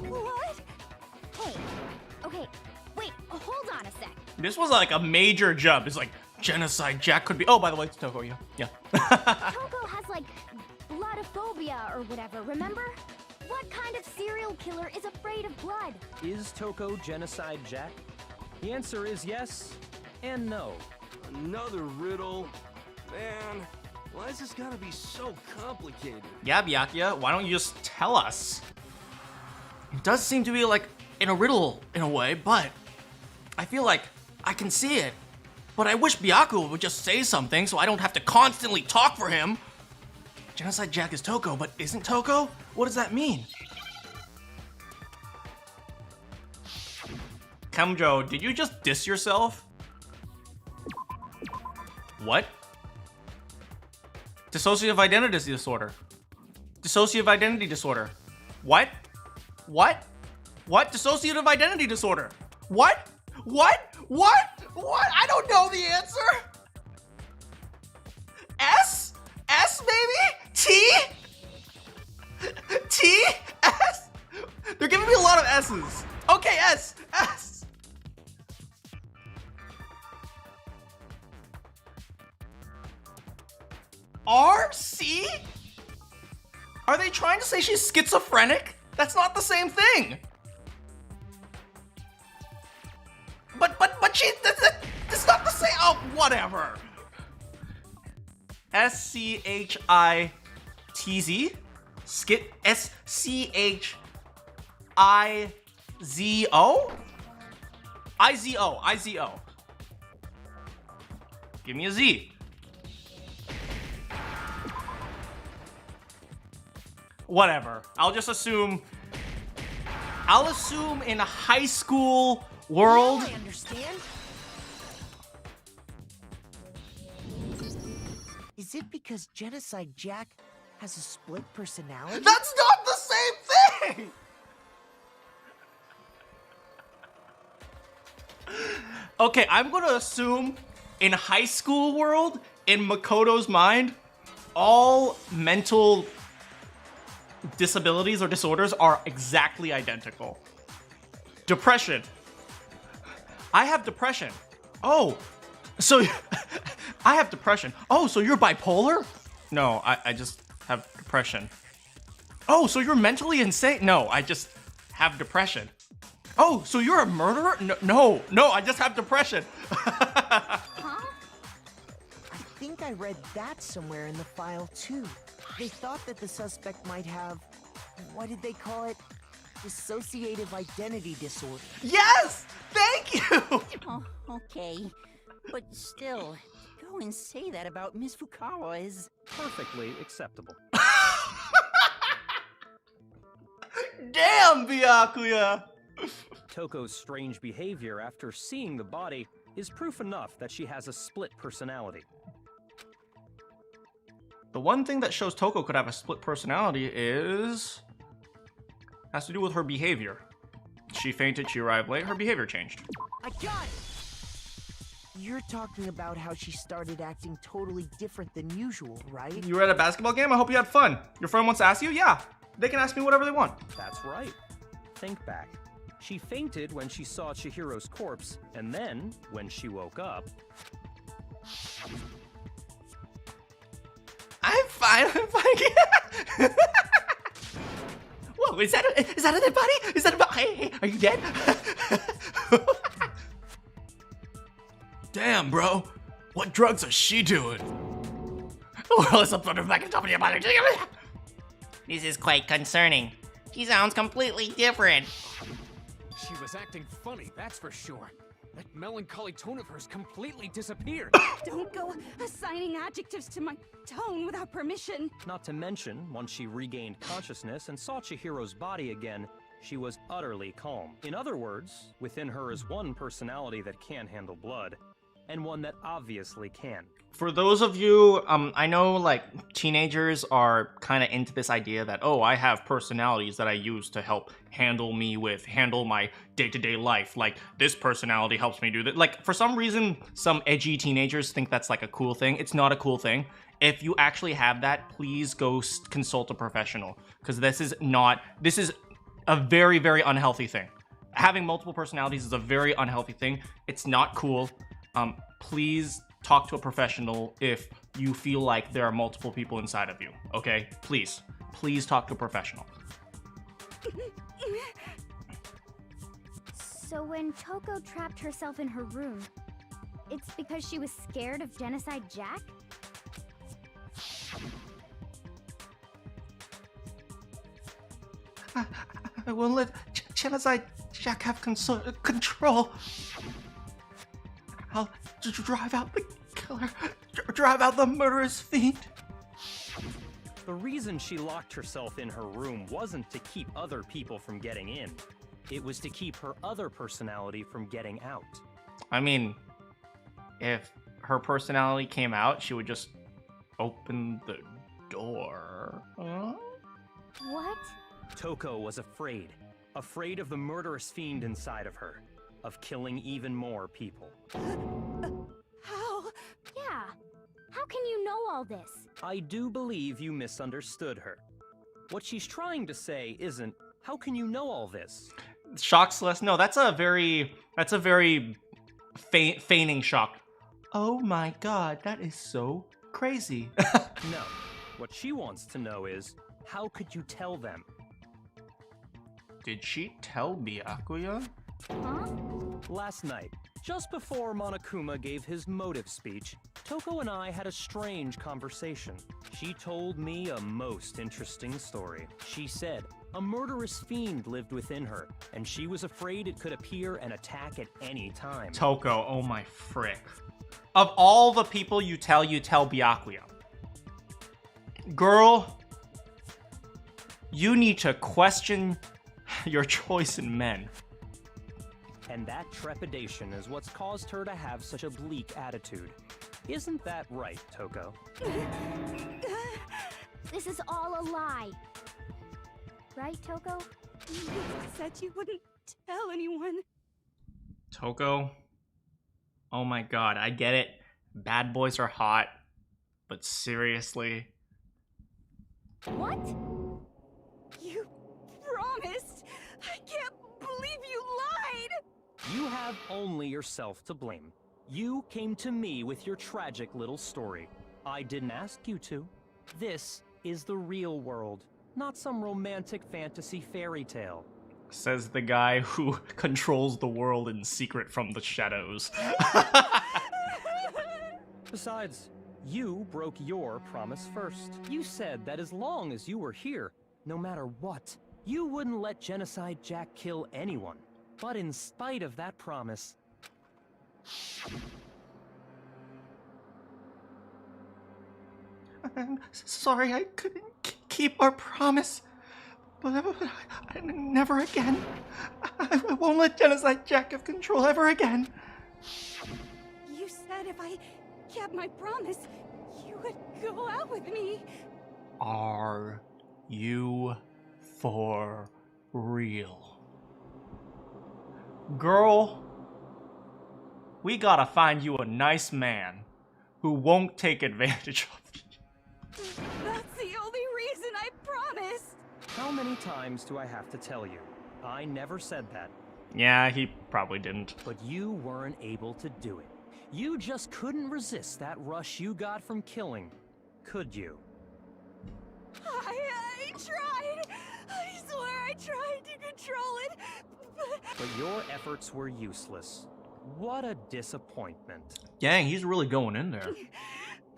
What? Hey, okay, wait, hold on a sec. This was like a major jump. It's like, Genocide Jack could be... Oh, by the way, it's Toko, yeah. Toko has, like, bloodophobia or whatever, remember? What kind of serial killer is afraid of blood? Is Toko Genocide Jack? The answer is yes and no. Another riddle? Man, why is this gotta be so complicated? Yeah, Byakuya, why don't you just tell us? It does seem to be like in a riddle in a way, but I feel like I can see it. But I wish Byakuya would just say something so I don't have to constantly talk for him. Genocide Jack is Toko, but isn't Toko? What does that mean? Kamjo, did you just diss yourself? What? Dissociative identity disorder. Dissociative identity disorder. What? What? What? Dissociative identity disorder. What? What? What? What? I don't know the answer. S? S, baby? T? T? S? They're giving me a lot of S's. Okay, S. S. R? C? Are they trying to say she's schizophrenic? That's not the same thing. But she, that's not the same. Oh, whatever. SCHITZ? Skit? SCHIZO? IZO. Give me a Z. Whatever. I'll assume in a high school world. I understand. Is it because Genocide Jack has a split personality? That's not the same thing! Okay, I'm gonna assume in high school world, in Makoto's mind, all mental disabilities or disorders are exactly identical. Depression. I have depression. Oh, so I have depression. Oh, so you're bipolar? No, I just have depression. Oh, so you're mentally insane? No, I just have depression. Oh, so you're a murderer? No, I just have depression. Huh? I think I read that somewhere in the file too. They thought that the suspect might have, what did they call it? Dissociative identity disorder. Yes! Thank you! Oh, okay. But still, go and say that about Miss Fukawa is perfectly acceptable. Damn, Byakuya! Toko's strange behavior after seeing the body is proof enough that she has a split personality. The one thing that shows Toko could have a split personality has to do with her behavior. She fainted, she arrived late, her behavior changed. I got it! You're talking about how she started acting totally different than usual, right? You were at a basketball game? I hope you had fun. Your friend wants to ask you? Yeah. They can ask me whatever they want. That's right. Think back. She fainted when she saw Chihiro's corpse, and then, when she woke up... I've fine, I'm fine. Whoa, is that a dead body? Is that a body? Hey, are you dead? Damn, bro. What drugs is she doing? Well, some sort of back and top of your body. This is quite concerning. She sounds completely different. She was acting funny, that's for sure. That melancholy tone of hers completely disappeared. Don't go assigning adjectives to my tone without permission. Not to mention, once she regained consciousness and saw Chihiro's body again, she was utterly calm. In other words, within her is one personality that can handle blood, and one that obviously can. For those of you, I know like teenagers are kind of into this idea that, oh, I have personalities that I use to help handle my day-to-day life. Like this personality helps me do that. Like for some reason, some edgy teenagers think that's like a cool thing. It's not a cool thing. If you actually have that, please go consult a professional, because this is a very, very unhealthy thing. Having multiple personalities is a very unhealthy thing. It's not cool. Please talk to a professional if you feel like there are multiple people inside of you, okay? Please talk to a professional. So when Toko trapped herself in her room, it's because she was scared of Genocide Jack? I won't let Genocide Jack have control. I'll drive out the killer, drive out the murderous fiend. The reason she locked herself in her room wasn't to keep other people from getting in. It was to keep her other personality from getting out. I mean, if her personality came out, she would just open the door. Huh? What? Toko was afraid of the murderous fiend inside of her, of killing even more people. How? Yeah. How can you know all this? I do believe you misunderstood her. What she's trying to say isn't, how can you know all this? Shock Celeste? No, that's a very feigning shock. Oh my god, that is so crazy. No. What she wants to know is, how could you tell them? Did she tell Byakuya? Huh? Last night, just before Monokuma gave his motive speech, Toko and I had a strange conversation. She told me a most interesting story. She said a murderous fiend lived within her, and she was afraid it could appear and attack at any time. Toko, oh my frick. Of all the people you tell Byakuya. Girl, you need to question your choice in men. And that trepidation is what's caused her to have such a bleak attitude. Isn't that right, Toko? This is all a lie. Right, Toko? You said you wouldn't tell anyone. Toko? Oh my god, I get it. Bad boys are hot. But seriously? What? You promised! I can't believe you lied! You have only yourself to blame. You came to me with your tragic little story. I didn't ask you to. This is the real world, not some romantic fantasy fairy tale. Says the guy who controls the world in secret from the shadows. Besides, you broke your promise first. You said that as long as you were here, no matter what, you wouldn't let Genocide Jack kill anyone. But in spite of that promise... I'm sorry I couldn't keep our promise. But never again. I won't let Genocide Jack have control ever again. You said if I kept my promise, you would go out with me. Are you for real? Girl, we gotta find you a nice man who won't take advantage of you. That's the only reason I promised. How many times do I have to tell you? I never said that. Yeah, he probably didn't. But you weren't able to do it. You just couldn't resist that rush you got from killing, could you? I tried. I swear I tried to control it, But your efforts were useless. What a disappointment. Dang, he's really going in there.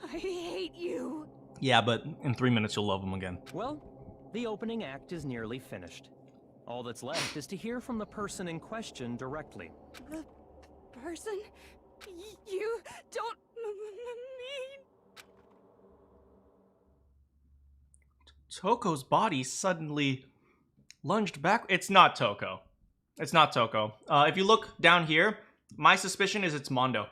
I hate you. Yeah, but in 3 minutes you'll love him again. Well, the opening act is nearly finished. All that's left is to hear from the person in question directly. The person you don't mean. Toko's body suddenly lunged back. It's not Toko. It's not Toko. If you look down here, my suspicion is it's Mondo.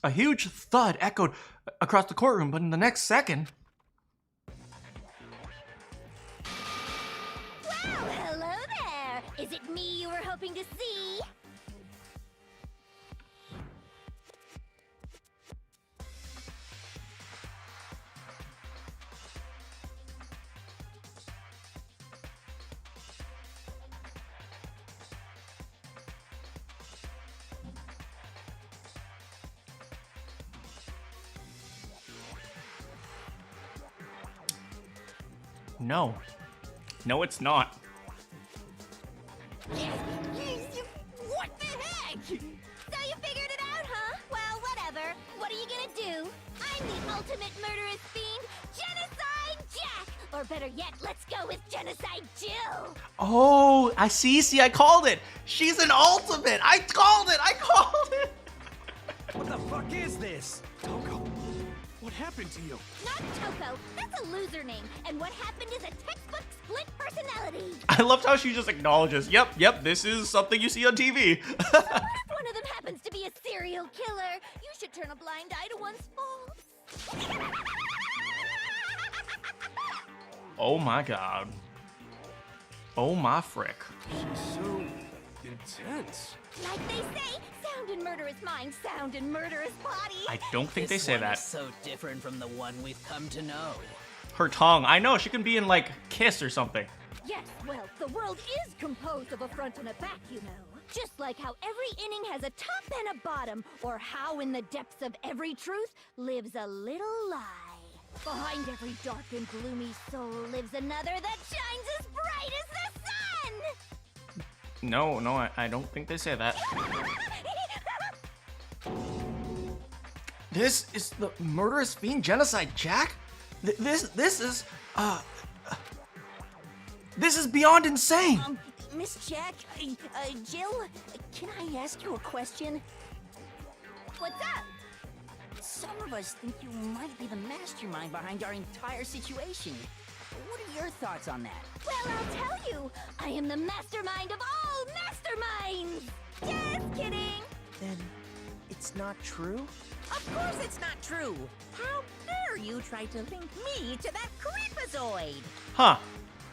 A huge thud echoed across the courtroom, but in the next second... Well, hello there! Is it me you were hoping to see? No. No, it's not. What the heck? So you figured it out, huh? Well, whatever. What are you gonna do? I'm the ultimate murderous fiend, Genocide Jack! Or better yet, let's go with Genocide Jill! Oh, I see, I called it. She's an ultimate. I called it. What the fuck is this? Toko, what happened to you? Not Toko. That's a loser name. And what happened is a textbook split personality. I loved how she just acknowledges, yep, this is something you see on TV. So what if one of them happens to be a serial killer? You should turn a blind eye to one's faults. Oh my god. Oh my frick. She's so intense. Like they say, sound in murderous mind, sound in murderous body. I don't think they This say one that. is so different from the one we've come to know. Her tongue. I know, she can be in like Kiss or something. Yes, well, the world is composed of a front and a back, you know. Just like how every inning has a top and a bottom, or how in the depths of every truth lives a little lie. Behind every dark and gloomy soul lives another that shines as bright as the sun! No, I don't think they say that. This is the murderous fiend Genocide Jack? This is beyond insane! Miss Jack, Jill, can I ask you a question? What's up? Some of us think you might be the mastermind behind our entire situation. What are your thoughts on that? Well, I'll tell you. I am the mastermind of all masterminds! Just kidding! Then it's not true? Of course it's not true! How dare you try to link me to that creepazoid? Huh.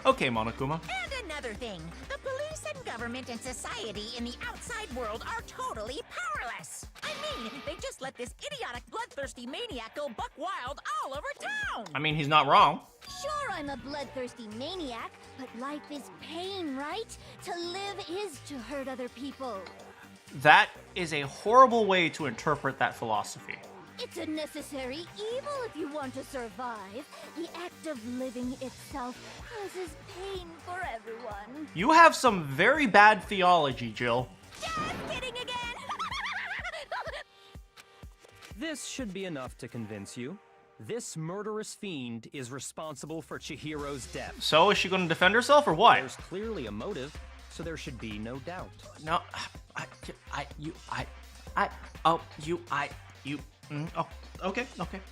Okay, Monokuma. And another thing, the police and government and society in the outside world are totally powerless. I mean, they just let this idiotic, bloodthirsty maniac go buck wild all over town. I mean, he's not wrong. Sure, I'm a bloodthirsty maniac, but life is pain, right? To live is to hurt other people. That is a horrible way to interpret that philosophy. It's a necessary evil if you want to survive. The act of living itself causes pain for everyone. You have some very bad theology, Jill. Just kidding again! This should be enough to convince you. This murderous fiend is responsible for Chihiro's death. So is she going to defend herself or what? There's clearly a motive, so there should be no doubt. No, okay,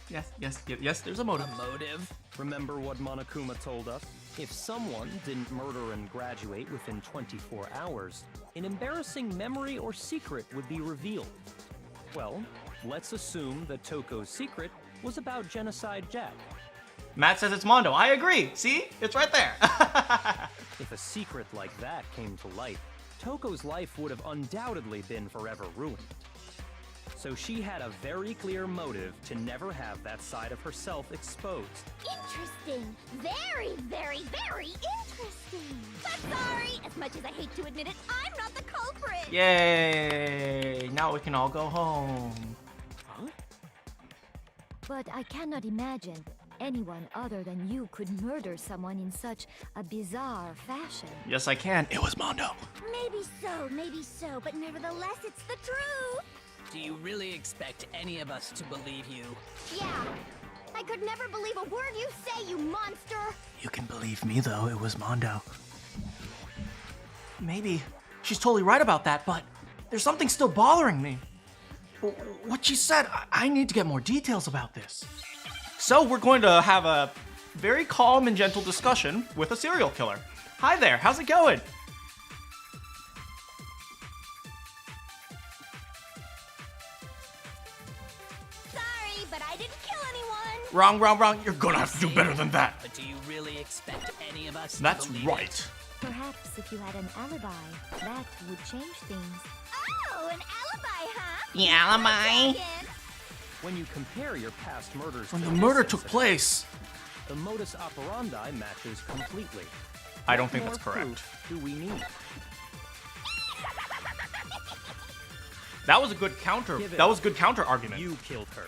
yes, there's a motive. A motive? Remember what Monokuma told us? If someone didn't murder and graduate within 24 hours, an embarrassing memory or secret would be revealed. Well, let's assume that Toko's secret was about Genocide Jack. Matt says it's Mondo. I agree. See? It's right there. If a secret like that came to light, Toko's life would have undoubtedly been forever ruined. So she had a very clear motive to never have that side of herself exposed. Interesting. Very, very, very interesting. But sorry, as much as I hate to admit it, I'm not the culprit. Yay! Now we can all go home. But I cannot imagine anyone other than you could murder someone in such a bizarre fashion. Yes, I can. It was Mondo. Maybe so, but nevertheless, it's the truth. Do you really expect any of us to believe you? Yeah. I could never believe a word you say, you monster! You can believe me, though. It was Mondo. Maybe she's totally right about that, but there's something still bothering me. What she said, I need to get more details about this. So we're going to have a very calm and gentle discussion with a serial killer. Hi there, how's it going? Sorry, but I didn't kill anyone! Wrong. You're gonna have to do better than that. But do you really expect any of us That's to believe right. it? Perhaps if you had an alibi, that would change things. Oh, an alibi, huh? The alibi? When you compare your past murders When to the this murder took incident, place. the modus operandi matches completely. I don't What think more that's correct. proof do we need? That was a good counter. Give it That up. was a good counter argument. You killed her.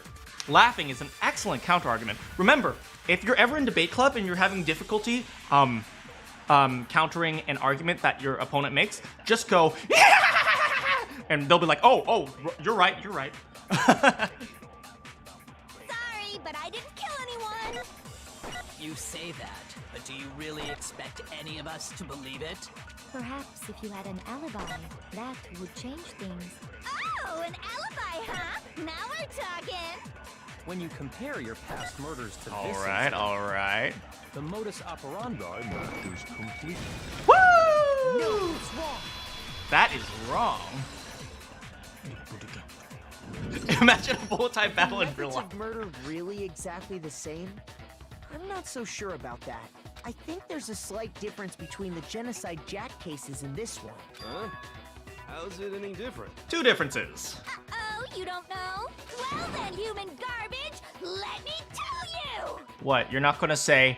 Laughing is an excellent counter argument. Remember, if you're ever in debate club and you're having difficulty countering an argument that your opponent makes, just go and they'll be like, oh, you're right. Sorry, but I didn't kill anyone! You say that, but do you really expect any of us to believe it? Perhaps if you had an alibi, that would change things. Oh, an alibi, huh? Now we're talking! When you compare your past murders to this All right. the modus operandi matches completely. Woo! No, it's wrong. That is wrong. Imagine a bullet-time battle in real Methods life. of murder really exactly the same? I'm not so sure about that. I think there's a slight difference between the Genocide Jack cases and this one. Huh? How's it any different? Two differences. Uh-oh, you don't know? Well then, human garbage, let me tell you! What, you're not gonna say,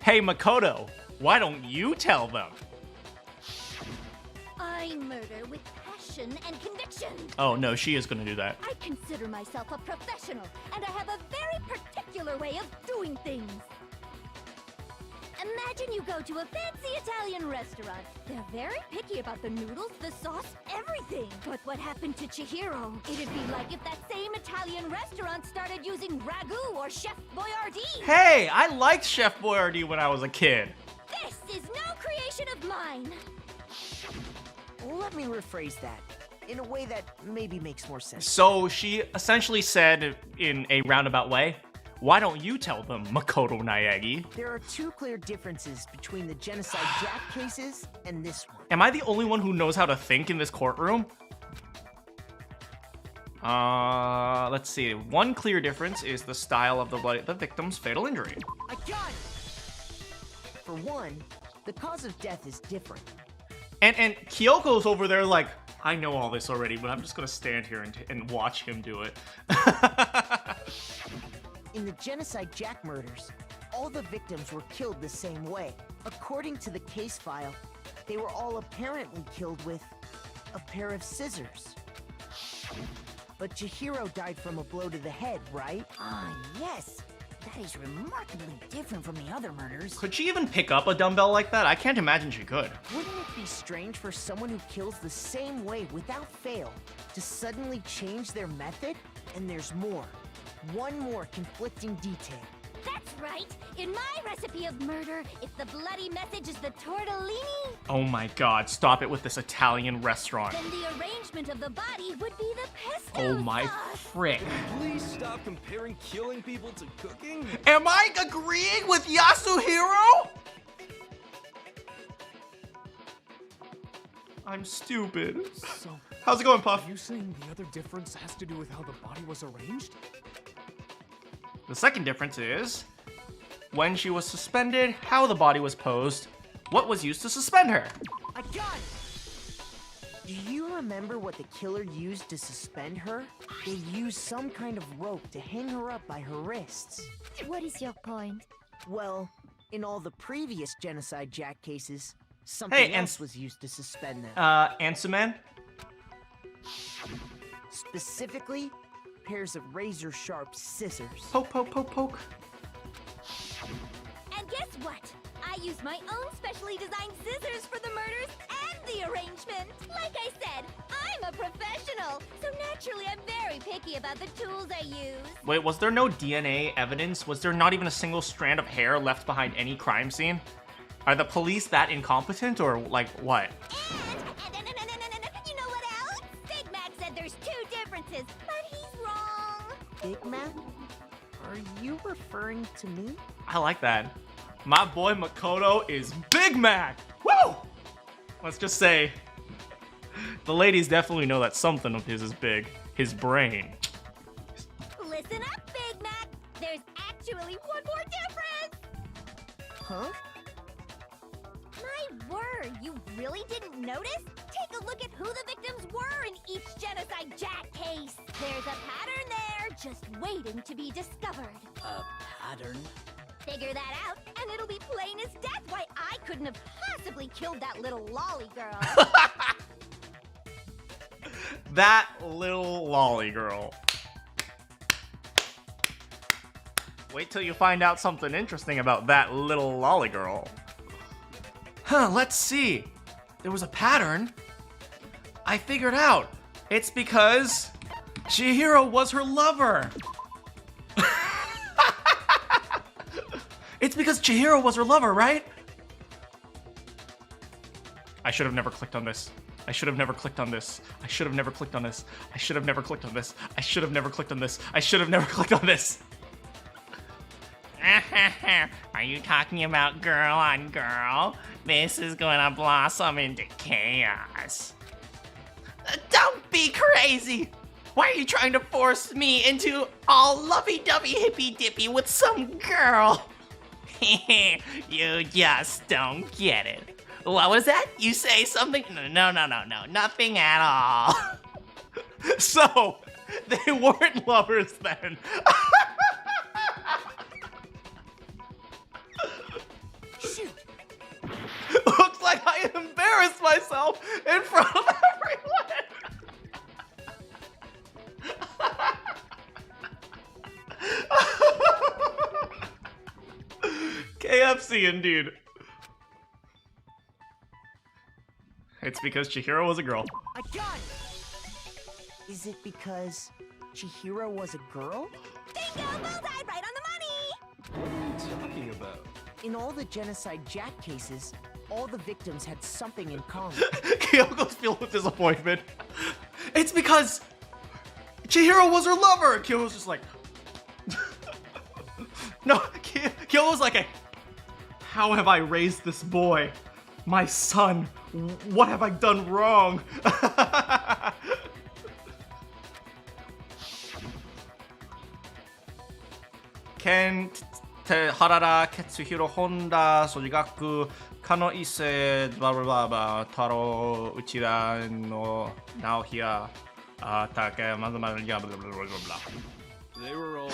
hey Makoto, why don't you tell them? I murder with passion and conviction. Oh no, she is gonna do that. I consider myself a professional, and I have a very particular way of doing things. Imagine you go to a fancy Italian restaurant. They're very picky about the noodles, the sauce, everything. But what happened to Chihiro? It'd be like if that same Italian restaurant started using ragu or Chef Boyardee. Hey, I liked Chef Boyardee when I was a kid. This is no creation of mine. Let me rephrase that in a way that maybe makes more sense. So she essentially said in a roundabout way, why don't you tell them, Makoto Naegi? There are two clear differences between the Genocide Jack cases and this one. Am I the only one who knows how to think in this courtroom? Let's see. One clear difference is the style of the victim's fatal injury. I got it! For one, the cause of death is different. And Kyoko's over there like, I know all this already, but I'm just gonna stand here and watch him do it. In the Genocide Jack murders, all the victims were killed the same way. According to the case file, they were all apparently killed with a pair of scissors. But Chihiro died from a blow to the head, right? Ah, yes. That is remarkably different from the other murders. Could she even pick up a dumbbell like that? I can't imagine she could. Wouldn't it be strange for someone who kills the same way without fail to suddenly change their method? And there's more. One more conflicting detail. That's right. In my recipe of murder, if the bloody message is the tortellini, Oh my god, stop it with this Italian restaurant. then the arrangement of the body would be the pesto Oh my sauce. frick. Please stop comparing killing people to cooking. Am I agreeing with Yasuhiro? I'm stupid. So, How's it going, Puff? are you saying the other difference has to do with how the body was arranged? The second difference is when she was suspended, how the body was posed, what was used to suspend her. I got it! Do you remember what the killer used to suspend her? They used some kind of rope to hang her up by her wrists. What is your point? Well, in all the previous Genocide Jack cases, something else was used to suspend them. Ansuman? Specifically, pairs of razor-sharp scissors. Poke, poke, poke, poke. guess what? I used my own specially designed scissors for the murders and the arrangement. Like I said, I'm a professional, so naturally I'm very picky about the tools I use. Wait, was there no DNA evidence? Was there not even a single strand of hair left behind any crime scene? Are the police that incompetent, or like what? And you know what else? Big Mac said there's 2 differences, but he's wrong. Big Mac? Are you referring to me? I like that. My boy Makoto is Big Mac! Woo! Let's just say, the ladies definitely know that something of his is big. His brain. Listen up, Big Mac. There's actually one more difference. Huh? My word, you really didn't notice? Take a look at who the victims were in each Genocide Jack case. There's a pattern there, just waiting to be discovered. A pattern? Figure that out, and it'll be plain as death why I couldn't have possibly killed that little lolly girl. That little lolly girl. Wait till you find out something interesting about that little lolly girl. Huh, let's see. There was a pattern. I figured out. It's because Chihiro was her lover. It's because Chihiro was her lover, right? I should have never clicked on this. I should have never clicked on this. I should have never clicked on this. I should have never clicked on this. I should have never clicked on this. I should have never clicked on this. Are you talking about girl on girl? This is gonna blossom into chaos. Don't be crazy! Why are you trying to force me into all lovey-dovey hippy-dippy with some girl? You just don't get it. What was that? You say something? No, nothing at all. So, they weren't lovers then. Shoot. Looks like I embarrassed myself in front of everyone. KFC indeed. It's because Chihiro was a girl. I got it! Is it because Chihiro was a girl? Bingo! Bullseye! Right on the money! What are you talking about? In all the Genocide Jack cases, all the victims had something in common. Kyoko's filled with disappointment. It's because Chihiro was her lover. Kyoko's just like... No, Kyoko's like, how have I raised this boy? My son. What have I done wrong? Ken Harara Ketsuhiro Honda Sojigaku Kano Ise blah blah blah blah Taro Uchira no Naohia Take Mazama blah blah blah blah. They were all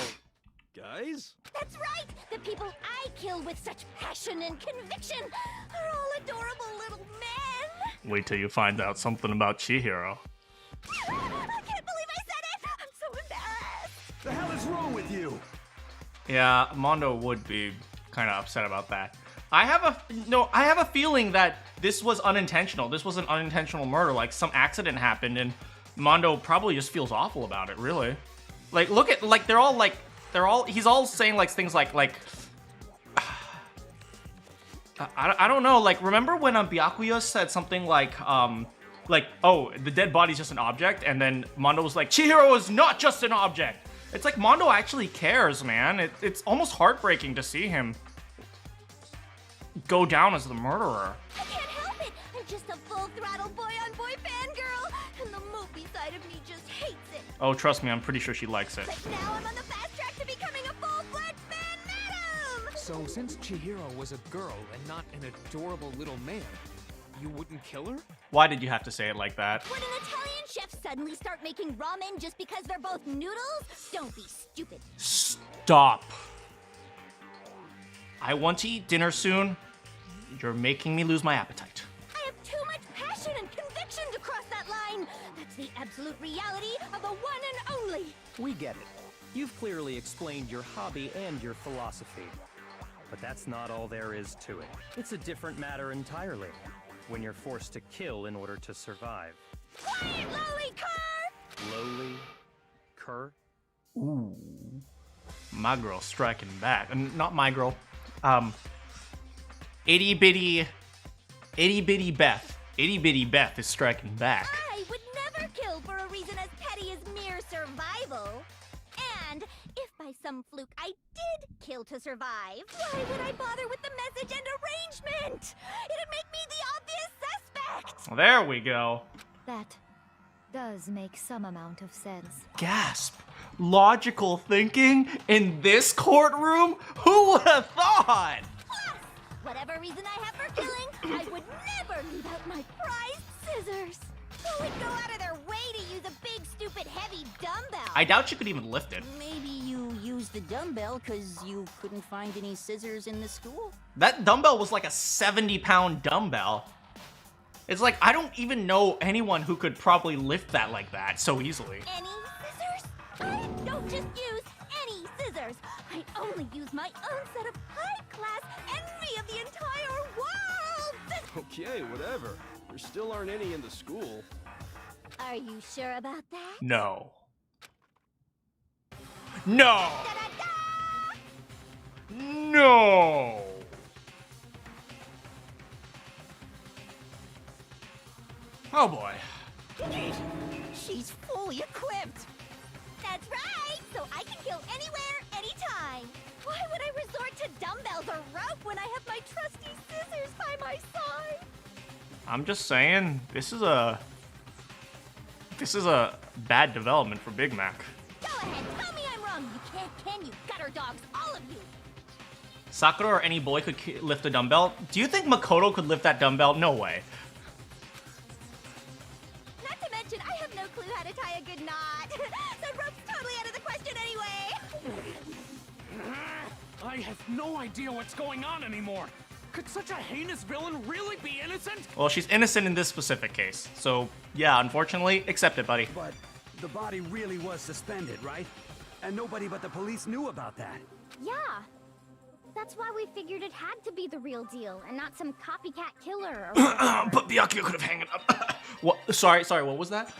guys? That's right! The people I kill with such passion and conviction are all adorable little men! Wait till you find out something about Chihiro. I can't believe I said it! I'm so embarrassed! The hell is wrong with you? Yeah, Mondo would be kind of upset about that. I have a feeling that this was unintentional. This was an unintentional murder. Like some accident happened, and Mondo probably just feels awful about it. Really, like look at he's all saying like things like I don't know. Like remember when Byakuya said something like oh the dead body's just an object, and then Mondo was like Chihiro is not just an object. It's like Mondo actually cares, man. It's almost heartbreaking to see him go down as the murderer. I can't help it! I'm just a full-throttle boy-on-boy fangirl, and the movie side of me just hates it. Oh, trust me, I'm pretty sure she likes it. But now I'm on the fast track to becoming a full-fledged fan madam! So since Chihiro was a girl and not an adorable little man, you wouldn't kill her? Why did you have to say it like that? Would an Italian chef suddenly start making ramen just because they're both noodles? Don't be stupid. Stop. I want to eat dinner soon. You're making me lose my appetite. I have too much passion and conviction to cross that line. That's the absolute reality of the one and only. We get it. You've clearly explained your hobby and your philosophy. But that's not all there is to it. It's a different matter entirely, when you're forced to kill in order to survive. Quiet, lowly cur! Lowly cur? Ooh. My girl striking back. Not my girl. Itty bitty Beth. Itty bitty Beth is striking back. I would never kill for a reason as petty as mere survival. And if by some fluke I did kill to survive, why would I bother with the message and arrangement? It'd make me the obvious suspect. Well, there we go. That does make some amount of sense. Gasp. Logical thinking in this courtroom? Who would have thought? Plus, whatever reason I have for killing, I would never leave out my prized scissors. Who would go out of their way to use a big, stupid, heavy dumbbell? I doubt you could even lift it. Maybe you used the dumbbell because you couldn't find any scissors in the school? That dumbbell was like a 70-pound dumbbell. It's like, I don't even know anyone who could probably lift that like that so easily. Any scissors? I don't just use any scissors. I only use my own set of high-class envy of the entire world. Okay, whatever. There still aren't any in the school. Are you sure about that? No. No! No! Oh boy. She's fully equipped. That's right, so I can kill anywhere, anytime. Why would I resort to dumbbells or rope when I have my trusty scissors by my side? I'm just saying, this is a bad development for Big Mac. Go ahead, tell me I'm wrong. You can't, can you? Gutter dogs, all of you. Sakura or any boy could lift a dumbbell. Do you think Makoto could lift that dumbbell? No way. Not to mention, I have no clue how to tie a good knot. So rope's totally out of the question anyway. I have no idea what's going on anymore. Could such a heinous villain really be innocent? Well, she's innocent in this specific case. So, yeah, unfortunately, accept it, buddy. But the body really was suspended, right? And nobody but the police knew about that. Yeah. That's why we figured it had to be the real deal and not some copycat killer or But Byakuya could have hanged it up. What? Sorry, what was that?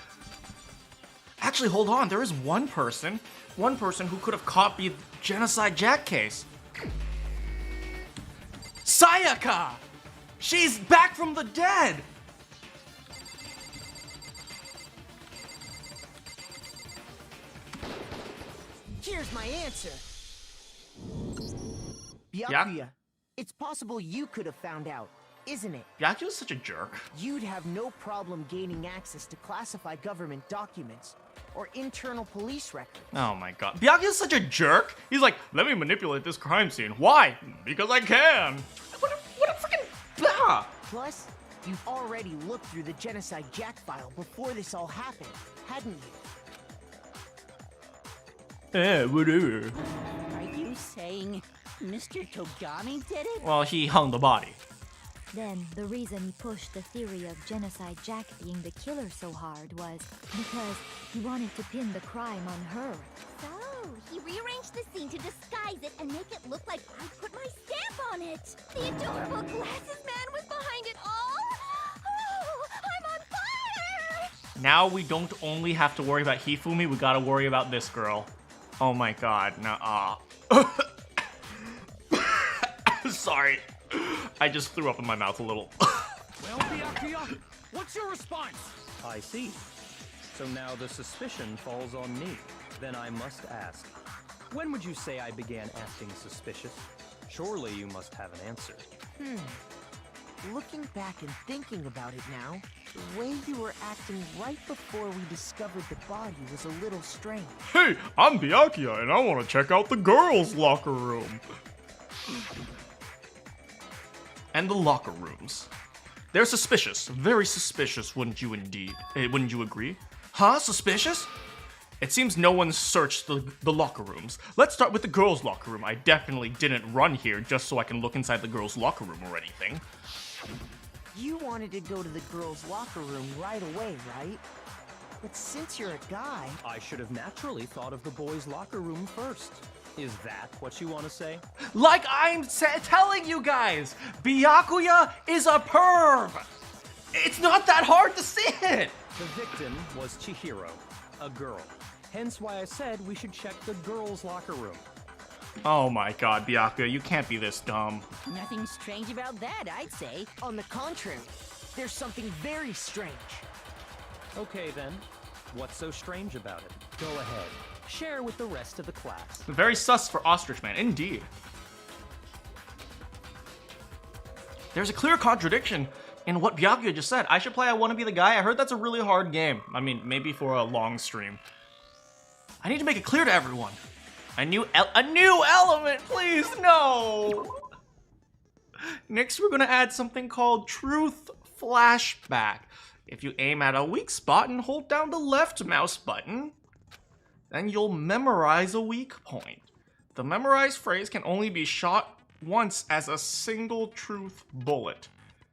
Actually, hold on. There is one person who could have copied Genocide Jack case. Sayaka! She's back from the dead! Here's my answer. Yeah? Byakuya, it's possible you could have found out, isn't it? Byakuya's such a jerk. You'd have no problem gaining access to classified government documents or internal police records. Oh my god. Byakuya's such a jerk. He's like, let me manipulate this crime scene. Why? Because I can. What a freaking blah. Plus, you've already looked through the Genocide Jack file before this all happened, hadn't you? Whatever. Are you saying Mr. Togami did it? Well, he hung the body. Then the reason he pushed the theory of Genocide Jack being the killer so hard was because he wanted to pin the crime on her. So, he rearranged the scene to disguise it and make it look like I put my stamp on it. The adorable glasses man was behind it all. Oh, I'm on fire! Now we don't only have to worry about Hifumi, we gotta worry about this girl. Oh my god, nah. Sorry. I just threw up in my mouth a little. Well, Byakuya, what's your response? I see. So now the suspicion falls on me. Then I must ask, when would you say I began acting suspicious? Surely you must have an answer. Looking back and thinking about it now, the way you were acting right before we discovered the body was a little strange. Hey, I'm Byakuya and I want to check out the girls' locker room. And the locker rooms. They're suspicious. Very suspicious, wouldn't you indeed? Wouldn't you agree? Huh? Suspicious? It seems no one searched the locker rooms. Let's start with the girls' locker room. I definitely didn't run here just so I can look inside the girls' locker room or anything. You wanted to go to the girls' locker room right away, right? But since you're a guy... I should have naturally thought of the boys' locker room first. Is that what you want to say? Like I'm telling you guys, Byakuya is a perv! It's not that hard to see it! The victim was Chihiro, a girl. Hence why I said we should check the girls' locker room. Oh my god, Byakuya, you can't be this dumb. Nothing strange about that, I'd say. On the contrary, there's something very strange. Okay then, what's so strange about it? Go ahead, share with the rest of the class. Very sus for Ostrich Man, indeed. There's a clear contradiction in what Byakuya just said. I should play I Wanna Be the Guy. I heard that's a really hard game. I mean, maybe for a long stream. I need to make it clear to everyone. A new element, please, no! Next, we're gonna add something called Truth Flashback. If you aim at a weak spot and hold down the left mouse button, then you'll memorize a weak point. The memorized phrase can only be shot once as a single truth bullet.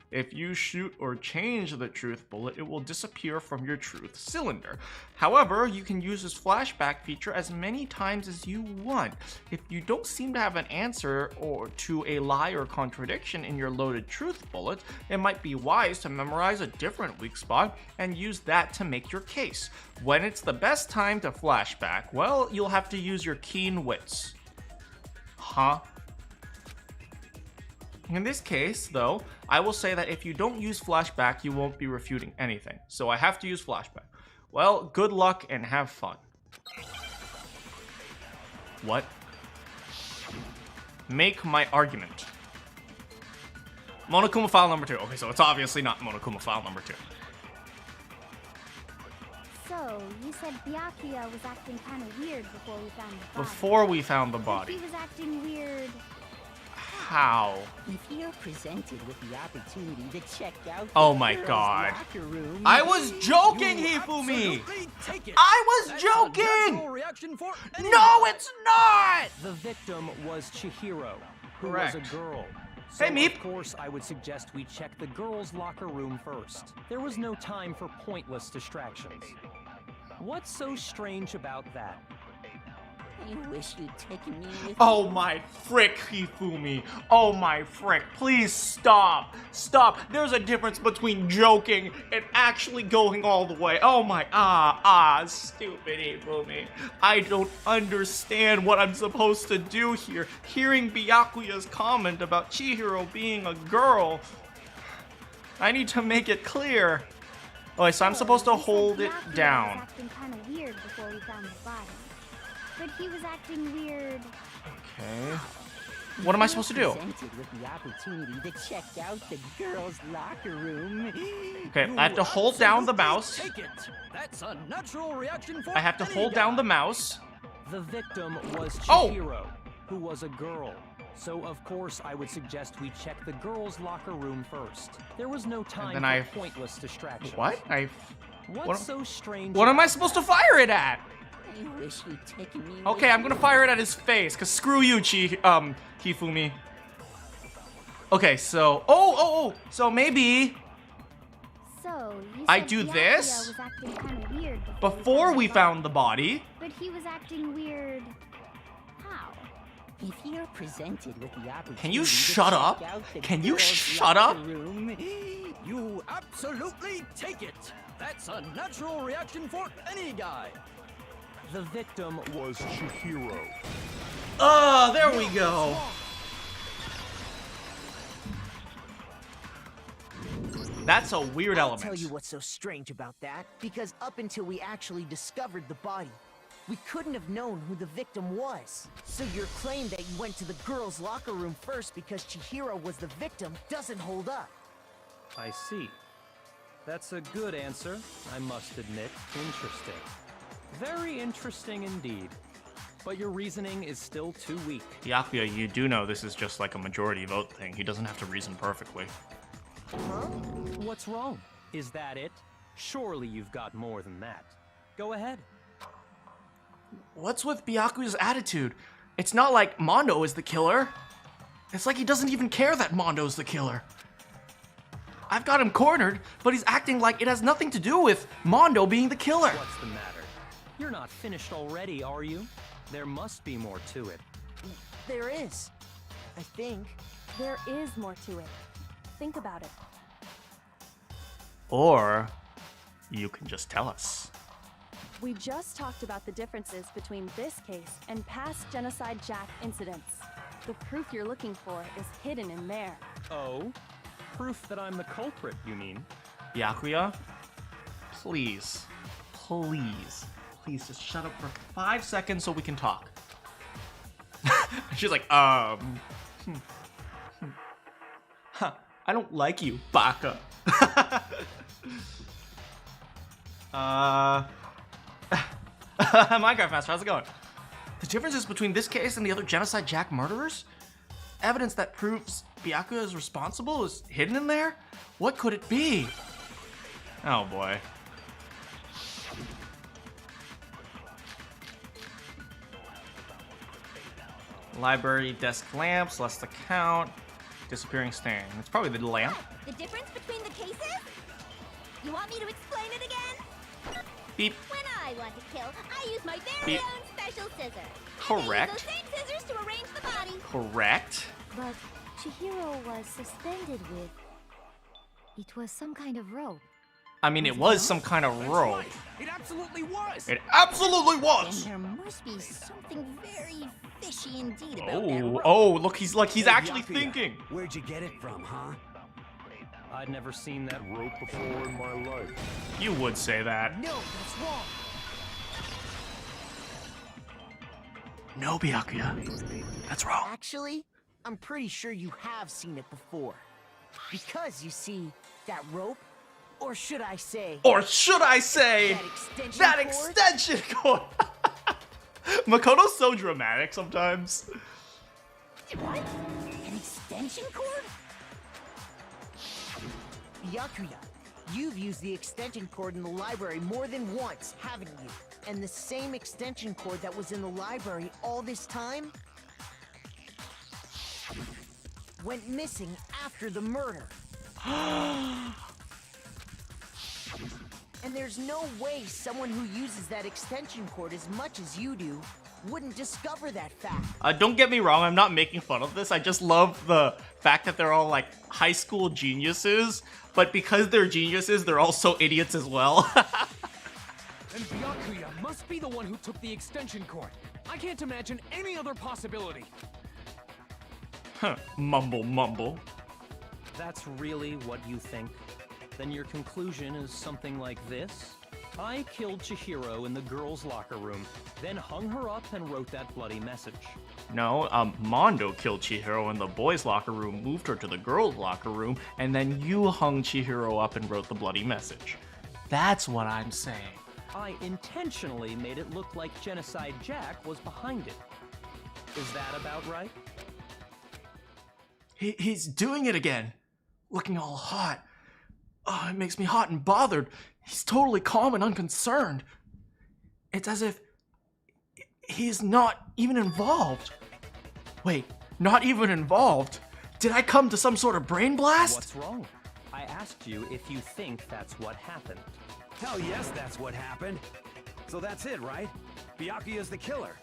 If you shoot or change the truth bullet, it will disappear from your truth cylinder. However, you can use this flashback feature as many times as you want. If you don't seem to have an answer or to a lie or contradiction in your loaded truth bullet, it might be wise to memorize a different weak spot and use that to make your case. When it's the best time to flashback, well, you'll have to use your keen wits. Huh? In this case, though, I will say that if you don't use flashback, you won't be refuting anything. So I have to use flashback. Well, good luck and have fun. What? Make my argument. Monokuma file number 2. Okay, so it's obviously not Monokuma file number 2. So, you said Byakuya was acting kind of weird before we found the body. Before we found the body. He was acting weird. How? If you're presented with the opportunity to check out Oh my god. room, I was joking, Hifumi! I was joking! No, it's not! The victim was Chihiro, who Correct. was a girl. So Hey, Meep. Of course, I would suggest we check the girls' locker room first. There was no time for pointless distractions. What's so strange about that? I wish you'd taken me with Oh you. my frick, Hifumi. Oh my frick. Please stop. Stop. There's a difference between joking and actually going all the way. Oh my, stupid Hifumi. I don't understand what I'm supposed to do here. Hearing Byakuya's comment about Chihiro being a girl, I need to make it clear. Okay, so I'm supposed to hold it down. He was acting kind of weird before we found the body. But he was acting weird. Okay. What am I supposed to do? Presented with the opportunity to check out the girls' locker room. Okay, I have to hold down the mouse. Take it. That's a natural reaction for I have to hold down the mouse. The victim was Oh! Chihiro, who was a girl. So of course I would suggest we check the girls' locker room first. There was no time then for pointless distractions. What? What's so strange? What am I supposed to fire it at? I wish you'd taken me Okay, with I'm gonna fire it at his face, cause screw you, Hifumi. Okay, so so maybe So, you I said do Byakuya this was acting kind of weird before we found the body. But he was acting weird. How? If you're presented with the opportunity Can you to shut check up? out the Can you girls' shut up? locker room, You absolutely take it. That's a natural reaction for any guy. The victim was Chihiro. Oh, there we go. That's a weird I'll element. tell you what's so strange about that, because up until we actually discovered the body, we couldn't have known who the victim was. So your claim that you went to the girls' locker room first because Chihiro was the victim doesn't hold up. I see. That's a good answer, I must admit. Interesting. Very interesting indeed. But your reasoning is still too weak. Byakuya, you do know this is just like a majority vote thing. He doesn't have to reason perfectly. Huh? What's wrong? Is that it? Surely you've got more than that. Go ahead. What's with Byakuya's attitude? It's not like Mondo is the killer. It's like he doesn't even care that Mondo's the killer. I've got him cornered, but he's acting like it has nothing to do with Mondo being the killer. What's the matter? You're not finished already, are you? There must be more to it. There is. I think. There is more to it. Think about it. Or you can just tell us. We just talked about the differences between this case and past Genocide Jack incidents. The proof you're looking for is hidden in there. Oh? Proof that I'm the culprit, you mean? Byakuya, please, please, please just shut up for 5 seconds so we can talk. She's like, Huh, I don't like you, baka. Minecraft Master, how's it going? The differences between this case and the other Genocide Jack murderers? Evidence that proves Byakuya is responsible is hidden in there? What could it be? Oh boy. Library desk lamps, less the count. Disappearing stain. It's probably the lamp. The difference between the cases? You want me to explain it again? Beep. When I want to kill, I use my very Beep. own special scissors. Correct. And I use those same scissors to arrange the body. Correct. But Chihiro was suspended with... It was some kind of rope. I mean, it was some kind of rope. It absolutely was! It absolutely was! Then there must be something very fishy indeed about that Oh, rope. oh, look, he's actually Byakuya, thinking. Where'd you get it from, huh? I'd never seen that rope before in my life. You would say that. No, that's wrong. No, Byakuya. That's wrong. Actually, I'm pretty sure you have seen it before. Because, you see, that rope, or should I say... That extension cord! Makoto's so dramatic sometimes. What? An extension cord? Byakuya, you've used the extension cord in the library more than once, haven't you? And the same extension cord that was in the library all this time went missing after the murder. And there's no way someone who uses that extension cord as much as you do wouldn't discover that fact. Don't get me wrong, I'm not making fun of this. I just love the fact that they're all like high school geniuses, but because they're geniuses, they're also idiots as well. And Byakuya must be the one who took the extension cord. I can't imagine any other possibility. Huh, mumble, mumble. That's really what you think? Then your conclusion is something like this? I killed Chihiro in the girls' locker room, then hung her up and wrote that bloody message. No, Mondo killed Chihiro in the boys' locker room, moved her to the girls' locker room, and then you hung Chihiro up and wrote the bloody message. That's what I'm saying. I intentionally made it look like Genocide Jack was behind it. Is that about right? He's doing it again. Looking all hot. Oh, it makes me hot and bothered. He's totally calm and unconcerned. It's as if he's not even involved. Wait, not even involved? Did I come to some sort of brain blast? What's wrong? I asked you if you think that's what happened. Hell yes, that's what happened. So that's it, right? Byakuya's the killer.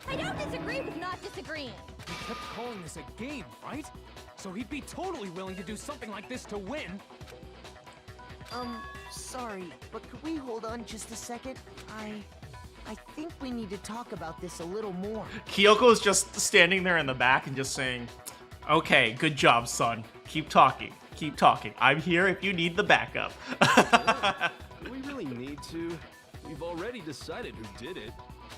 I don't disagree with not disagreeing. He kept calling this a game, right? So he'd be totally willing to do something like this to win. Sorry, but could we hold on just a second? I think we need to talk about this a little more. Kyoko's just standing there in the back and just saying, okay, good job, son. Keep talking. Keep talking. I'm here if you need the backup. Do we really need to? We've already decided who did it.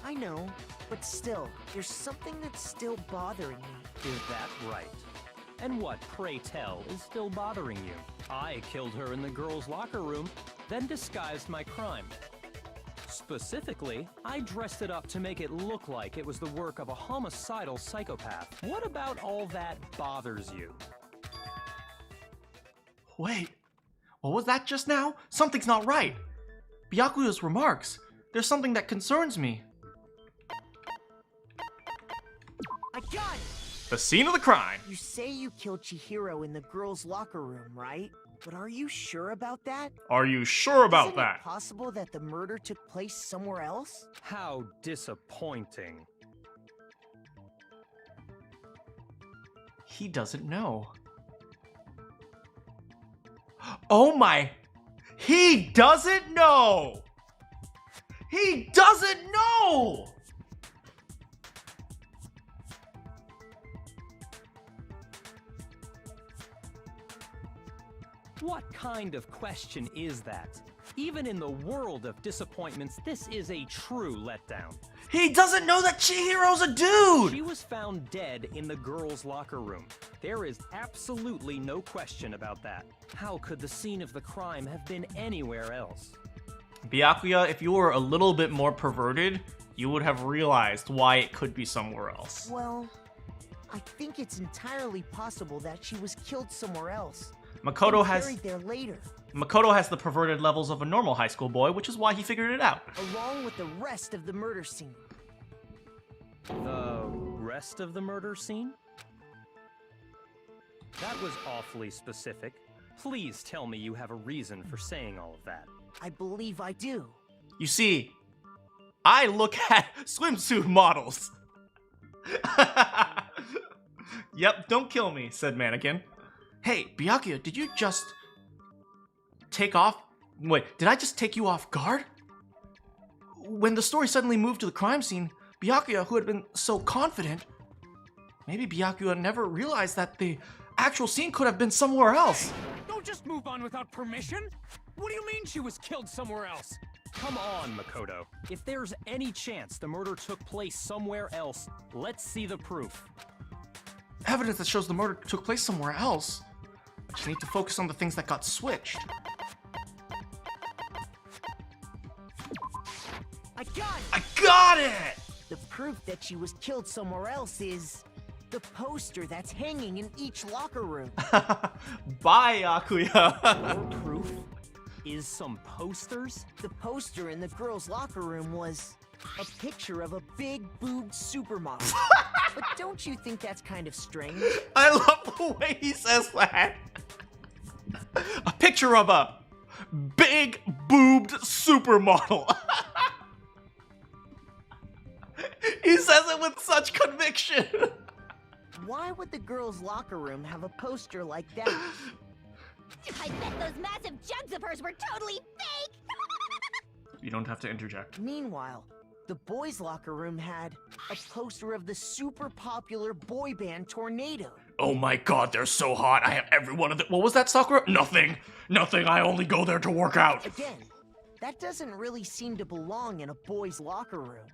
I know, but still, there's something that's still bothering me. Is that right? And what, pray tell, is still bothering you? I killed her in the girls' locker room, then disguised my crime. Specifically, I dressed it up to make it look like it was the work of a homicidal psychopath. What about all that bothers you? Wait, what was that just now? Something's not right. Byakuya's remarks. There's something that concerns me. I got it! The scene of the crime. You say you killed Chihiro in the girls' locker room, right? But are you sure about that? Are you sure about Isn't that? it possible that the murder took place somewhere else? How disappointing. He doesn't know. Oh my... He doesn't know! He doesn't know! What kind of question is that? Even in the world of disappointments, this is a true letdown. He doesn't know that Chihiro's a dude! She was found dead in the girls' locker room. There is absolutely no question about that. How could the scene of the crime have been anywhere else? Byakuya, if you were a little bit more perverted, you would have realized why it could be somewhere else. Well, I think it's entirely possible that she was killed somewhere else. Makoto and has... buried there later. Makoto has the perverted levels of a normal high school boy, which is why he figured it out. Along with the rest of the murder scene. The rest of the murder scene? That was awfully specific. Please tell me you have a reason for saying all of that. I believe I do. You see, I look at swimsuit models. Yep, don't kill me, said Manakyn. Hey, Byakuya, did you just take off? Wait, did I just take you off guard? When the story suddenly moved to the crime scene, Byakuya, who had been so confident, maybe Byakuya never realized that the actual scene could have been somewhere else. Don't just move on without permission! What do you mean she was killed somewhere else? Come on, Makoto. If there's any chance the murder took place somewhere else, let's see the proof. Evidence that shows the murder took place somewhere else. I just need to focus on the things that got switched. I got it! I got it! The proof that she was killed somewhere else is the poster that's hanging in each locker room. Bye, Byakuya. Your proof is some posters? The poster in the girls' locker room was a picture of a big-boobed supermodel. But don't you think that's kind of strange? I love the way he says that. A picture of a big-boobed supermodel. He says it with such conviction. Why would the girls' locker room have a poster like that? I bet those massive jugs of hers were totally fake! You don't have to interject. Meanwhile, the boys' locker room had a poster of the super popular boy band Tornado. Oh my god, they're so hot. I have every one of them. What was that, Sakura? Nothing. Nothing. I only go there to work out. Again, that doesn't really seem to belong in a boys' locker room.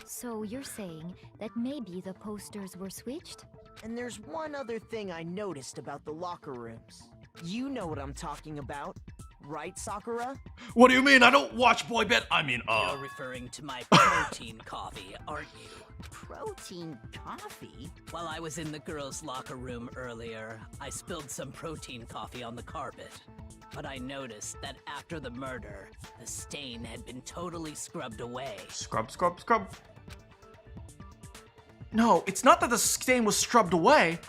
So you're saying that maybe the posters were switched? And there's one other thing I noticed about the locker rooms. You know what I'm talking about, right, Sakura? What do you mean? I don't watch boy band. You're referring to my protein coffee, aren't you? Protein coffee? While I was in the girls' locker room earlier, I spilled some protein coffee on the carpet. But I noticed that after the murder, the stain had been totally scrubbed away. Scrub, scrub, scrub. No, it's not that the stain was scrubbed away.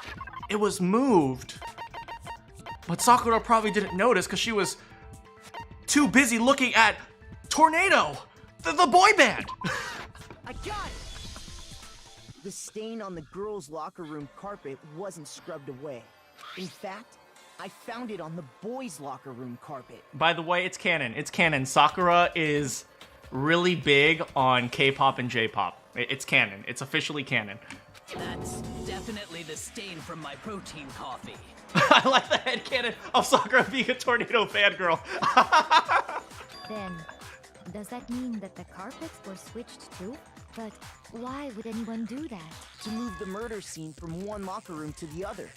It was moved. But Sakura probably didn't notice because she was too busy looking at Tornado, the boy band. I got it! The stain on the girls' locker room carpet wasn't scrubbed away. In fact, I found it on the boys' locker room carpet. By the way, it's canon. It's canon. Sakura is really big on K-pop and J-pop. It's canon. It's officially canon. That's definitely the stain from my protein coffee. I like the headcanon of Sakura being a Tornado fangirl. Then, does that mean that the carpets were switched too? But why would anyone do that? To move the murder scene from one locker room to the other.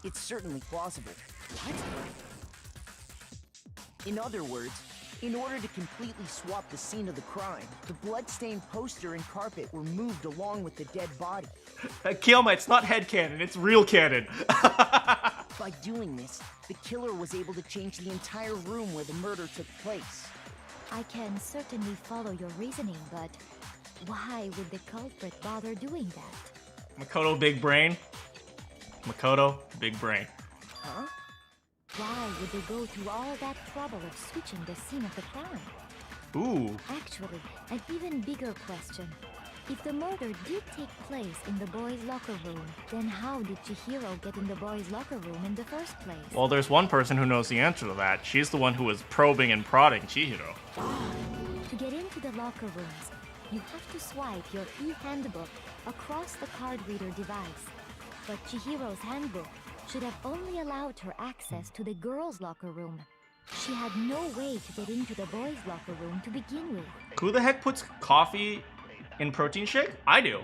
It's certainly plausible. What? In other words, in order to completely swap the scene of the crime, the bloodstained poster and carpet were moved along with the dead body. Kiyoma, it's not headcanon, it's real canon. By doing this, the killer was able to change the entire room where the murder took place. I can certainly follow your reasoning, but why would the culprit bother doing that? Makoto, big brain. Makoto, big brain. Huh? Why would they go through all that trouble of switching the scene of the crime? Ooh. Actually, an even bigger question. If the murder did take place in the boys' locker room, then how did Chihiro get in the boys' locker room in the first place? Well, there's one person who knows the answer to that. She's the one who was probing and prodding Chihiro. To get into the locker rooms, you have to swipe your e-handbook across the card reader device. But Chihiro's handbook should have only allowed her access to the girls' locker room. She had no way to get into the boys' locker room to begin with. Who the heck puts coffee in protein shake? I do.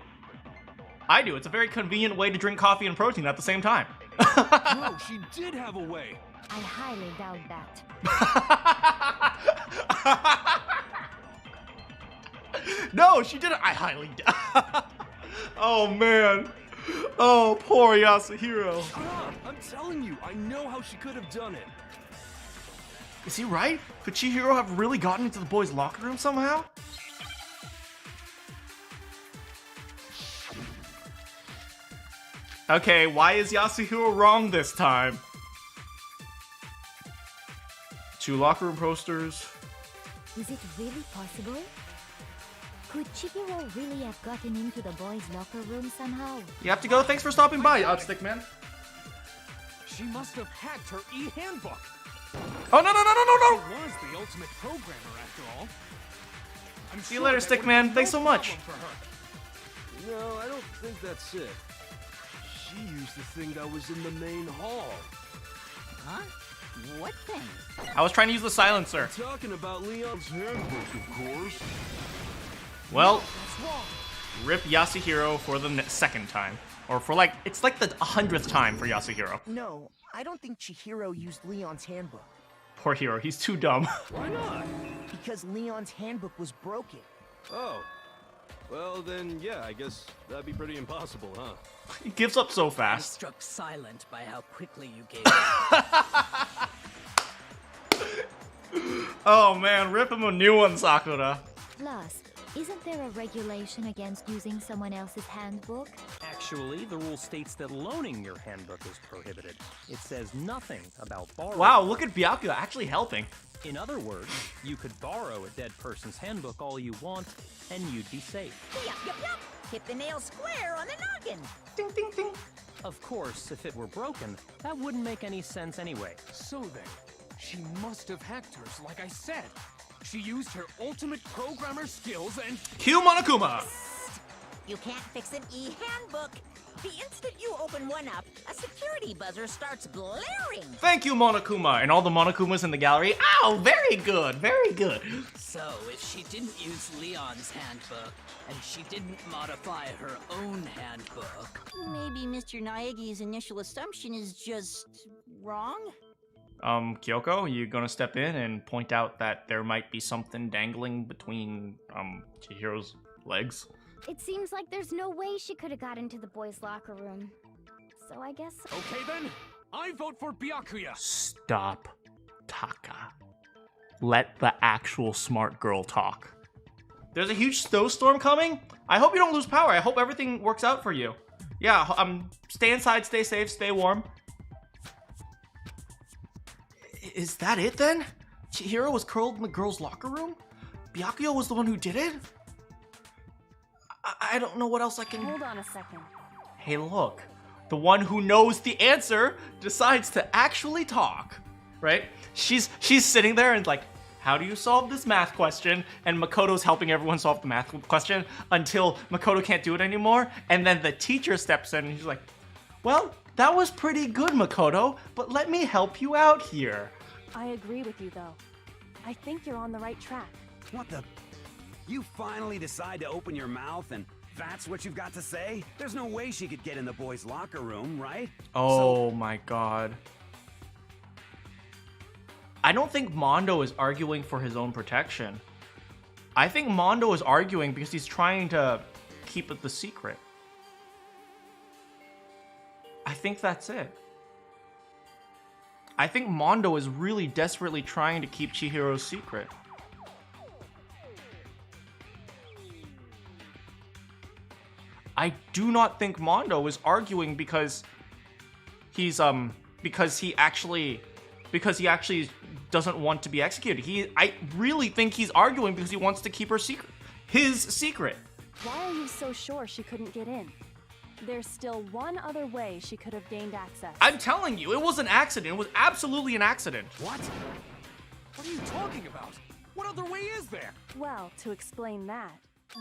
I do. It's a very convenient way to drink coffee and protein at the same time. No, she did have a way. I highly doubt that. No, she didn't. I highly doubt. Oh, man. Oh, poor Yasuhiro. Shut up! I'm telling you, I know how she could have done it. Is he right? Could Chihiro have really gotten into the boys' locker room somehow? Okay, why is Yasuhiro wrong this time? 2 locker room posters. Is it really possible? Could Chihiro really have gotten into the boys' locker room somehow? You have to go. Thanks for stopping by, Stickman. She must have hacked her e-handbook. Oh, no! She was the ultimate programmer, after all. See you later, Stickman. Thanks so much. No, I don't think that's it. She used the thing that was in the main hall. Huh? What thing? I was trying to use the silencer. I'm talking about Leon's handbook, of course. Well, rip Yasuhiro for the second time. Or for like, it's like the 100th time for Yasuhiro. No, I don't think Chihiro used Leon's handbook. Poor hero, he's too dumb. Why not? Because Leon's handbook was broken. Oh. Well, then, yeah, I guess that'd be pretty impossible, huh? He gives up so I fast. struck silent by how quickly you gave up. Oh man, rip him a new one, Sakura. Plus, isn't there a regulation against using someone else's handbook? Actually, the rule states that loaning your handbook is prohibited. It says nothing about borrowing. Wow, look at Byakuya actually helping. In other words, you could borrow a dead person's handbook all you want, and you'd be safe. Yup, yup, yup. Hit the nail square on the noggin. Ding, ding, ding. Of course, if it were broken, that wouldn't make any sense anyway. So then, she must have hacked hers, like I said. She used her ultimate programmer skills and... Cue Monokuma! You can't fix an e-handbook. The instant you open one up, a security buzzer starts blaring. Thank you, Monokuma! And all the Monokumas in the gallery. Ow, very good, very good. So, if she didn't use Leon's handbook, and she didn't modify her own handbook... Maybe Mr. Naegi's initial assumption is just wrong? Kyoko, you gonna step in and point out that there might be something dangling between, Chihiro's legs? It seems like there's no way she could have got into the boys' locker room. So I guess... Okay then, I vote for Byakuya. Stop, Taka. Let the actual smart girl talk. There's a huge snowstorm coming? I hope you don't lose power. I hope everything works out for you. Yeah, stay inside, stay safe, stay warm. Is that it then? Chihiro was curled in the girls' locker room? Byakuya was the one who did it? I don't know what else I can... Hold on a second. Hey, look. The one who knows the answer decides to actually talk, right? She's sitting there and like, how do you solve this math question? And Makoto's helping everyone solve the math question until Makoto can't do it anymore. And then the teacher steps in and he's like, well, that was pretty good, Makoto, but let me help you out here. I agree with you, though. I think you're on the right track. What the? You finally decide to open your mouth and that's what you've got to say? There's no way she could get in the boys' locker room, right? Oh my god. I don't think Mondo is arguing for his own protection. I think Mondo is arguing because he's trying to keep it the secret. I think that's it. I think Mondo is really desperately trying to keep Chihiro's secret. I do not think Mondo is arguing because he's because he actually doesn't want to be executed. I really think he's arguing because he wants to keep her secret. His secret. Why are you so sure she couldn't get in? There's still one other way she could have gained access. I'm telling you, it was an accident. It was absolutely an accident. What? What are you talking about? What other way is there? Well, to explain that,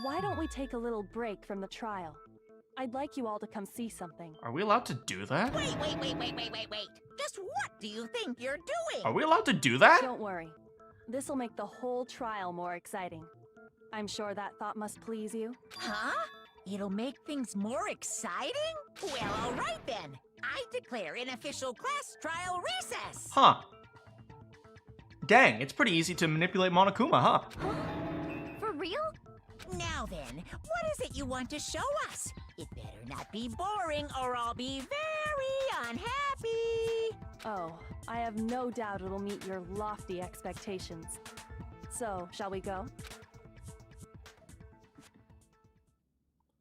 why don't we take a little break from the trial? I'd like you all to come see something. Are we allowed to do that? Wait. Just what do you think you're doing? Are we allowed to do that? Don't worry. This'll make the whole trial more exciting. I'm sure that thought must please you. Huh? It'll make things more exciting? Well, all right then. I declare an official class trial recess. Huh. Dang, it's pretty easy to manipulate Monokuma, huh? For real? Now then, what is it you want to show us? It better not be boring or I'll be very unhappy. Oh, I have no doubt it'll meet your lofty expectations. So, shall we go?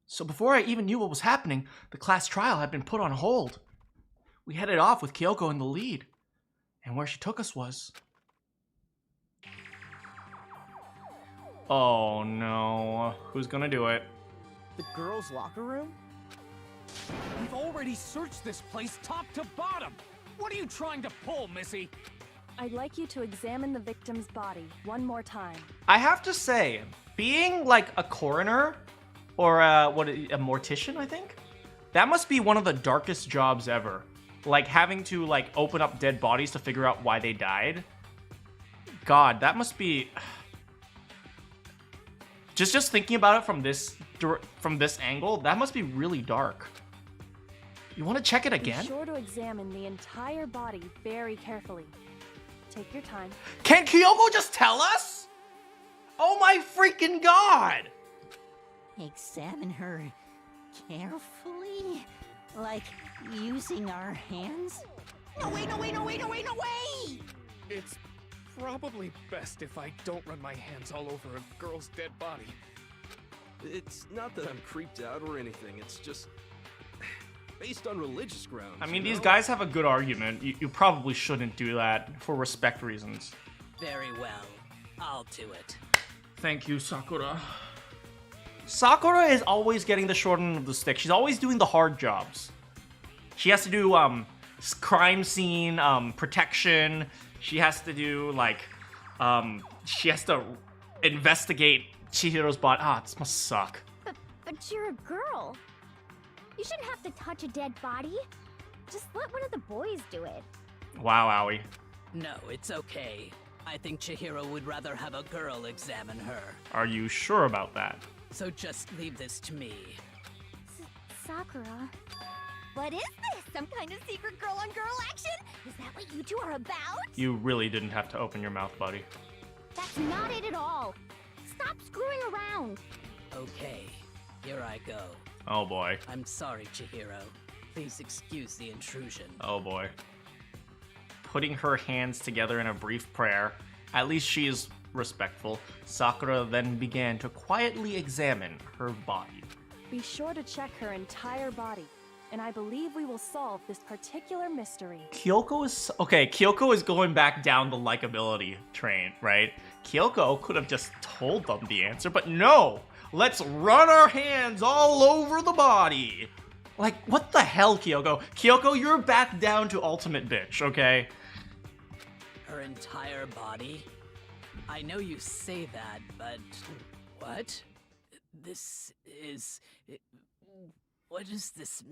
So before I even knew what was happening, the class trial had been put on hold. We headed off with Kyoko in the lead. And where she took us was... Oh no. Who's gonna do it? The girls' locker room? We've already searched this place top to bottom. What are you trying to pull, Missy? I'd like you to examine the victim's body one more time. I have to say, being like a coroner, or a mortician, I think? That must be one of the darkest jobs ever. Like having to like open up dead bodies to figure out why they died. God, that must be... Just thinking about it from this angle, that must be really dark. You want to check it again? Be sure to examine the entire body very carefully. Take your time. Can Kyoko just tell us? Oh my freaking god! Examine her carefully? Like using our hands? No way! It's probably best if I don't run my hands all over a girl's dead body. It's not that I'm creeped out or anything, it's just based on religious grounds. I mean, you these know? guys have a good argument. You probably shouldn't do that for respect reasons. Very well. I'll do it. Thank you, Sakura. Sakura is always getting the short end of the stick. She's always doing the hard jobs. She has to do crime scene protection. She has to do like she has to investigate Chihiro's body. Ah, this must suck. But you're a girl. You shouldn't have to touch a dead body. Just let one of the boys do it. Wow, Owie. No, it's okay. I think Chihiro would rather have a girl examine her. Are you sure about that? So just leave this to me. Sakura. What is this? Some kind of secret girl-on-girl action? Is that what you two are about? You really didn't have to open your mouth, buddy. That's not it at all. Stop screwing around. Okay, here I go. Oh boy. I'm sorry, Chihiro. Please excuse the intrusion. Oh boy. Putting her hands together in a brief prayer, at least she is respectful, Sakura then began to quietly examine her body. Be sure to check her entire body, and I believe we will solve this particular mystery. Kyoko is going back down the likability train, right? Kyoko could have just told them the answer, but no! Let's run our hands all over the body! Like, what the hell, Kyoko? Kyoko, you're back down to ultimate bitch, okay? Her entire body? I know you say that, but... What? This is... What is this...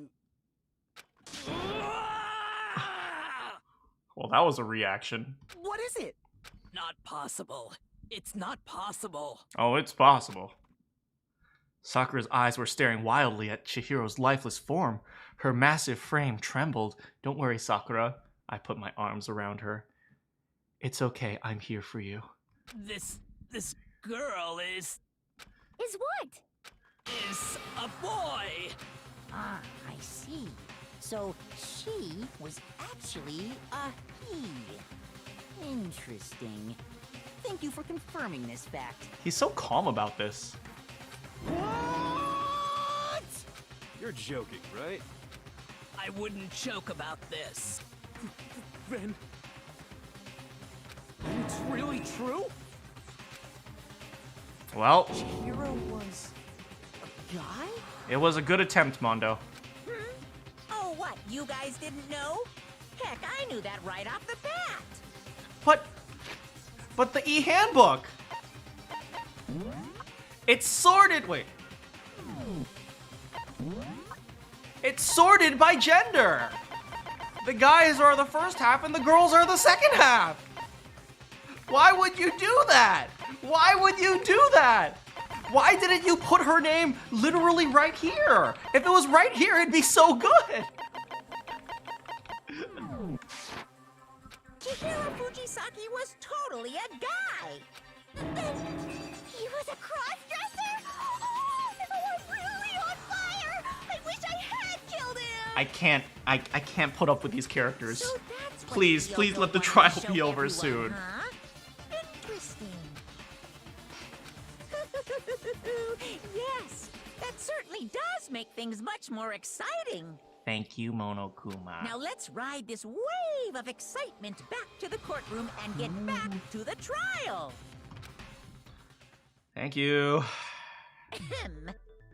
Well, that was a reaction. What is it? Not possible. It's not possible. Oh, it's possible. Sakura's eyes were staring wildly at Chihiro's lifeless form. Her massive frame trembled. Don't worry, Sakura. I put my arms around her. It's okay, I'm here for you. This girl is what? Is a boy. Ah, I see. So she was actually a he. Interesting. Thank you for confirming this fact. He's so calm about this. What? You're joking, right? I wouldn't joke about this. Then it's really true? Well, Chihiro was a guy? It was a good attempt, Mondo. Oh, what? You guys didn't know? Heck, I knew that right off the bat. But the e-handbook! It's sorted, wait. It's sorted by gender! The guys are the first half and the girls are the second half! Why would you do that? Why would you do that? Why didn't you put her name literally right here? If it was right here, it'd be so good! Chihiro Fujisaki was totally a guy. He was a cross-dresser? Oh, we're really on fire! I wish I had killed him! I can't put up with these characters. So that's what Please Kyoko let the wanted to trial show be over everyone, soon. Huh? Interesting. Yes, that certainly does make things much more exciting. Thank you, Monokuma. Now let's ride this wave of excitement back to the courtroom and get back to the trial. Thank you. Ahem.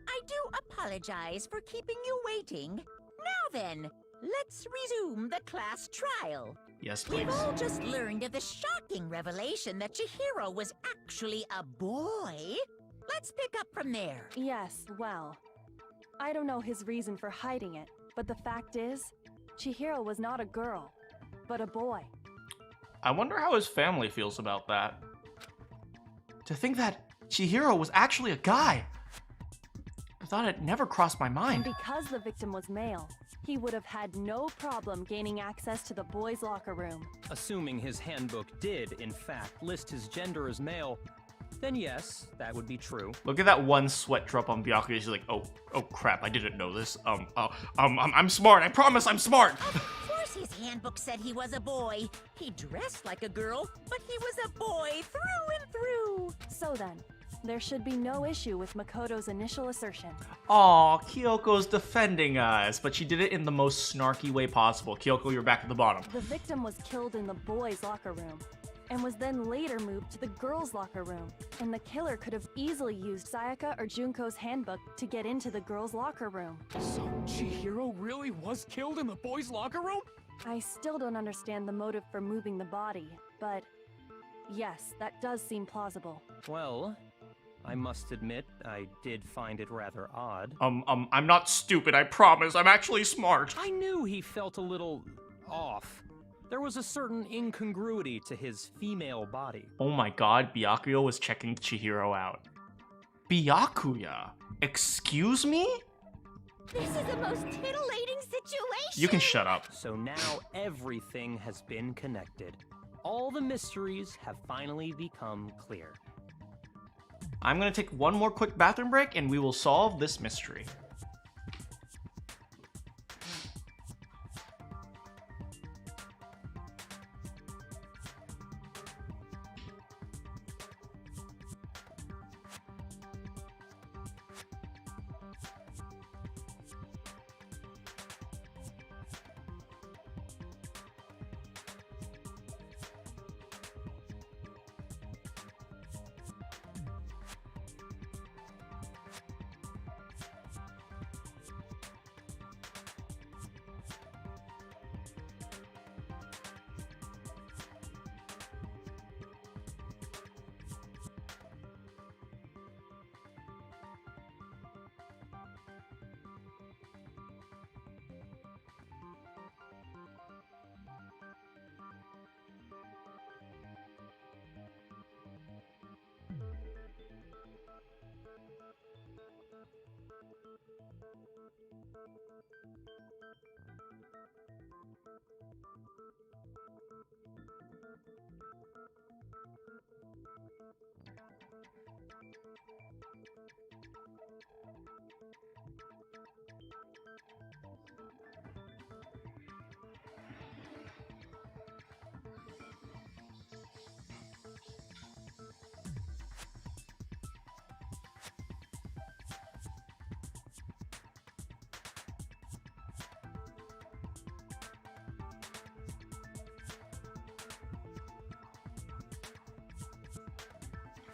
I do apologize for keeping you waiting. Now then, let's resume the class trial. Yes, please. We've all just learned of the shocking revelation that Chihiro was actually a boy. Let's pick up from there. Yes, well, I don't know his reason for hiding it, but the fact is, Chihiro was not a girl, but a boy. I wonder how his family feels about that. To think that Chihiro was actually a guy. I thought it never crossed my And mind. because the victim was male, he would have had no problem gaining access to the boys' locker room. Assuming his handbook did, in fact, list his gender as male, then yes, that would be true. Look at that one sweat drop on Byakuya. She's like, oh crap, I didn't know this. I'm smart. I promise I'm smart. Of course his handbook said he was a boy. He dressed like a girl, but he was a boy through and through. So then, there should be no issue with Makoto's initial assertion. Aw, Kyoko's defending us, but she did it in the most snarky way possible. Kyoko, you're back at the bottom. The victim was killed in the boys' locker room, and was then later moved to the girls' locker room. And the killer could have easily used Sayaka or Junko's handbook to get into the girls' locker room. So Chihiro really was killed in the boys' locker room? I still don't understand the motive for moving the body, but yes, that does seem plausible. Well, I must admit, I did find it rather odd. I'm not stupid, I promise. I'm actually smart. I knew he felt a little off. There was a certain incongruity to his female body. Oh my god, Byakuya was checking Chihiro out. Byakuya? Excuse me? This is the most titillating situation! You can shut up. So now everything has been connected. All the mysteries have finally become clear. I'm gonna take one more quick bathroom break and we will solve this mystery.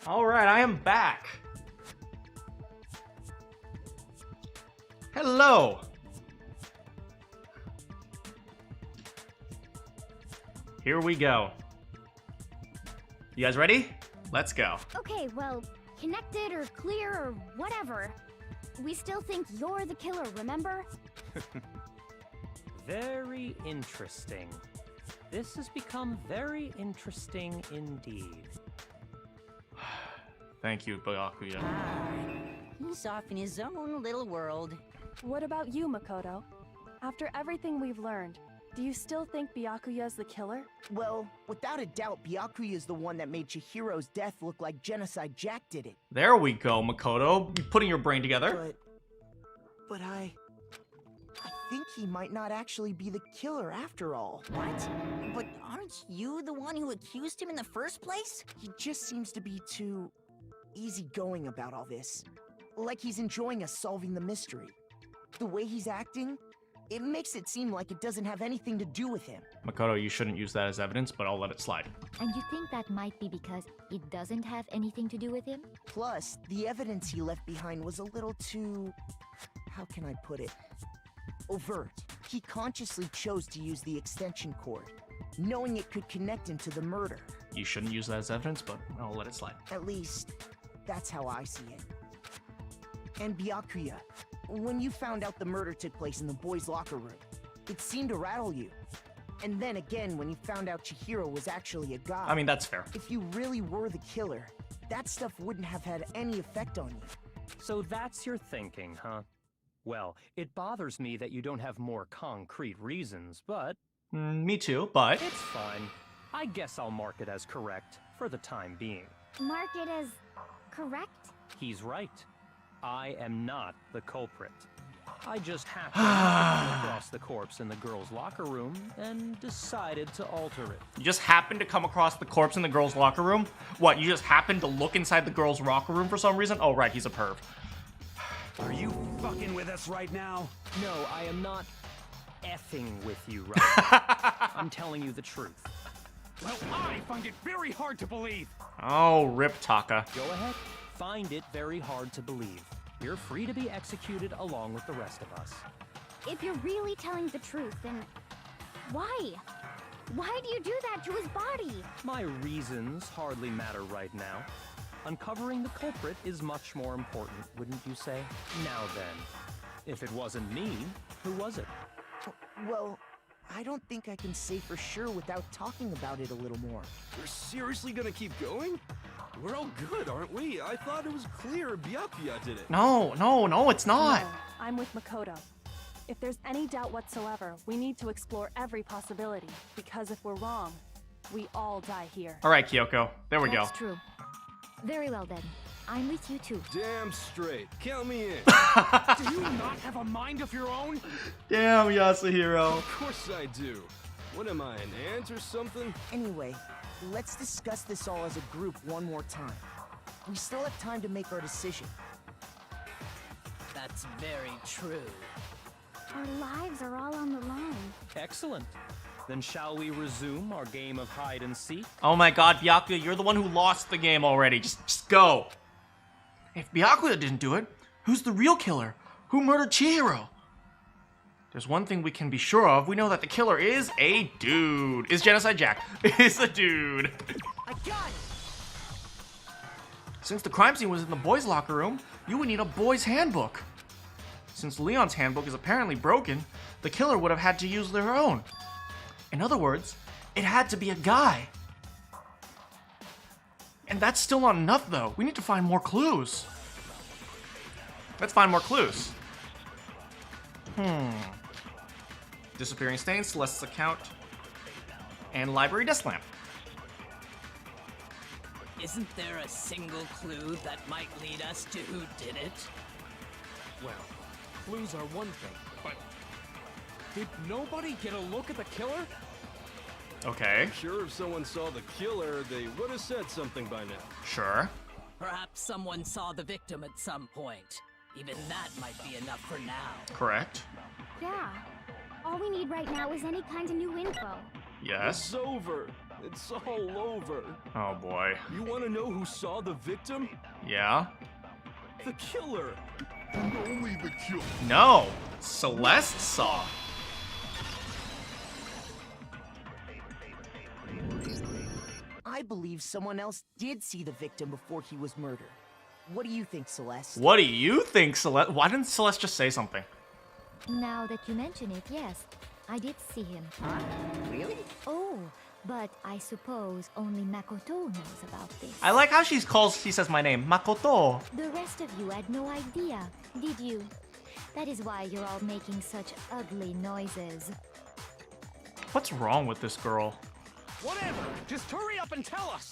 All right, I am back. Hello. Here we go. You guys ready? Let's go. Okay, well, connected or clear or whatever. We still think you're the killer, remember? Very interesting. This has become very interesting indeed. Thank you, Byakuya. He's off in his own little world. What about you, Makoto? After everything we've learned, do you still think Byakuya's the killer? Well, without a doubt, Byakuya is the one that made Chihiro's death look like Genocide Jack did it. There we go, Makoto. You putting your brain together. But I think he might not actually be the killer after all. What? But aren't you the one who accused him in the first place? He just seems to be too easygoing about all this. Like he's enjoying us solving the mystery. The way he's acting, it makes it seem like it doesn't have anything to do with him. Makoto, you shouldn't use that as evidence, but I'll let it slide. And you think that might be because it doesn't have anything to do with him? Plus, the evidence he left behind was a little too... how can I put it? Overt. He consciously chose to use the extension cord, knowing it could connect him to the murder. You shouldn't use that as evidence, but I'll let it slide. At least, that's how I see it. And Byakuya, when you found out the murder took place in the boys' locker room, it seemed to rattle you. And then again, when you found out Chihiro was actually a guy. I mean, that's fair. If you really were the killer, that stuff wouldn't have had any effect on you. So that's your thinking, huh? Well, it bothers me that you don't have more concrete reasons, but... me too, but... It's fine. I guess I'll mark it as correct, for the time being. Mark it as correct? He's right. I am not the culprit. I just happened to come across the corpse in the girls' locker room and decided to alter it. You just happened to come across the corpse in the girls' locker room? What, you just happened to look inside the girls' locker room for some reason? Oh, right, he's a perv. Are you fucking with us right now? No, I am not effing with you right I'm telling you the truth. Well, I find it very hard to believe. Oh, rip Taka. Go ahead. Find it very hard to believe. You're free to be executed along with the rest of us. If you're really telling the truth, then why? Why do you do that to his body? My reasons hardly matter right now. Uncovering the culprit is much more important, wouldn't you say? Now then, if it wasn't me, who was it? Well, I don't think I can say for sure without talking about it a little more. We're seriously gonna keep going? We're all good, aren't we? I thought it was clear Byakuya did it. No, it's not. No, I'm with Makoto. If there's any doubt whatsoever, we need to explore every possibility, because if we're wrong, we all die here. All right, Kyoko. There we go. That's true. Very well then. I'm with you too. Damn straight. Count me in. Do you not have a mind of your own? Damn, Yasuhiro. Of course I do. What am I, an ant or something? Anyway, let's discuss this all as a group one more time. We still have time to make our decision. That's very true. Our lives are all on the line. Excellent. Then shall we resume our game of hide and seek? Oh my god, Byakuya, you're the one who lost the game already. Just go. If Byakuya didn't do it, who's the real killer? Who murdered Chihiro? There's one thing we can be sure of. We know that the killer is a dude. Is Genocide Jack. Is a dude. I got it! Since the crime scene was in the boys' locker room, you would need a boys' handbook. Since Leon's handbook is apparently broken, the killer would have had to use their own. In other words, it had to be a guy. And that's still not enough, though. We need to find more clues. Let's find more clues. Disappearing stains, Celeste's account, and library desk lamp. Isn't there a single clue that might lead us to who did it? Well, clues are one thing, but did nobody get a look at the killer? Okay. I'm sure if someone saw the killer, they would have said something by now. Sure. Perhaps someone saw the victim at some point. Even that might be enough for now. Correct. Yeah. All we need right now is any kind of new info. Yes. It's over. It's all over. Oh boy. You want to know who saw the victim? Yeah. The killer. And only the killer. No, Celeste saw. I believe someone else did see the victim before he was murdered. What do you think, Celeste? What do you think, Celeste? Why didn't Celeste just say something? Now that you mention it, yes, I did see him. Really? Oh, but I suppose only Makoto knows about this. I like how she says my name, Makoto. The rest of you had no idea, did you? That is why you're all making such ugly noises. What's wrong with this girl? Whatever, just hurry up and tell us.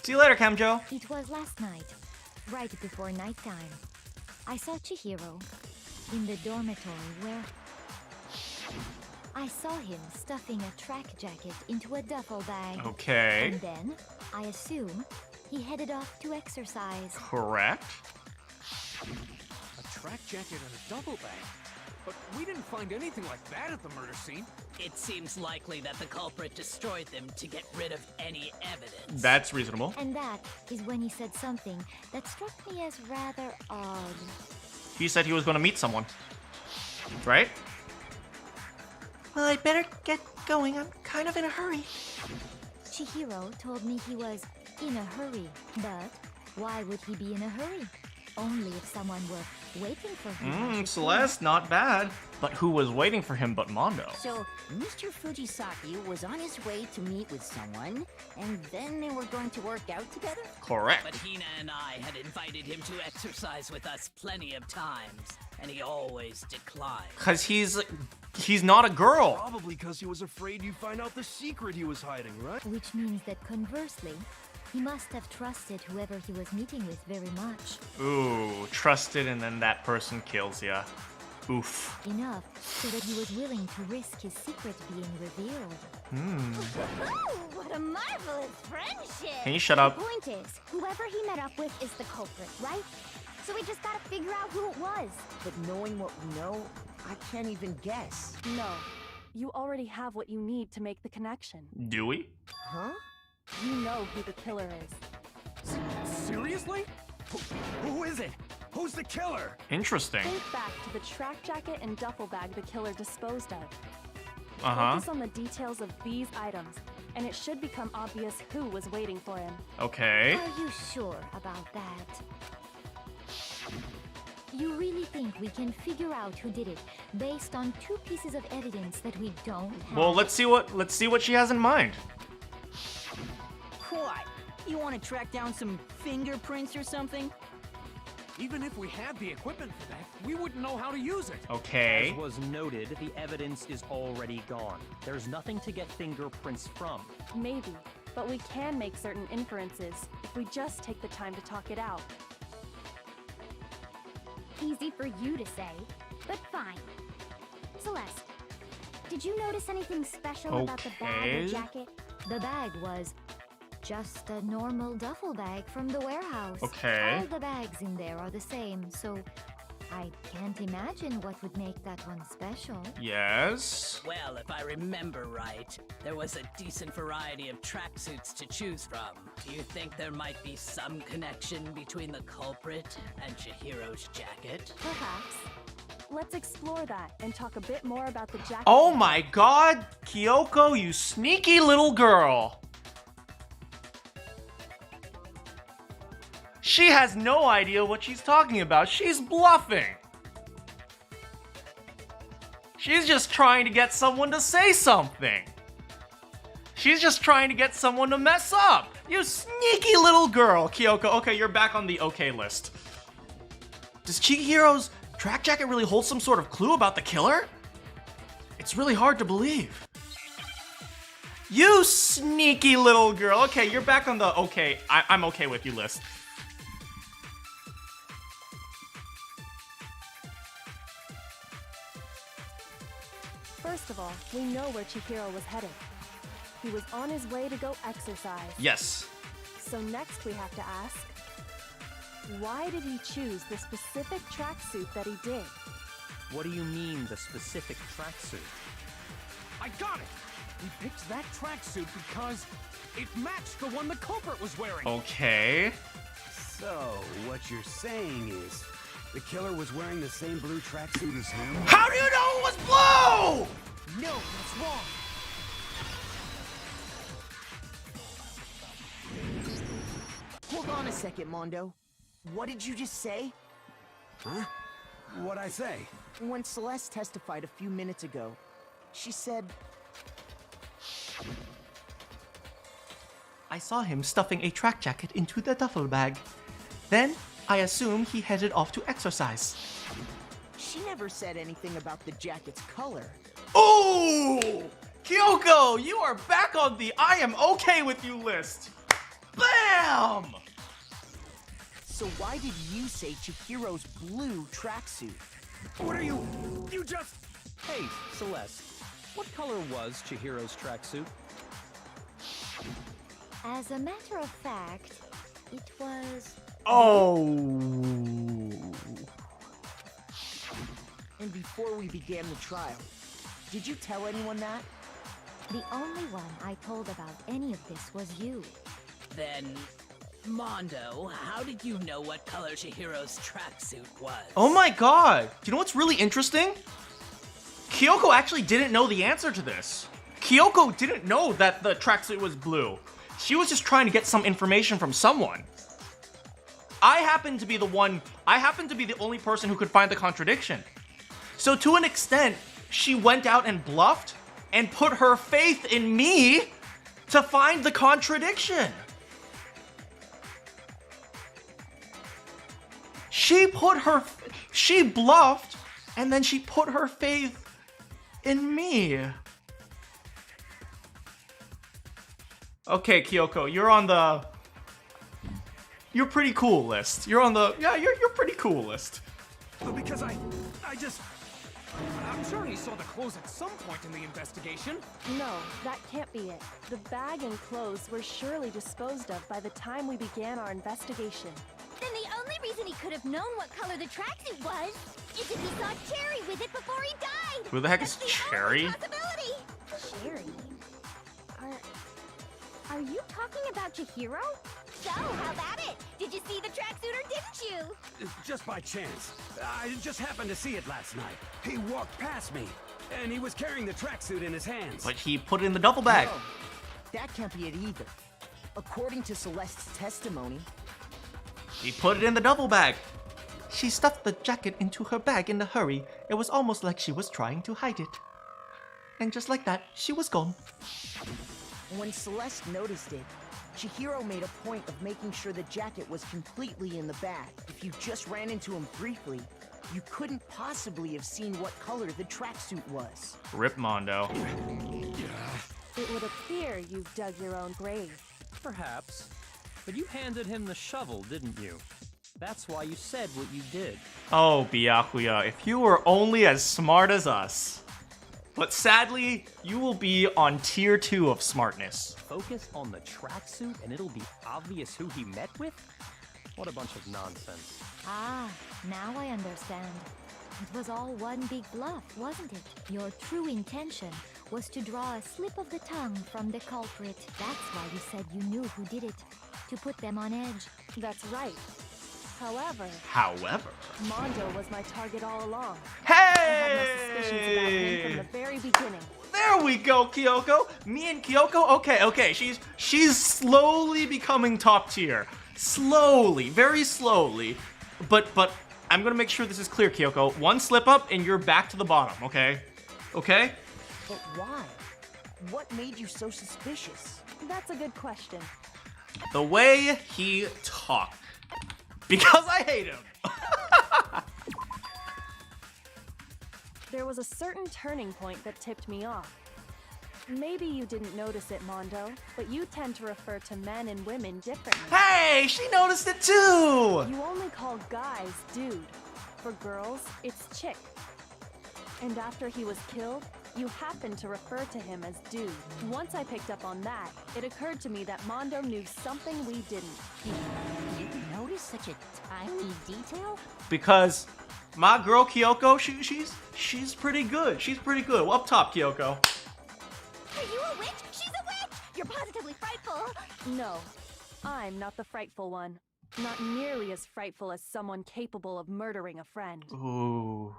See you later, Kamjo. It was last night, right before nighttime. I saw Chihiro in the dormitory where I saw him stuffing a track jacket into a duffel bag. Okay. And then, I assume, he headed off to exercise. Correct. A track jacket and a duffel bag? But we didn't find anything like that at the murder scene. It seems likely that the culprit destroyed them to get rid of any evidence. That's reasonable. And that is when he said something that struck me as rather odd. He said he was going to meet someone. Right? Well, I'd better get going. I'm kind of in a hurry. Chihiro told me he was in a hurry, but why would he be in a hurry? Only if someone were waiting for him. Celeste, not bad. But who was waiting for him but Mondo? So, Mr. Fujisaki was on his way to meet with someone, and then they were going to work out together? Correct. But Hina and I had invited him to exercise with us plenty of times, and he always declined. Because he's not a girl. Probably because he was afraid you'd find out the secret he was hiding, right? Which means that conversely, he must have trusted whoever he was meeting with very much. Ooh, trusted and then that person kills ya. Oof. Enough so that he was willing to risk his secret being revealed. What a marvelous friendship! Can you shut up? The point is, whoever he met up with is the culprit, right? So we just gotta figure out who it was. But knowing what we know, I can't even guess. No. You already have what you need to make the connection. Do we? Huh? You know who the killer is. Seriously? Who is it? Who's the killer? Interesting. Think back to the track jacket and duffel bag the killer disposed of. Uh-huh. Focus on the details of these items, and it should become obvious who was waiting for him. Okay. Are you sure about that? You really think we can figure out who did it based on 2 pieces of evidence that we don't have? Well, let's see what she has in mind. What? You want to track down some fingerprints or something? Even if we had the equipment for that, we wouldn't know how to use it. Okay. As was noted, the evidence is already gone. There's nothing to get fingerprints from. Maybe, but we can make certain inferences if we just take the time to talk it out. Easy for you to say, but fine. Celeste, did you notice anything special about the bag or Okay. jacket? The bag was just a normal duffel bag from the warehouse. Okay. All the bags in there are the same, so I can't imagine what would make that one special. Yes. Well, if I remember right, there was a decent variety of tracksuits to choose from. Do you think there might be some connection between the culprit and Chihiro's jacket? Perhaps. Let's explore that and talk a bit more about the jacket. Oh my god, Kyoko, you sneaky little girl. She has no idea what she's talking about. She's bluffing. She's just trying to get someone to say something. She's just trying to get someone to mess up. You sneaky little girl, Kyoko. Okay, you're back on the okay list. Does Chihiro's track jacket really hold some sort of clue about the killer? It's really hard to believe. You sneaky little girl. Okay, you're back on the okay, I'm okay with you list. First of all, we know where Chihiro was headed. He was on his way to go exercise. Yes. So next we have to ask, why did he choose the specific tracksuit that he did? What do you mean, the specific tracksuit? I got it! He picked that tracksuit because it matched the one the culprit was wearing. Okay. So, what you're saying is, the killer was wearing the same blue tracksuit as him? How do you know it was blue? No, that's wrong. Hold on a second, Mondo. What did you just say? Huh? What'd I say? When Celeste testified a few minutes ago, she said... I saw him stuffing a track jacket into the duffel bag. Then, I assume he headed off to exercise. She never said anything about the jacket's color. Ooh! Kyoko, you are back on the I am okay with you list. Bam! So why did you say Chihiro's blue tracksuit? What are you... You just... Hey, Celeste, what color was Chihiro's tracksuit? As a matter of fact, it was... Oh. And before we began the trial, did you tell anyone that? The only one I told about any of this was you. Then, Mondo, how did you know what color Chihiro's tracksuit was? Oh my god! Do you know what's really interesting? Kyoko actually didn't know the answer to this. Kyoko didn't know that the tracksuit was blue. She was just trying to get some information from someone. I happened to be the only person who could find the contradiction. So to an extent, she went out and bluffed and put her faith in me to find the contradiction. She bluffed and then she put her faith in me. Okay, Kyoko, you're pretty cool list. You're pretty cool list. Because I'm sure he saw the clothes at some point in the investigation. No, that can't be it. The bag and clothes were surely disposed of by the time we began our investigation. Then the only reason he could have known what color the tracksuit was is if he saw Cherry with it before he died. Who the heck is Cherry? Cherry? Are you talking about Chihiro? So, how about it? Did you see the tracksuit or didn't you? Just by chance. I just happened to see it last night. He walked past me, and he was carrying the tracksuit in his hands. But he put it in the duffel bag. No, that can't be it either. According to Celeste's testimony, He put it in the duffel bag. She stuffed the jacket into her bag in a hurry. It was almost like she was trying to hide it. And just like that, she was gone. when Celeste noticed it, Chihiro made a point of making sure the jacket was completely in the bag. If you just ran into him briefly, you couldn't possibly have seen what color the tracksuit was. Rip Mondo. It would appear you've dug your own grave. Perhaps. But you handed him the shovel, didn't you? That's why you said what you did. Oh, Byakuya, if you were only as smart as us. But sadly, you will be on tier 2 of smartness. Focus on the tracksuit and it'll be obvious who he met with? What a bunch of nonsense. Ah, now I understand. It was all one big bluff, wasn't it? Your true intention was to draw a slip of the tongue from the culprit. That's why you said you knew who did it, to put them on edge. That's right. However, Mondo was my target all along. Hey! I had my suspicions about him from the very beginning. There we go, Kyoko. Me and Kyoko. Okay. She's slowly becoming top tier. Slowly, very slowly. But I'm gonna make sure this is clear, Kyoko. One slip up and you're back to the bottom. Okay? Okay? But why? What made you so suspicious? That's a good question. The way he talked. Because I hate him. There was a certain turning point that tipped me off. Maybe you didn't notice it, Mondo, but you tend to refer to men and women differently. Hey, she noticed it too! You only call guys dude. For girls, it's chick. And after he was killed, you happened to refer to him as dude. Once I picked up on that, it occurred to me that Mondo knew something we didn't. You noticed such a tiny detail? Because my girl Kyoko, she's pretty good. She's pretty good. Well, up top, Kyoko. Are you a witch? She's a witch! You're positively frightful! No, I'm not the frightful one. Not nearly as frightful as someone capable of murdering a friend. Ooh.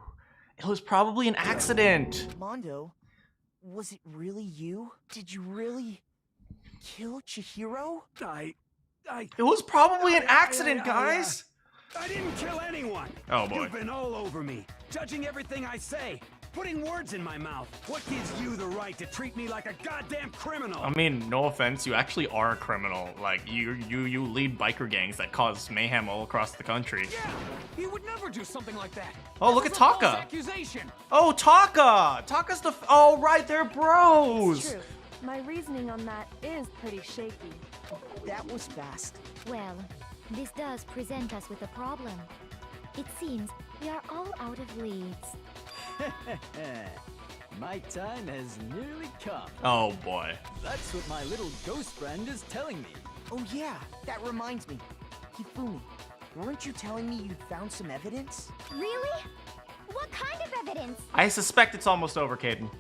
It was probably an accident. Mondo, was it really you? Did you really kill Chihiro? It was probably an accident, guys. I didn't kill anyone. Oh, boy. You've been all over me, judging everything I say, putting words in my mouth. What gives you the right to treat me like a goddamn criminal? I mean, no offense, you actually are a criminal. Like, you lead biker gangs that cause mayhem all across the country. Yeah, he would never do something like that. Oh, look at Taka. Accusation. Oh, Taka. Taka's the. Oh, right, they're bros. It's true. My reasoning on that is pretty shaky. That was fast. Well, this does present us with a problem. It seems we are all out of leads. My time has nearly come. Oh boy. That's what my little ghost friend is telling me. Oh yeah, that reminds me. Hifumi, weren't you telling me you'd found some evidence? Really? What kind of evidence? I suspect it's almost over, Caden.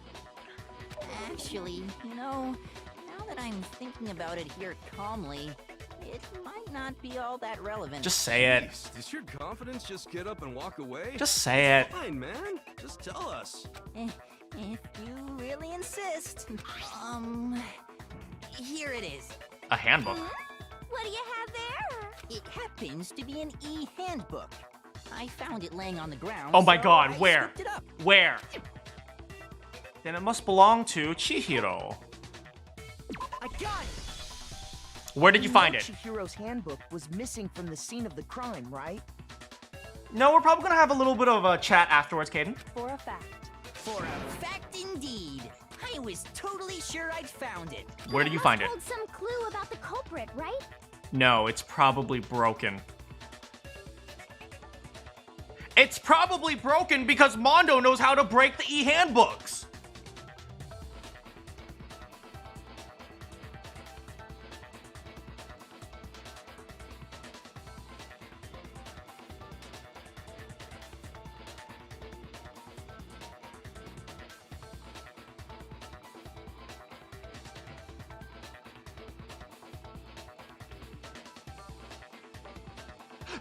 Actually, you know, now that I'm thinking about it here calmly, it might not be all that relevant. Just say it. Jeez, does your confidence just get up and walk away? Just say it. Fine, man. Just tell us. If you really insist. Here it is. A handbook. What do you have there? It happens to be an e-handbook. I found it laying on the ground. Oh my so god, I where? scooped it up. Where? Then it must belong to Chihiro. I got it! Where did you find it? Chihiro's handbook was missing from the scene of the crime, right? No, we're probably gonna have a little bit of a chat afterwards, Caden. For a fact. For a fact indeed. I was totally sure I'd found it. Where did you find it? Hold some clue about the culprit, right? No, it's probably broken. It's probably broken because Mondo knows how to break the e-handbooks.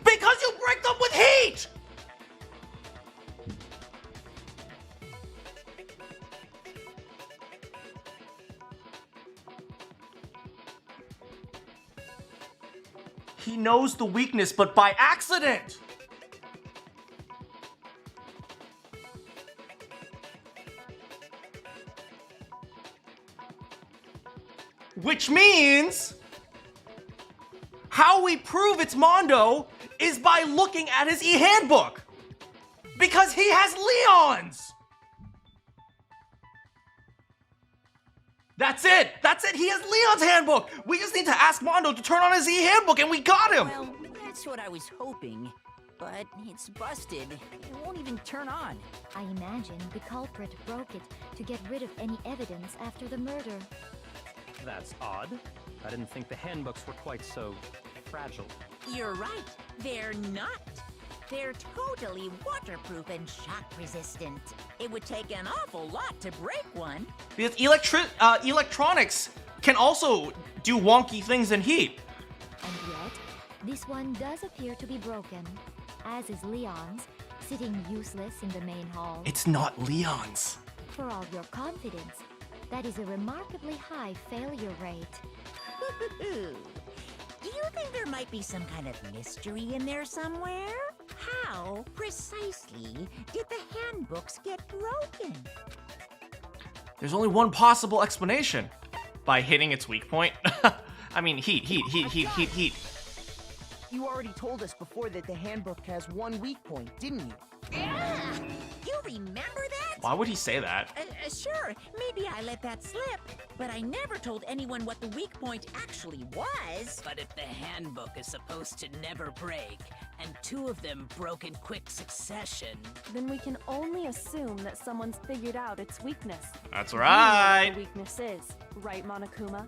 Because you break them with heat! He knows the weakness, but by accident! Which means... how we prove it's Mondo is by looking at his e-handbook. Because he has Leon's! That's it! That's it! He has Leon's handbook! We just need to ask Mondo to turn on his e-handbook and we got him! Well, that's what I was hoping. But it's busted. It won't even turn on. I imagine the culprit broke it to get rid of any evidence after the murder. That's odd. I didn't think the handbooks were quite so fragile. You're right. They're not. They're totally waterproof and shock resistant. It would take an awful lot to break one. Because electronics can also do wonky things in heat. And yet, this one does appear to be broken, as is Leon's, sitting useless in the main hall. It's not Leon's. For all your confidence, that is a remarkably high failure rate. Do you think there might be some kind of mystery in there somewhere? How precisely did the handbooks get broken? There's only one possible explanation. By hitting its weak point. I mean, heat. You already told us before that the handbook has one weak point, didn't you? Yeah! You remember that? Why would he say that? Sure, maybe I let that slip, but I never told anyone what the weak point actually was. But if the handbook is supposed to never break, and two of them broke in quick succession, Then we can only assume that someone's figured out its weakness. That's We know right. what the weakness is, right, Monokuma?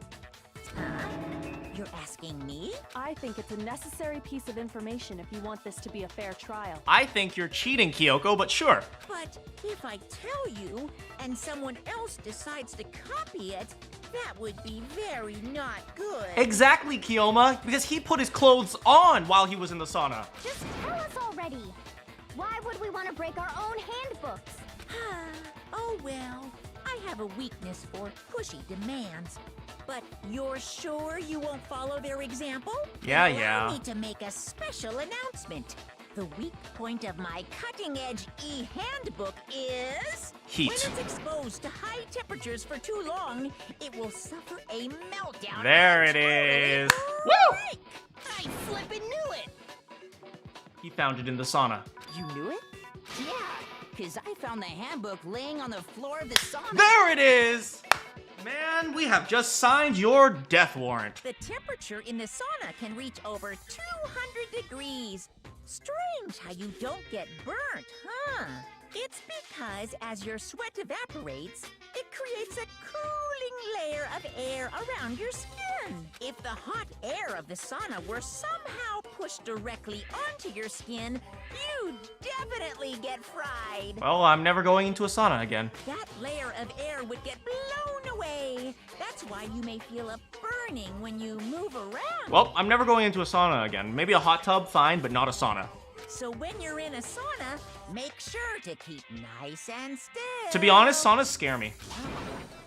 You're asking me? I think it's a necessary piece of information if you want this to be a fair trial. I think you're cheating, Kyoko, but sure. But if I tell you and someone else decides to copy it, that would be very not good. Exactly, Kyoma, because he put his clothes on while he was in the sauna. Just tell us already. Why would we want to break our own handbooks? Oh well, I have a weakness for pushy demands. But you're sure you won't follow their example? Yeah, Allow yeah. me to make a special announcement. The weak point of my cutting-edge e-handbook is... Heat. When it's exposed to high temperatures for too long, it will suffer a meltdown. There it is. Woo! I flippin' knew it! He found it in the sauna. You knew it? Yeah, because I found the handbook laying on the floor of the sauna. There it is! Man, we have just signed your death warrant. The temperature in the sauna can reach over 200 degrees. Strange how you don't get burnt, huh? It's because as your sweat evaporates, it creates a cooling layer of air around your skin. If the hot air of the sauna were somehow pushed directly onto your skin, you'd definitely get fried. Well, I'm never going into a sauna again. That layer of air would get blown away. That's why you may feel a burning when you move around. Well, I'm never going into a sauna again. Maybe a hot tub, fine, but not a sauna. So when you're in a sauna, make sure to keep nice and still. To be honest, saunas scare me.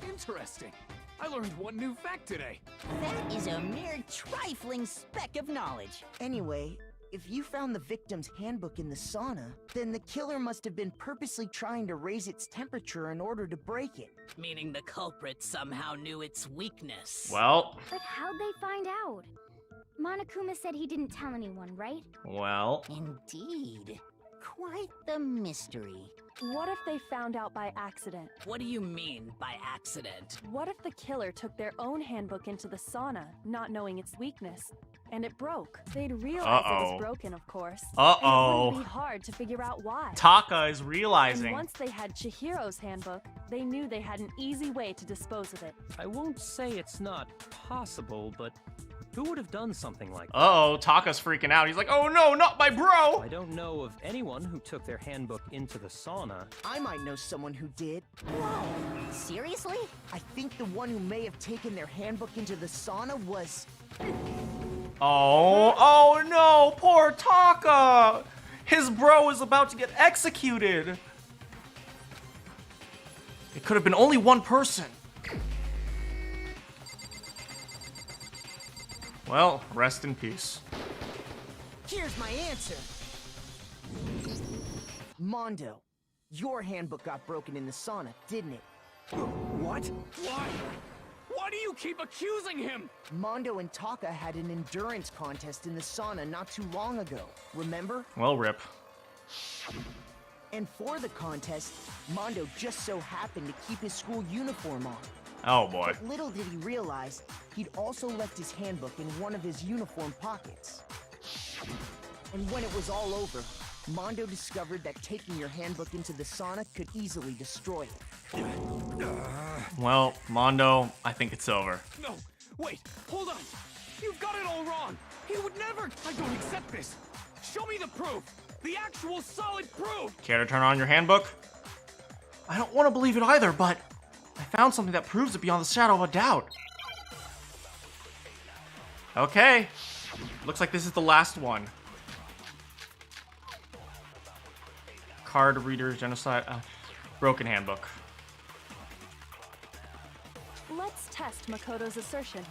Interesting. I learned one new fact today. That is a mere trifling speck of knowledge. Anyway, if you found the victim's handbook in the sauna, then the killer must have been purposely trying to raise its temperature in order to break it. Meaning the culprit somehow knew its weakness. Well. But how'd they find out? Monokuma said he didn't tell anyone, right? Well. Indeed. Quite the mystery. What if they found out by accident? What do you mean by accident? What if the killer took their own handbook into the sauna, not knowing its weakness, and it broke? They'd realize it was broken, of course. And it wouldn't be hard to figure out why. Taka is realizing. And once they had Chihiro's handbook, they knew they had an easy way to dispose of it. I won't say it's not possible, but who would have done something like that? Uh-oh, Taka's freaking out. He's like, oh no, not my bro! I don't know of anyone who took their handbook into the sauna. I might know someone who did. Whoa, seriously? I think the one who may have taken their handbook into the sauna was... Oh no, poor Taka! His bro is about to get executed! It could have been only one person. Well, rest in peace. Here's my answer. Mondo, your handbook got broken in the sauna, didn't it? What? Why? Why do you keep accusing him? Mondo and Taka had an endurance contest in the sauna not too long ago, remember? Well, rip. And for the contest, Mondo just so happened to keep his school uniform on. Oh boy. But little did he realize, he'd also left his handbook in one of his uniform pockets. And when it was all over, Mondo discovered that taking your handbook into the sauna could easily destroy it. Well, Mondo, I think it's over. No, wait, hold on. You've got it all wrong. He would never. I don't accept this. Show me the proof. The actual solid proof. Care to turn on your handbook? I don't want to believe it either, but I found something that proves it beyond the shadow of a doubt. Okay. Looks like this is the last one. Card reader genocide. Broken handbook. Let's test Makoto's assertion.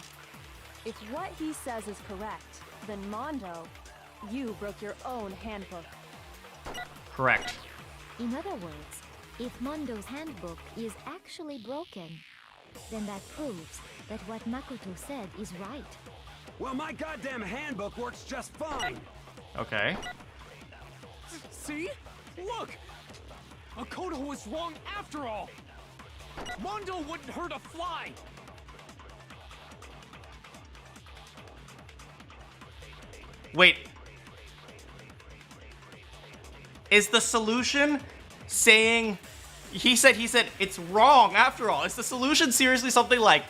If what he says is correct, then Mondo, you broke your own handbook. Correct. In other words, if Mondo's handbook is actually broken, then that proves that what Makoto said is right. Well, my goddamn handbook works just fine. Okay. See? Look! Makoto was wrong after all! Mondo wouldn't hurt a fly! Wait. Is the solution saying... He said it's wrong after all. Is the solution seriously something like...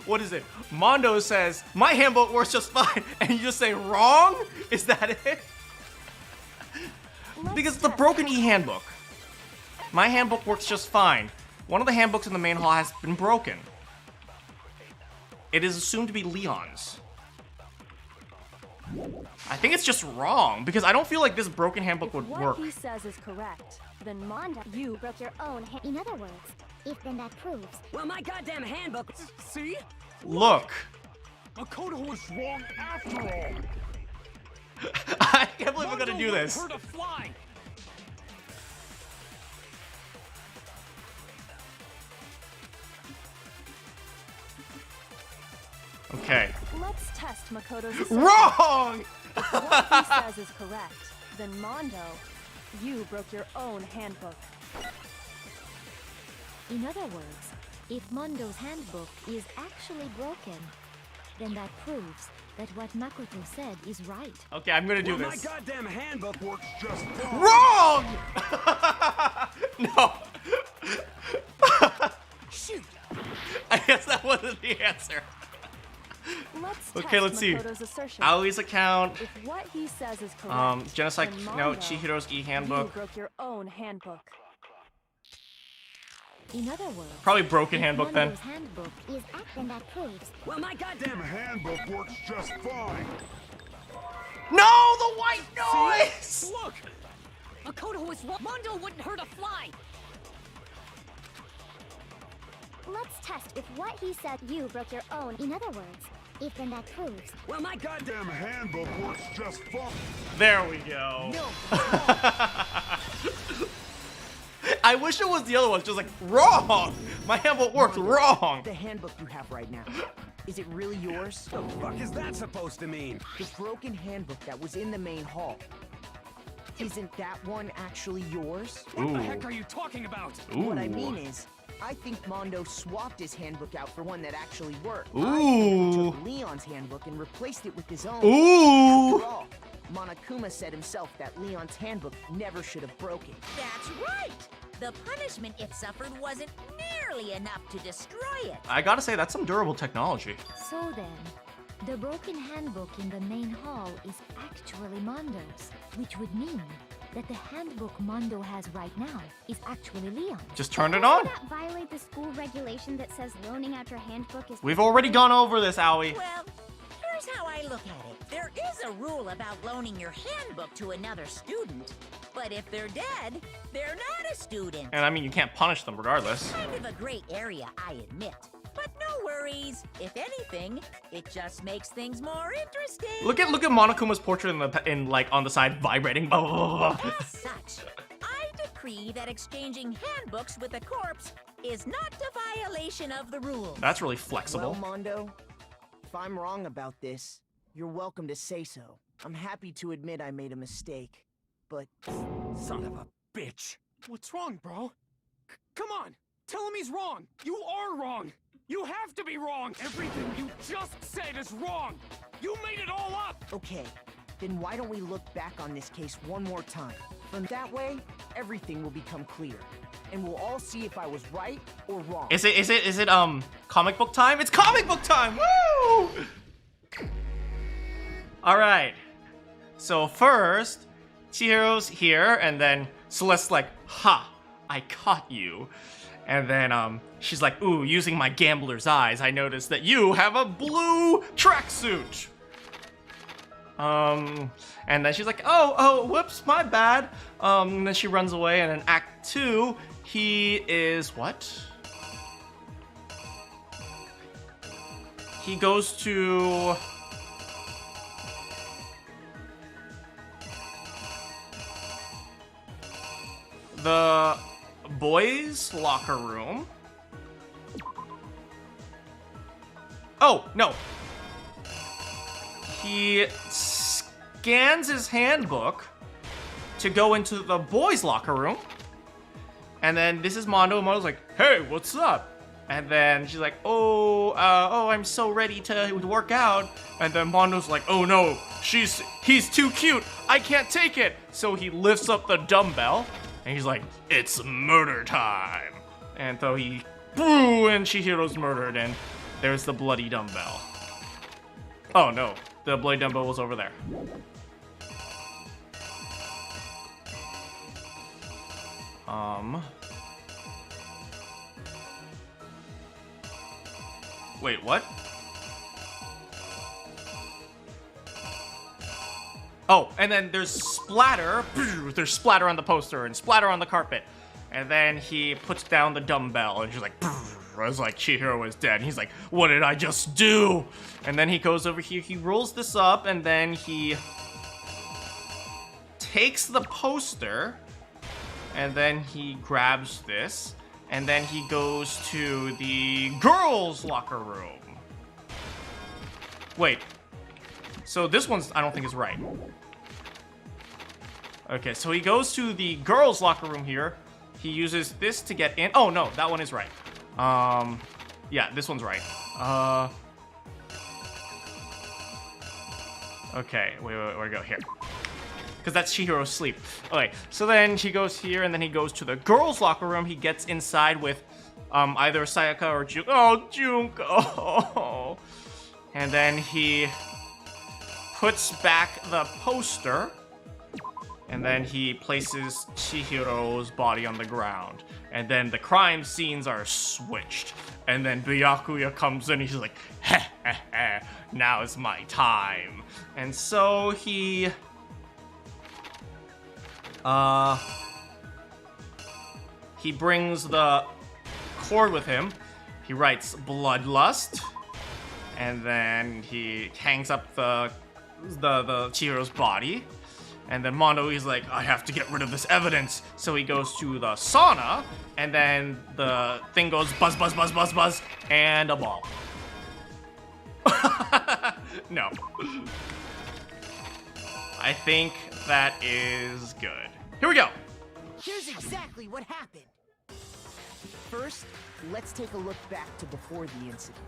What is it? Mondo says, my handbook works just fine, and you just say wrong? Is that it? Because it's the broken e-handbook. My handbook works just fine. One of the handbooks in the main hall has been broken. It is assumed to be Leon's. I think it's just wrong, because I don't feel like this broken handbook would work. What he says is correct, then Mondo, you broke your own hand. In other words, if then that proves... Well, my goddamn handbook... See? Look. Makoto was wrong after all. I can't believe I'm gonna do this. Hurt a fly. Okay. Let's test Makoto's assertion. Wrong! If what he says is correct, then Mondo, you broke your own handbook. In other words, if Mondo's handbook is actually broken, then that proves that what Makoto said is right. Okay, I'm gonna do Well, this. My goddamn handbook works just fine. Wrong! No. Shoot. I guess that wasn't the answer. Let's Okay, let's see. Makoto's assertion. Ali's account. If what he says is correct, Genocide. then No, Mondo, Chihiro's you e-handbook. broke your own handbook. In other words, Probably broken if handbook then. Mondo's handbook is then that proves... Well, my goddamn handbook works just fine. No, the white noise! Look! Makoto was wrong. Mondo wouldn't hurt a fly. Let's test if what he said you broke your own. In other words, if then that proves... Well, my goddamn handbook works just fine. There we go. I wish it was the other one, just like, wrong! My handbook works wrong! The handbook you have right now, is it really yours? The fuck is that supposed to mean? The broken handbook that was in the main hall. Isn't that one actually yours? What the heck are you talking about? What I mean is, I think Mondo swapped his handbook out for one that actually worked. Ooh. I think he took Leon's handbook and replaced it with his own. Ooh. After all, Monokuma said himself that Leon's handbook never should have broken. That's right! The punishment it suffered wasn't nearly enough to destroy it. I gotta say, that's some durable technology. So then, the broken handbook in the main hall is actually Mondo's, which would mean that the handbook Mondo has right now is actually Leon's. Just turn it on. Doesn't that violate the school regulation that says loaning out your handbook is... We've already gone over this, Aoi. Well, here's how I look at it. There is a rule about loaning your handbook to another student, but if they're dead, they're not a student. And I mean, you can't punish them regardless. Kind of a gray area, I admit. But no worries. If anything, it just makes things more interesting. Look at Monokuma's portrait in like on the side vibrating. Blah, blah, blah. As such, I decree that exchanging handbooks with a corpse is not a violation of the rules. That's really flexible. Well, Mondo, if I'm wrong about this, you're welcome to say so. I'm happy to admit I made a mistake, but... Son of a bitch. What's wrong, bro? Come on, tell him he's wrong. You are wrong. You have to be wrong. Everything you just said is wrong. You made it all up. Okay, then why don't we look back on this case one more time? From that way, everything will become clear, and we'll all see if I was right or wrong. Is it comic book time? It's comic book time! Woo! All right. So first, Chihiro's here, and then Celeste's like, "Ha! I caught you." And then she's like, "Ooh, using my gambler's eyes, I noticed that you have a blue tracksuit." And then she's like, "Oh, whoops, my bad." And then she runs away, and in Act 2, he is what? He goes to the boys' locker room. Oh, no. He scans his handbook to go into the boys' locker room. And then this is Mondo. Mondo's like, "Hey, what's up?" And then she's like, oh, I'm so ready to work out. And then Mondo's like, "Oh no, he's too cute. I can't take it." So he lifts up the dumbbell and he's like, "It's murder time." And so boo, and Chihiro's murdered. And There's the bloody dumbbell. Oh no, the bloody dumbbell was over there. Wait, what? Oh, and then there's splatter. There's splatter on the poster and splatter on the carpet. And then he puts down the dumbbell and she's like, I was like, Chihiro is dead. And he's like, what did I just do? And then he goes over here, he rolls this up, and then he takes the poster, and then he grabs this, and then he goes to the girls' locker room. Wait. So this one's, I don't think is right. Okay, so he goes to the girls' locker room here. He uses this to get in. Oh, no, that one is right. Yeah, this one's right. Okay, wait, where to go? Here. Because that's Chihiro's sleep. Okay, so then he goes here, and then he goes to the girls' locker room. He gets inside with either Sayaka or Junko. Oh, Junko! And then he puts back the poster, and then he places Chihiro's body on the ground. And then the crime scenes are switched. And then Byakuya comes in, he's like, heh, heh, heh, now is my time. And so he brings the cord with him. He writes bloodlust. And then he hangs up the Chihiro's body. And then Mondo, he's like, I have to get rid of this evidence. So he goes to the sauna, and then the thing goes buzz, buzz, buzz, buzz, buzz, and a ball. No. I think that is good. Here we go. Here's exactly what happened. First, let's take a look back to before the incident.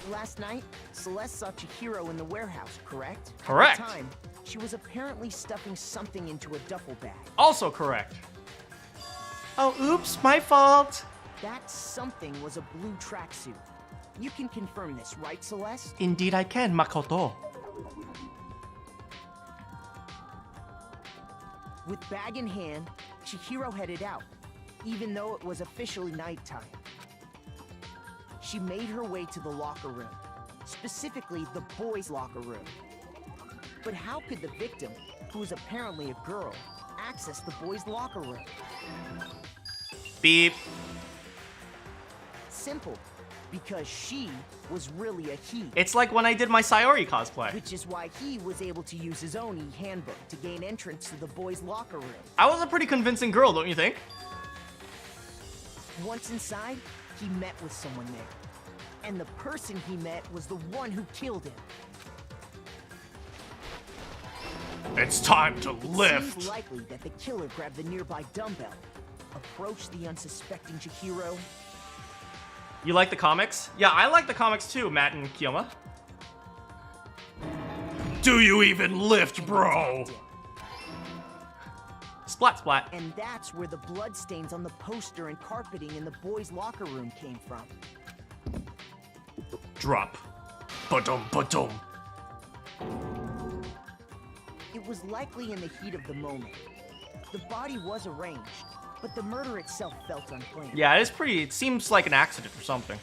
Last night, Celeste saw Chihiro in the warehouse, correct? Correct. At the time, she was apparently stuffing something into a duffel bag. Also correct. Oh, oops, my fault. That something was a blue tracksuit. You can confirm this, right, Celeste? Indeed I can, Makoto. With bag in hand, Chihiro headed out, even though it was officially nighttime. She made her way to the locker room, specifically the boys' locker room. But how could the victim, who was apparently a girl, access the boys' locker room? Beep. Simple, because she was really a he. It's like when I did my Sayori cosplay. Which is why he was able to use his own e-handbook to gain entrance to the boys' locker room. I was a pretty convincing girl, don't you think? Once inside, he met with someone there. And the person he met was the one who killed him. It's time to It lift. seems likely that the killer grabbed the nearby dumbbell, approached the unsuspecting Chihiro. You like the comics? Yeah, I like the comics too, Matt and Kiyoma. Do you even lift, bro? Splat, splat. And that's where the bloodstains on the poster and carpeting in the boys' locker room came from. Drop. Ba-dum, ba-dum. It was likely in the heat of the moment. The body was arranged, but the murder itself felt unplanned. Yeah, it seems like an accident or something.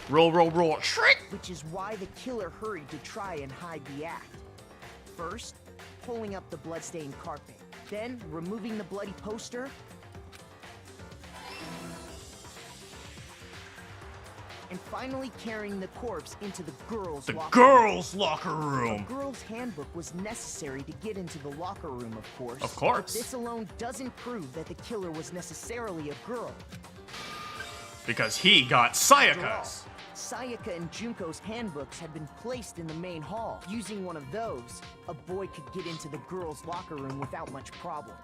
Roll, roll, roll. Shriek! Which is why the killer hurried to try and hide the act. First, pulling up the bloodstained carpet. Then, removing the bloody poster. And finally carrying the corpse into the girls' locker room. Girls' locker room. A girl's handbook was necessary to get into the locker room, of course. Of course. But this alone doesn't prove that the killer was necessarily a girl. Because he got Sayaka's. Sayaka and Junko's handbooks had been placed in the main hall. Using one of those, a boy could get into the girls' locker room without much problem.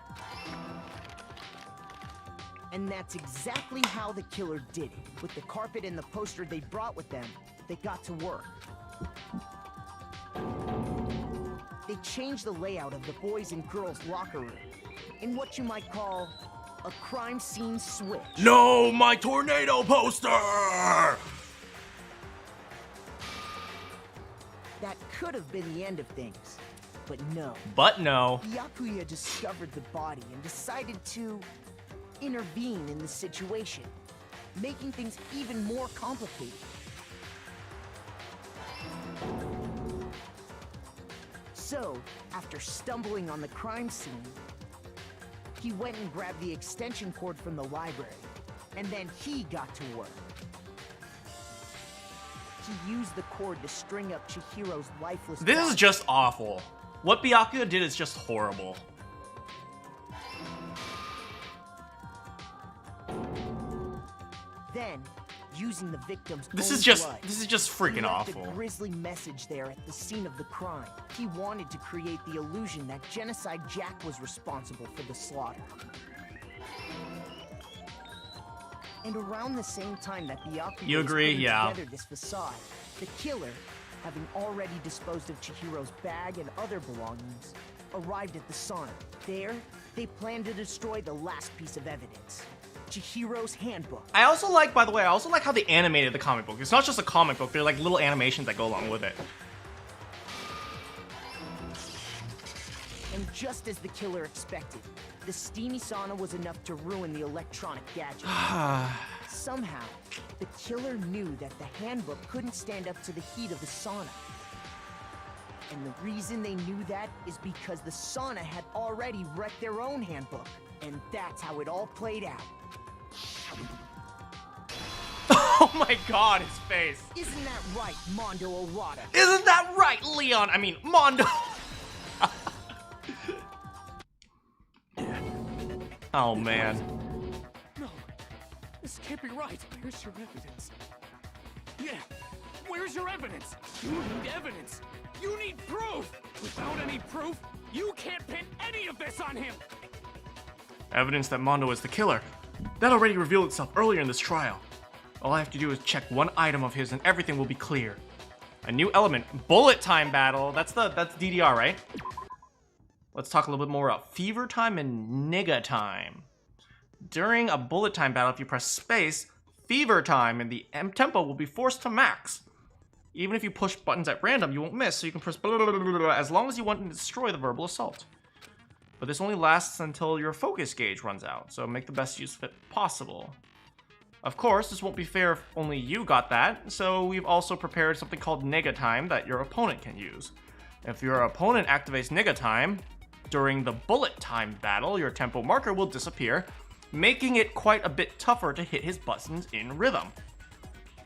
And that's exactly how the killer did it. With the carpet and the poster they brought with them, they got to work. They changed the layout of the boys' and girls' locker room in what you might call a crime scene switch. No, my tornado poster! That could have been the end of things, but no. But no. Byakuya discovered the body and decided to intervene in the situation, making things even more complicated. So, after stumbling on the crime scene, he went and grabbed the extension cord from the library, and then he got to work. He used the cord to string up Chihiro's lifeless This body. is just awful. What Byakuya did is just horrible. Then, using the victim's This own is just blood, freaking he left awful. a grisly message there at the scene of the crime. He wanted to create the illusion that Genocide Jack was responsible for the slaughter. And around the same time that Byakuya You was agree? putting Yeah. together this facade, the killer, having already disposed of Chihiro's bag and other belongings, arrived at the sauna. There, they planned to destroy the last piece of evidence, Chihiro's handbook. I also like, by the way, I also like how they animated the comic book. It's not just a comic book, they're like little animations that go along with it. And just as the killer expected, the steamy sauna was enough to ruin the electronic gadget. Somehow, the killer knew that the handbook couldn't stand up to the heat of the sauna. And the reason they knew that is because the sauna had already wrecked their own handbook. And that's how it all played out. Oh my god, his face. Isn't that right, Mondo Orada? Isn't that right, Leon? I mean, Mondo. Oh man. No, this can't be right. Where's your evidence? Yeah, where's your evidence? You need evidence. You need proof. Without any proof, you can't pin any of this on him. Evidence that Mondo is the killer. That already revealed itself earlier in this trial. All I have to do is check one item of his and everything will be clear. A new element, bullet time battle. That's DDR, right? Let's talk a little bit more about fever time and nigga time. During a bullet time battle, if you press space, fever time and the tempo will be forced to max. Even if you push buttons at random, you won't miss, so you can press blah, blah, blah, blah, blah, as long as you want to destroy the verbal assault. But this only lasts until your focus gauge runs out, so make the best use of it possible. Of course, this won't be fair if only you got that, so we've also prepared something called nigga time that your opponent can use. If your opponent activates nigga time, during the bullet time battle, your tempo marker will disappear, making it quite a bit tougher to hit his buttons in rhythm.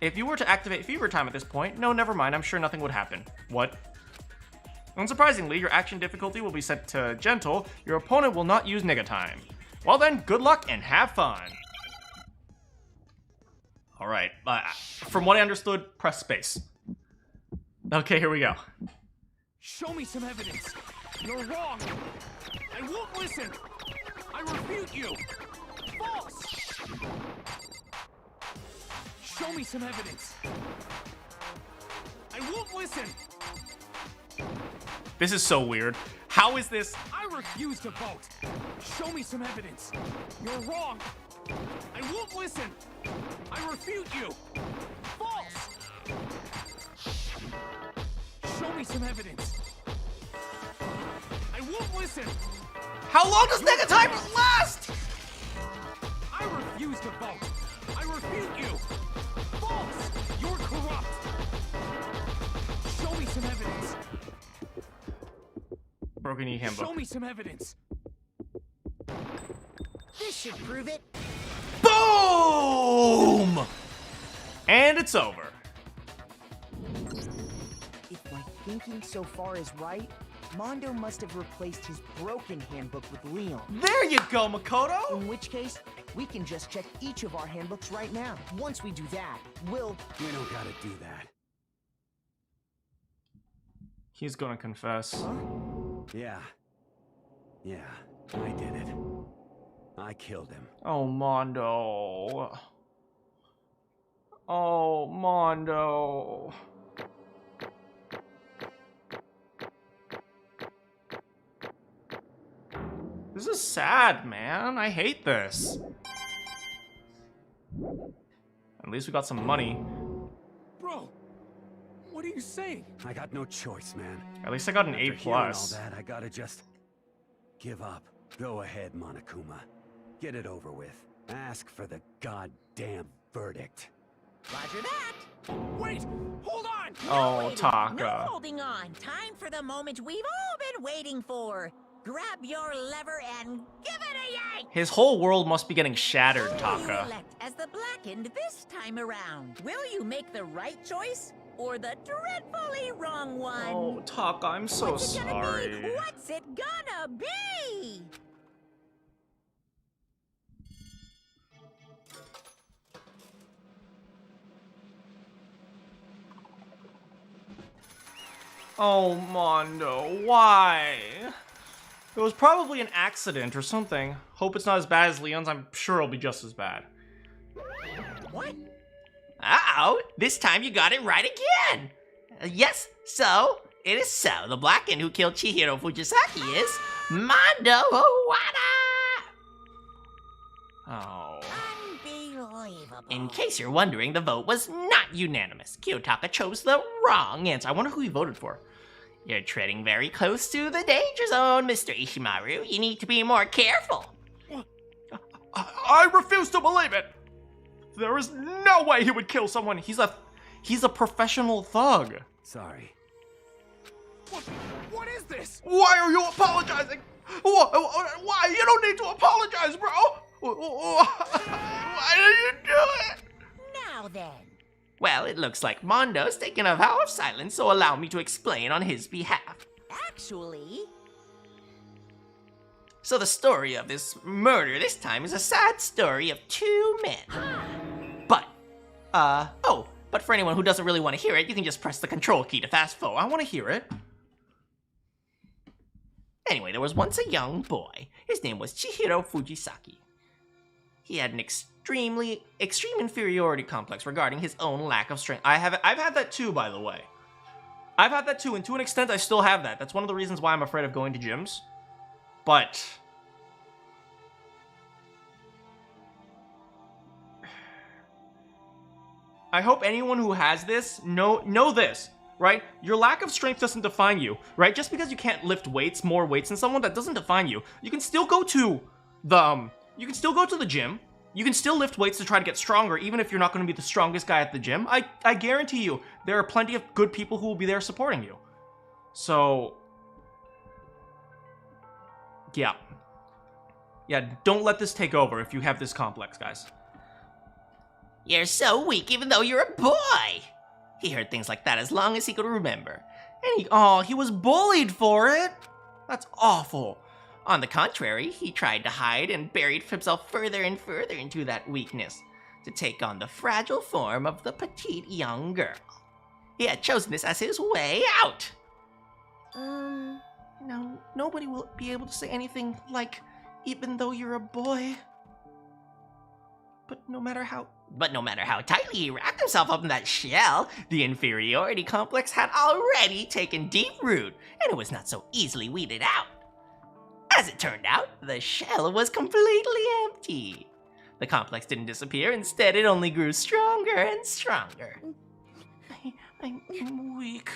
If you were to activate fever time at this point, no, never mind, I'm sure nothing would happen. What? Unsurprisingly, your action difficulty will be set to gentle, your opponent will not use nigga time. Well then, good luck and have fun! Alright, from what I understood, press space. Okay, here we go. Show me some evidence. You're wrong. I won't listen. I refute you. False. Show me some evidence. I won't listen. This is so weird. How is this? I refuse to vote. Show me some evidence. You're wrong. I won't listen. I refute you. False. Show me some evidence. I won't listen. How long does nigga time last? I refuse to vote. I refute you. False. You're corrupt. Show me some evidence. Broken E handbook. Show me some evidence. This should prove it. Boom! And it's over. If my thinking so far is right, Mondo must have replaced his broken handbook with Leon. There you go, Makoto! In which case, we can just check each of our handbooks right now. Once we do that, we'll... We don't gotta do that. He's gonna confess. Huh? Yeah. Yeah, I did it. I killed him. Oh, Mondo. Oh, Mondo. This is sad, man. I hate this. At least we got some money. Bro, what are you saying? I got no choice, man. At least I got an A+. After hearing all that, I gotta just give up. Go ahead, Monokuma. Get it over with. Ask for the goddamn verdict. Roger that. Wait, hold on. Oh, Taka. No holding on. Time for the moment we've all been waiting for. Grab your lever and give it a yank. His whole world must be getting shattered, Who will you Taka. elect as the Blackened this time around? Will you make the right choice or the dreadfully wrong one? Oh, Taka, I'm so What's it gonna sorry. be? What's it gonna be? Oh, Mondo, why? It was probably an accident or something. Hope it's not as bad as Leon's. I'm sure it'll be just as bad. What? Uh-oh, this time you got it right again. Yes, so, it is so. The Blackened who killed Chihiro Fujisaki is Mondo Owada. Oh. Unbelievable. In case you're wondering, the vote was not unanimous. Kiyotaka chose the wrong answer. I wonder who he voted for. You're treading very close to the danger zone, Mr. Ishimaru. You need to be more careful. I refuse to believe it! There is no way he would kill someone. He's a professional thug. Sorry. What is this? Why are you apologizing? Why? You don't need to apologize, bro. Why did you do it? Now then. Well, it looks like Mondo's taken a vow of silence, so allow me to explain on his behalf. Actually... So the story of this murder this time is a sad story of two men. But for anyone who doesn't really want to hear it, you can just press the control key to fast forward. I want to hear it. Anyway, there was once a young boy. His name was Chihiro Fujisaki. He had an extreme inferiority complex regarding his own lack of strength. I've had that too, by the way. I've had that too, and to an extent, I still have that. That's one of the reasons why I'm afraid of going to gyms. But I hope anyone who has this know this, right? Your lack of strength doesn't define you, right? Just because you can't lift more weights than someone, that doesn't define you. You can still go to the gym. You can still lift weights to try to get stronger, even if you're not going to be the strongest guy at the gym. I guarantee you, there are plenty of good people who will be there supporting you. So, yeah, don't let this take over if you have this complex, guys. You're so weak even though you're a boy. He heard things like that as long as he could remember. And he was bullied for it? That's awful. On the contrary, he tried to hide and buried himself further and further into that weakness to take on the fragile form of the petite young girl. He had chosen this as his way out. No, nobody will be able to say anything like, even though you're a boy. But no matter how tightly he wrapped himself up in that shell, the inferiority complex had already taken deep root, and it was not so easily weeded out. As it turned out, the shell was completely empty. The complex didn't disappear, instead it only grew stronger and stronger. I'm weak.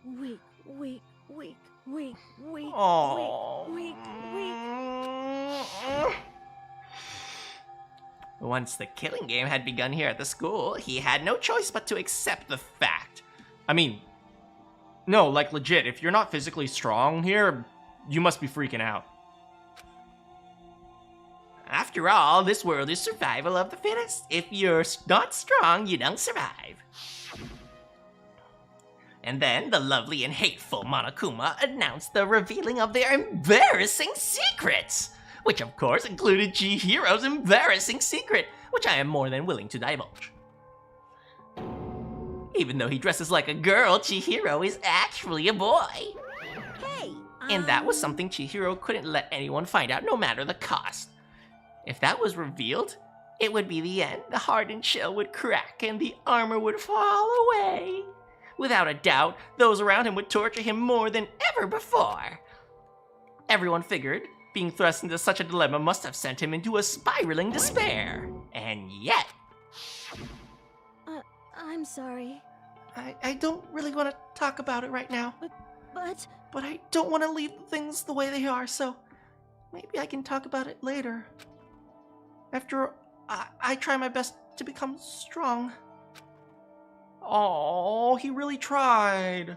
Weak. Oh. Weak. Once the killing game had begun here at the school, he had no choice but to accept the fact. I mean, no, like legit, if you're not physically strong here, you must be freaking out. After all, this world is survival of the fittest. If you're not strong, you don't survive. And then the lovely and hateful Monokuma announced the revealing of their embarrassing secrets, which of course included Chihiro's embarrassing secret, which I am more than willing to divulge. Even though he dresses like a girl, Chihiro is actually a boy. Hey, And that was something Chihiro couldn't let anyone find out, no matter the cost. If that was revealed, it would be the end. The hardened shell would crack and the armor would fall away. Without a doubt, those around him would torture him more than ever before. Everyone figured Being thrust into such a dilemma must have sent him into a spiraling despair. And yet... I'm sorry. I don't really want to talk about it right now. But I don't want to leave things the way they are, so maybe I can talk about it later. After I try my best to become strong. Oh, he really tried.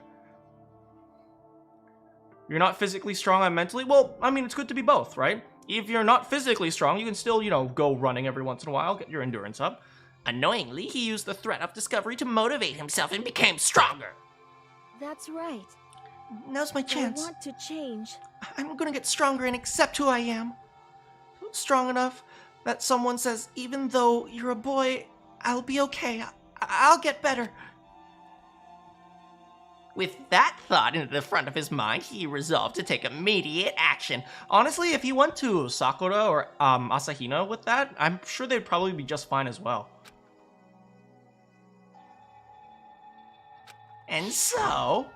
You're not physically strong, I'm mentally? Well, I mean, it's good to be both, right? If you're not physically strong, you can still, go running every once in a while, get your endurance up. Annoyingly, he used the threat of discovery to motivate himself and became stronger. that's right. Now's my chance. I want to change. I'm gonna get stronger and accept who I am. Strong enough that someone says, even though you're a boy, I'll be okay. I'll get better. With that thought into the front of his mind, he resolved to take immediate action. Honestly, if he went to Sakura or Asahina with that, I'm sure they'd probably be just fine as well. And so...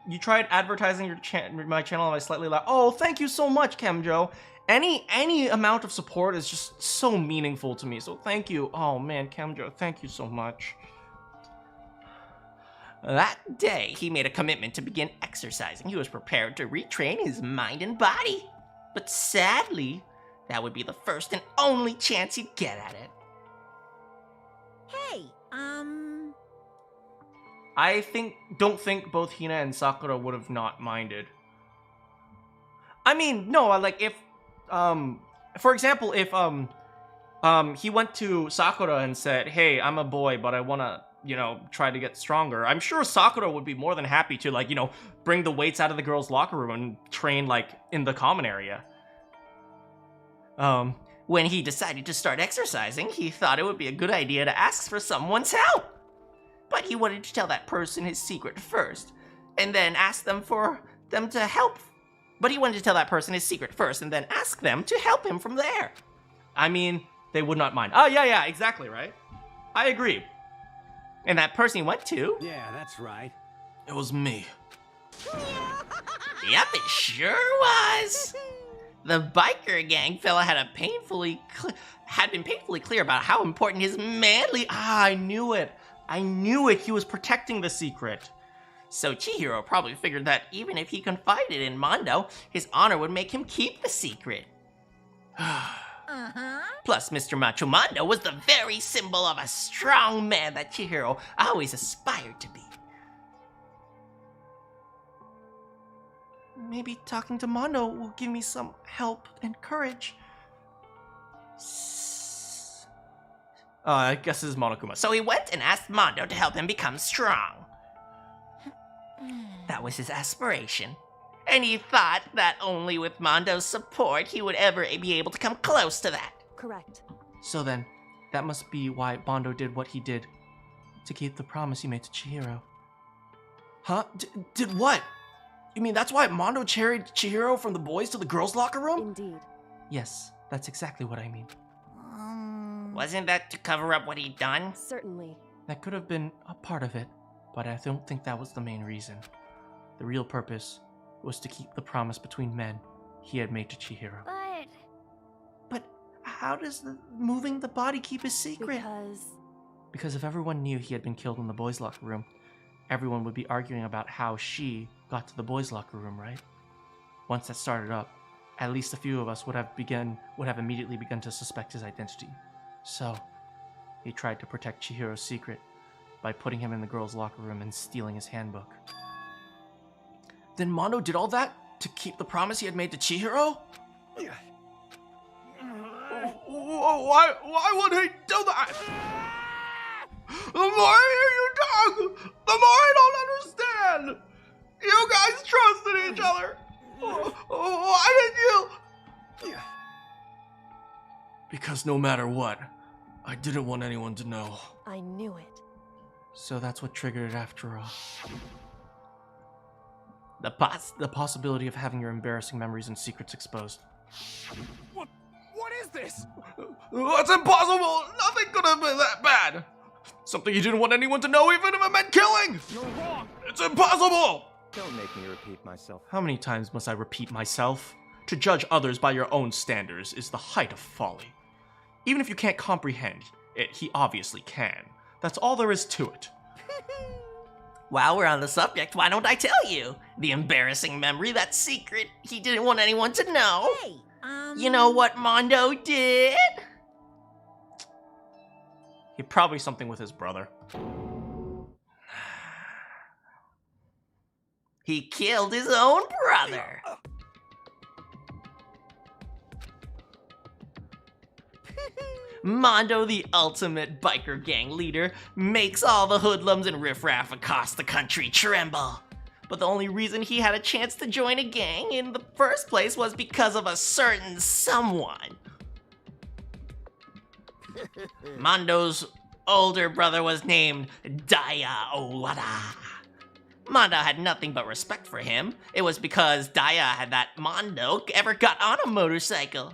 you tried advertising my channel by slightly loud. Oh, thank you so much, Kemjo. Any amount of support is just so meaningful to me, so thank you. Oh man, Kemjo, thank you so much. That day, he made a commitment to begin exercising. He was prepared to retrain his mind and body. But sadly, that would be the first and only chance he'd get at it. Hey, I don't think both Hina and Sakura would have not minded. I mean, no, like if, for example, if, he went to Sakura and said, hey, I'm a boy, but I wanna, try to get stronger. I'm sure Sakura would be more than happy to, like, bring the weights out of the girls' locker room and train, like, in the common area. When he decided to start exercising, he thought it would be a good idea to ask for someone's help. But he wanted to tell that person his secret first, and then ask them for them to help. But he wanted to tell that person his secret first, and then ask them to help him from there. I mean, they would not mind. Oh, yeah, exactly, right? I agree. And that person he went to... Yeah, that's right. It was me. Yep, it sure was. The biker gang fella had been painfully clear about how important his manly... I knew it. He was protecting the secret. So Chihiro probably figured that even if he confided in Mondo, his honor would make him keep the secret. Plus, Mr. Macho Mondo was the very symbol of a strong man that Chihiro always aspired to be. Maybe talking to Mondo will give me some help and courage. I guess this is Monokuma. So he went and asked Mondo to help him become strong. That was his aspiration. And he thought that only with Mondo's support he would ever be able to come close to that. Correct. So then, that must be why Mondo did what he did. To keep the promise he made to Chihiro. Huh? Did what? You mean that's why Mondo carried Chihiro from the boys to the girls' locker room? Indeed. Yes, that's exactly what I mean. Wasn't that to cover up what he'd done? Certainly. That could have been a part of it, but I don't think that was the main reason. The real purpose was to keep the promise between men he had made to Chihiro. But how does moving the body keep his secret? Because if everyone knew he had been killed in the boys' locker room, everyone would be arguing about how she got to the boys' locker room, right? Once that started up, at least a few of us would have immediately begun to suspect his identity. So, he tried to protect Chihiro's secret by putting him in the girls' locker room and stealing his handbook. Then Mondo did all that to keep the promise he had made to Chihiro? Why would he do that? The more I hear you talk, the more I don't understand. You guys trusted each other. Why did you? Because no matter what, I didn't want anyone to know. I knew it. So that's what triggered it after all. The possibility of having your embarrassing memories and secrets exposed. What is this? That's impossible! Nothing could have been that bad! Something you didn't want anyone to know even if it meant killing! You're wrong! It's impossible! Don't make me repeat myself. How many times must I repeat myself? To judge others by your own standards is the height of folly. Even if you can't comprehend it, he obviously can. That's all there is to it. While we're on the subject, why don't I tell you? The embarrassing memory, that secret he didn't want anyone to know. Hey, You know what Mondo did? Probably something with his brother. He killed his own brother. Mondo, the ultimate biker gang leader, makes all the hoodlums and riffraff across the country tremble. But the only reason he had a chance to join a gang in the first place was because of a certain someone. Mondo's older brother was named Daya Owada. Mondo had nothing but respect for him. It was because Daya had that Mondo ever got on a motorcycle.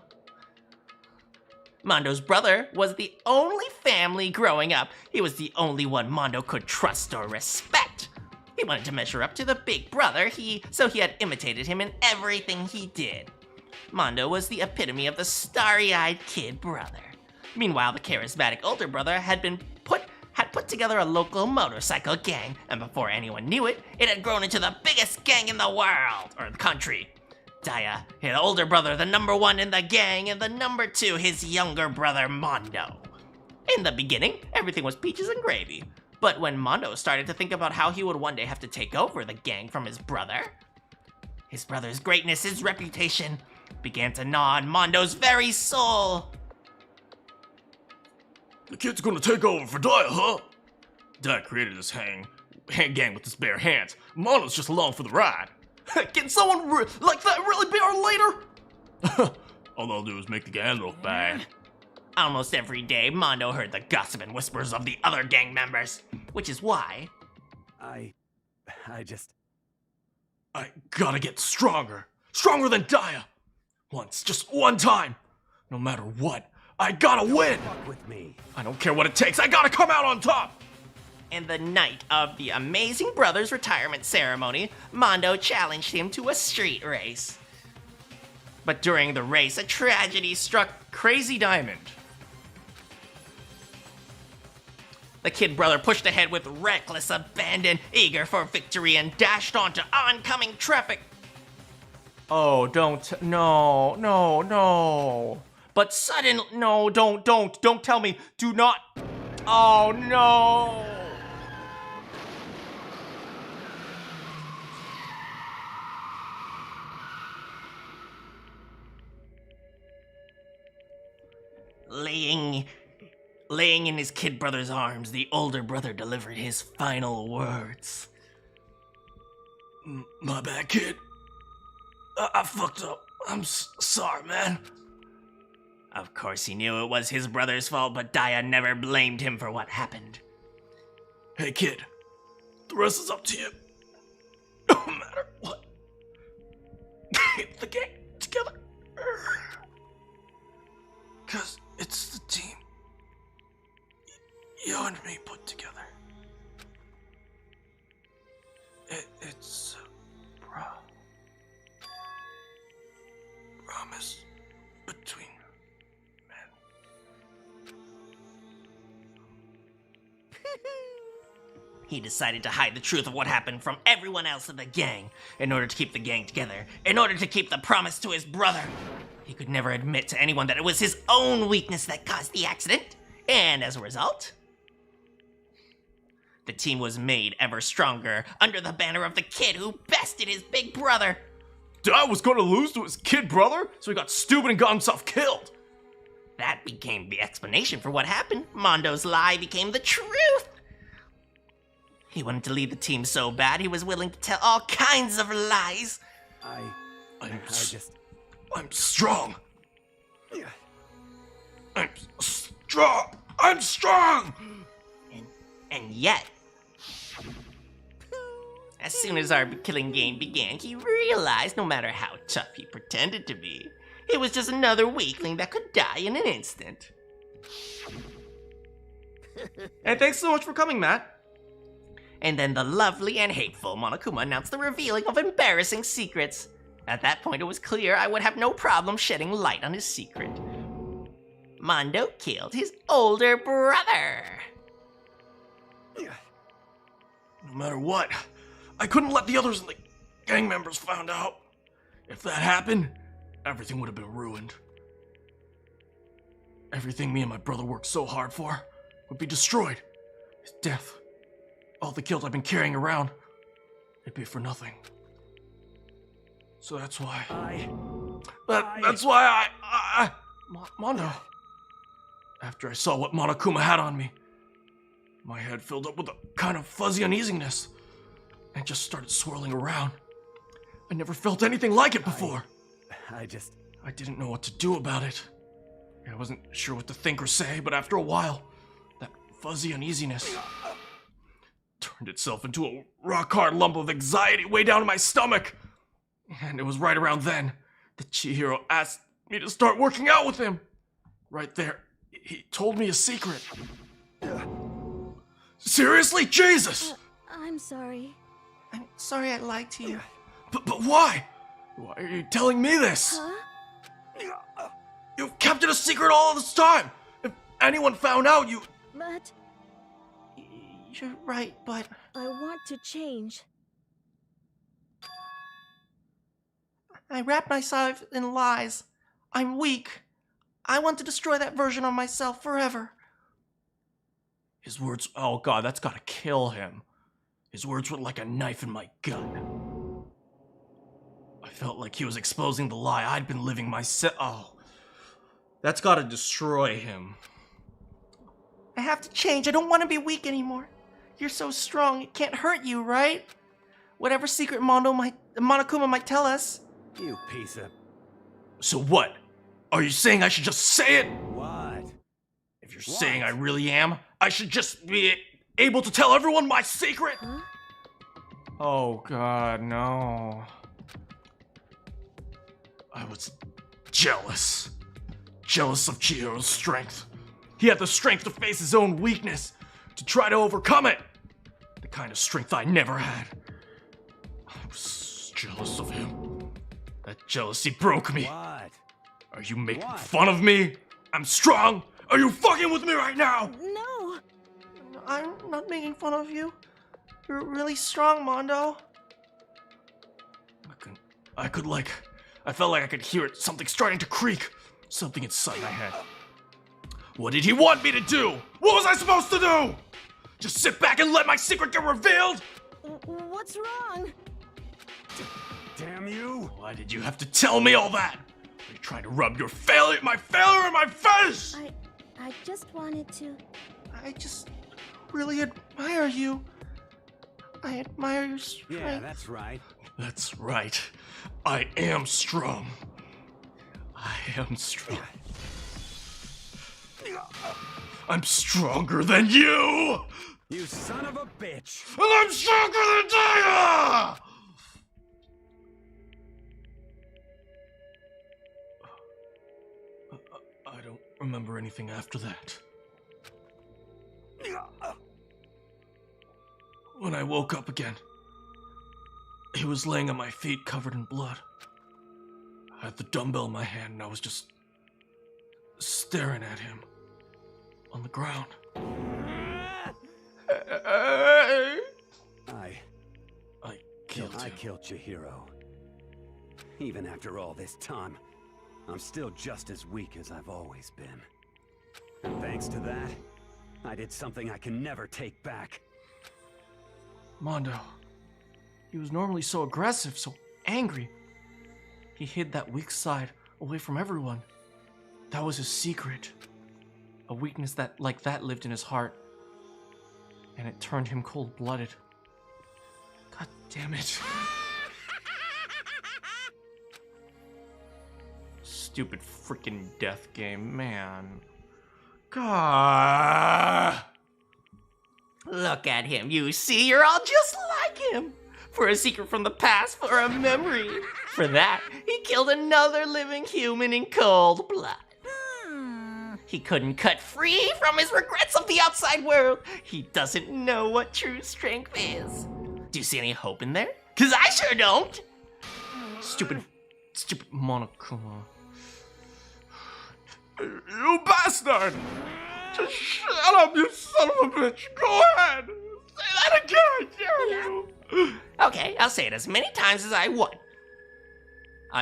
Mondo's brother was the only family growing up. He was the only one Mondo could trust or respect. He wanted to measure up to the big brother, so he had imitated him in everything he did. Mondo was the epitome of the starry-eyed kid brother. Meanwhile, the charismatic older brother had put together a local motorcycle gang, and before anyone knew it, it had grown into the biggest gang in the world, or the country. Daya, his older brother, the number one in the gang, and the number two, his younger brother, Mondo. In the beginning, everything was peaches and gravy. But when Mondo started to think about how he would one day have to take over the gang from his brother's greatness, his reputation, began to gnaw on Mondo's very soul. The kid's gonna take over for Daya, huh? Daya created this hand gang with his bare hands. Mondo's just along for the ride. Can someone like that really be our leader? All they'll do is make the gang look bad. Almost every day, Mondo heard the gossip and whispers of the other gang members, which is why... I gotta get stronger. Stronger than Daya. Just one time. No matter what, I gotta win. Fuck with me. I don't care what it takes. I gotta come out on top. And the night of the Amazing Brothers retirement ceremony, Mondo challenged him to a street race. But during the race, a tragedy struck Crazy Diamond. The kid brother pushed ahead with reckless abandon, eager for victory, and dashed onto oncoming traffic. Oh, no. But suddenly, no, don't tell me, do not. Oh, no. Laying in his kid brother's arms, the older brother delivered his final words. My bad, kid. I fucked up. I'm sorry, man. Of course he knew it was his brother's fault, but Daya never blamed him for what happened. Hey, kid. The rest is up to you. No matter what. Keep the gang together. 'Cause it's the team you and me put together. It's a promise between men. He decided to hide the truth of what happened from everyone else in the gang in order to keep the gang together, in order to keep the promise to his brother. He could never admit to anyone that it was his own weakness that caused the accident, and as a result, the team was made ever stronger under the banner of the kid who bested his big brother. Dad was gonna lose to his kid brother, so he got stupid and got himself killed. That became the explanation for what happened. Mondo's lie became the truth. He wanted to lead the team so bad he was willing to tell all kinds of lies. I'm strong. I'm strong. And yet, as soon as our killing game began, he realized no matter how tough he pretended to be, he was just another weakling that could die in an instant. And thanks so much for coming, Matt. And then the lovely and hateful Monokuma announced the revealing of embarrassing secrets. At that point, it was clear I would have no problem shedding light on his secret. Mondo killed his older brother. No matter what, I couldn't let the others and the gang members find out. If that happened, everything would have been ruined. Everything me and my brother worked so hard for would be destroyed. His death, all the guilt I've been carrying around, it'd be for nothing. So that's why Mondo. After I saw what Monokuma had on me, my head filled up with a kind of fuzzy uneasiness and just started swirling around. I never felt anything like it before. I didn't know what to do about it. I wasn't sure what to think or say, but after a while, that fuzzy uneasiness turned itself into a rock-hard lump of anxiety way down in my stomach. And it was right around then that Chihiro asked me to start working out with him. Right there, he told me a secret. Seriously? Jesus! I'm sorry. I'm sorry I lied to you. But why? Why are you telling me this? Huh? You've kept it a secret all this time. If anyone found out, you... But... You're right, but... I want to change. I wrap myself in lies. I'm weak. I want to destroy that version of myself forever. His words... Oh god, that's gotta kill him. His words were like a knife in my gut. I felt like he was exposing the lie I'd been living myself. Oh. That's gotta destroy him. I have to change. I don't want to be weak anymore. You're so strong, it can't hurt you, right? Whatever secret Monokuma might tell us. You piece of... So what? Are you saying I should just say it? What? If you're saying I really am, I should just be able to tell everyone my secret? Huh? Oh god, no. I was jealous. Jealous of Chihiro's strength. He had the strength to face his own weakness, to try to overcome it. The kind of strength I never had. I was jealous of him. That jealousy broke me. What? Are you making fun of me? I'm strong. Are you fucking with me right now? No. I'm not making fun of you. You're really strong, Mondo. I felt like I could hear it, something starting to creak. Something inside my head. What did he want me to do? What was I supposed to do? Just sit back and let my secret get revealed? What's wrong? Damn you! Why did you have to tell me all that? Are you trying to rub my failure in my face? I just wanted to... I just really admire you. I admire your strength. Yeah, that's right. That's right. I am strong. I am strong. I'm stronger than you! You son of a bitch! And I'm stronger than Daya! I don't remember anything after that. When I woke up again, he was laying at my feet covered in blood. I had the dumbbell in my hand and I was just staring at him on the ground. I killed Chihiro. Even after all this time, I'm still just as weak as I've always been. And thanks to that, I did something I can never take back. Mondo, he was normally so aggressive, so angry. He hid that weak side away from everyone. That was his secret. A weakness that, like that, lived in his heart. And it turned him cold-blooded. God damn it. Stupid freaking death game, man. God. Look at him, you see? You're all just like him. For a secret from the past, for a memory. For that, he killed another living human in cold blood. He couldn't cut free from his regrets of the outside world. He doesn't know what true strength is. Do you see any hope in there? 'Cause I sure don't. Stupid Stupid Monokuma. You bastard! Just shut up, you son of a bitch! Go ahead! Say that again, I dare you! Okay, I'll say it as many times as I want.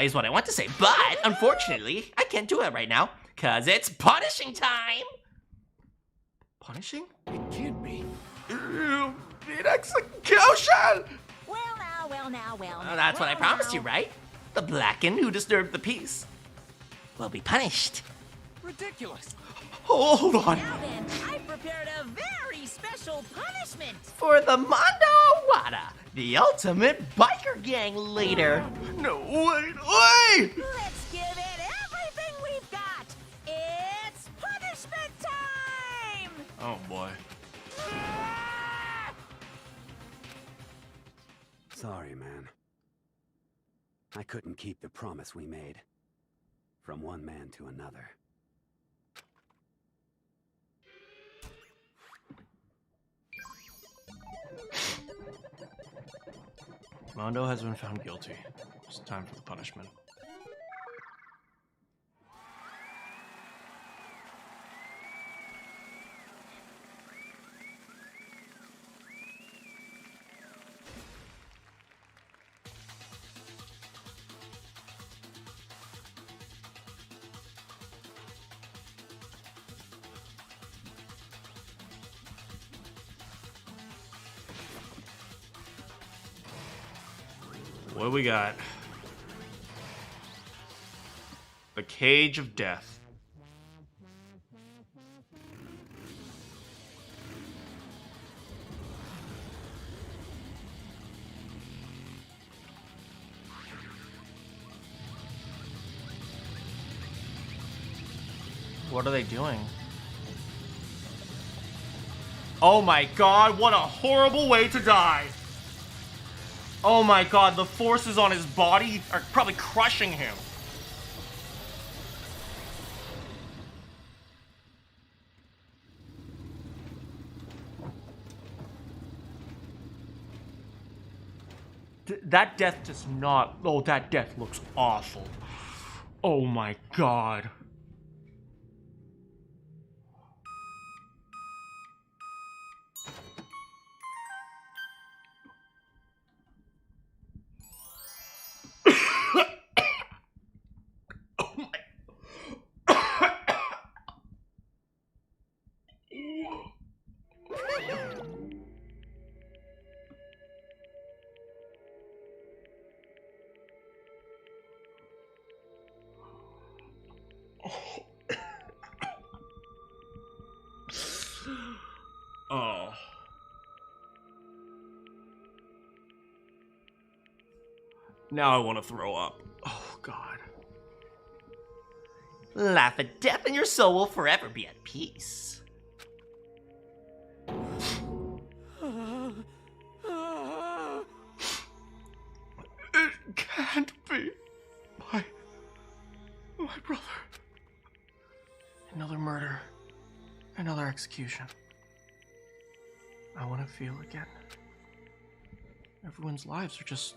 Is what I want to say, but unfortunately, I can't do it right now, cause it's punishing time! Punishing? It can't be. You need execution! Well now. That's what I promised you, right? The Blacken who disturbed the peace will be punished. Ridiculous. Hold on. Now then, I prepared a very special punishment. For the Mondo Wada, the ultimate biker gang leader. No, wait! Let's give it everything we've got. It's punishment time! Oh boy. Sorry, man. I couldn't keep the promise we made. From one man to another. Mondo has been found guilty. It's time for the punishment. What do we got? The Cage of Death. What are they doing? Oh my god, what a horrible way to die! Oh my god, the forces on his body are probably crushing him. That death does not... Oh, that death looks awful. Oh my god. Oh. Now I want to throw up. Oh, God. Laugh at death and your soul will forever be at peace. It can't be my brother. Another murder. Another execution. I want to feel again. Everyone's lives are just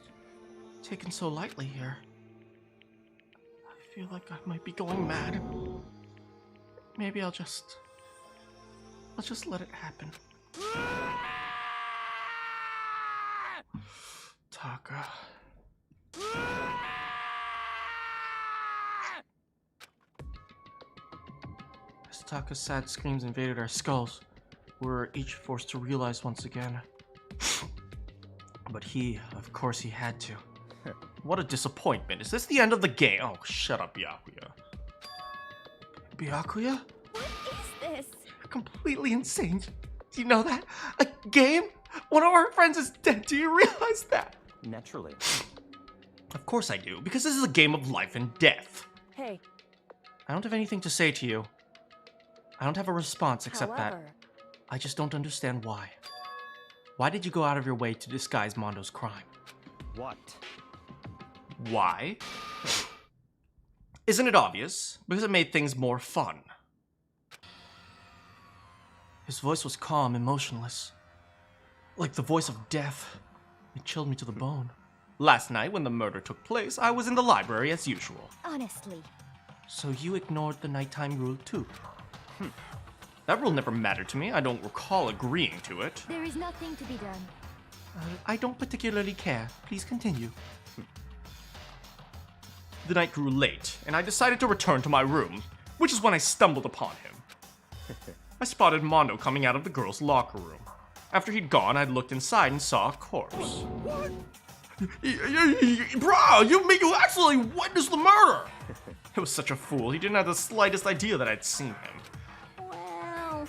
taken so lightly here. I feel like I might be going mad. Maybe I'll just let it happen. Taka. As Taka's sad screams invaded our skulls, we were each forced to realize once again. But of course he had to. What a disappointment. Is this the end of the game? Oh, shut up, Byakuya. Byakuya? What is this? Completely insane. Do you know that? A game? One of our friends is dead. Do you realize that? Naturally. Of course I do, because this is a game of life and death. Hey. I don't have anything to say to you. I don't have a response except that However, I just don't understand why. Why did you go out of your way to disguise Mondo's crime? What? Why? Isn't it obvious? Because it made things more fun. His voice was calm, emotionless. Like the voice of death. It chilled me to the bone. Last night, when the murder took place, I was in the library as usual. Honestly. So you ignored the nighttime rule too? That rule never mattered to me. I don't recall agreeing to it. There is nothing to be done. I don't particularly care. Please continue. The night grew late, and I decided to return to my room, which is when I stumbled upon him. I spotted Mondo coming out of the girls' locker room. After he'd gone, I looked inside and saw a corpse. What? Bro, you actually witnessed the murder! It was such a fool. He didn't have the slightest idea that I'd seen him. Well...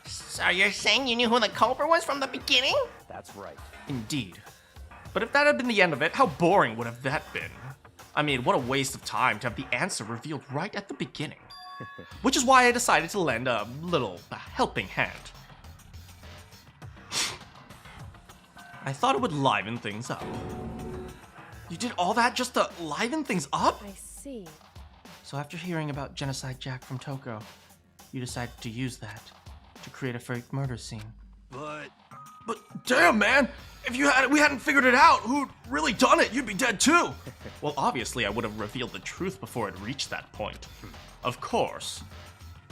So you're saying you knew who the culprit was from the beginning? That's right. Indeed. But if that had been the end of it, how boring would have that been? I mean, what a waste of time to have the answer revealed right at the beginning. Which is why I decided to lend a little helping hand. I thought it would liven things up. You did all that just to liven things up? I see. So after hearing about Genocide Jack from Toko, you decided to use that to create a fake murder scene. But Damn, man! If we hadn't figured it out, who'd really done it, you'd be dead too! Well, obviously I would have revealed the truth before it reached that point. Of course.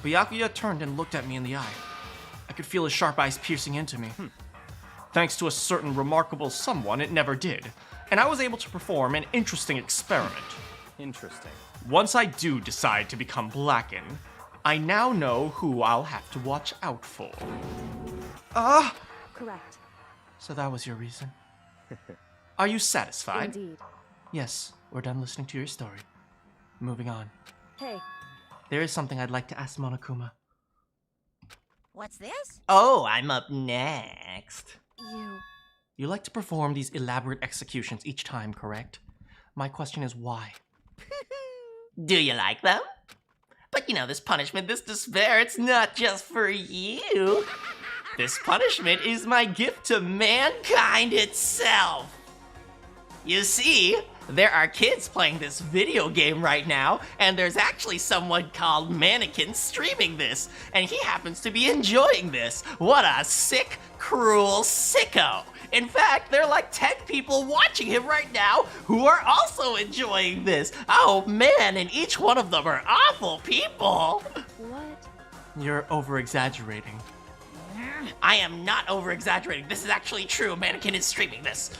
Byakuya turned and looked at me in the eye. I could feel his sharp eyes piercing into me. Thanks to a certain remarkable someone, it never did, and I was able to perform an interesting experiment. Interesting. Once I do decide to become Blackened, I now know who I'll have to watch out for. Correct. So that was your reason. Are you satisfied? Indeed. Yes, we're done listening to your story. Moving on. Hey. There is something I'd like to ask Monokuma. What's this? Oh, I'm up next. You like to perform these elaborate executions each time, correct? My question is why? Do you like them? But you know, this punishment, this despair, it's not just for you. This punishment is my gift to mankind itself. You see, there are kids playing this video game right now, and there's actually someone called Manakyn streaming this, and he happens to be enjoying this. What a sick, cruel sicko. In fact, there are like 10 people watching him right now who are also enjoying this. Oh man, and each one of them are awful people. What? You're over-exaggerating. I am not over-exaggerating. This is actually true. Manakyn is streaming this.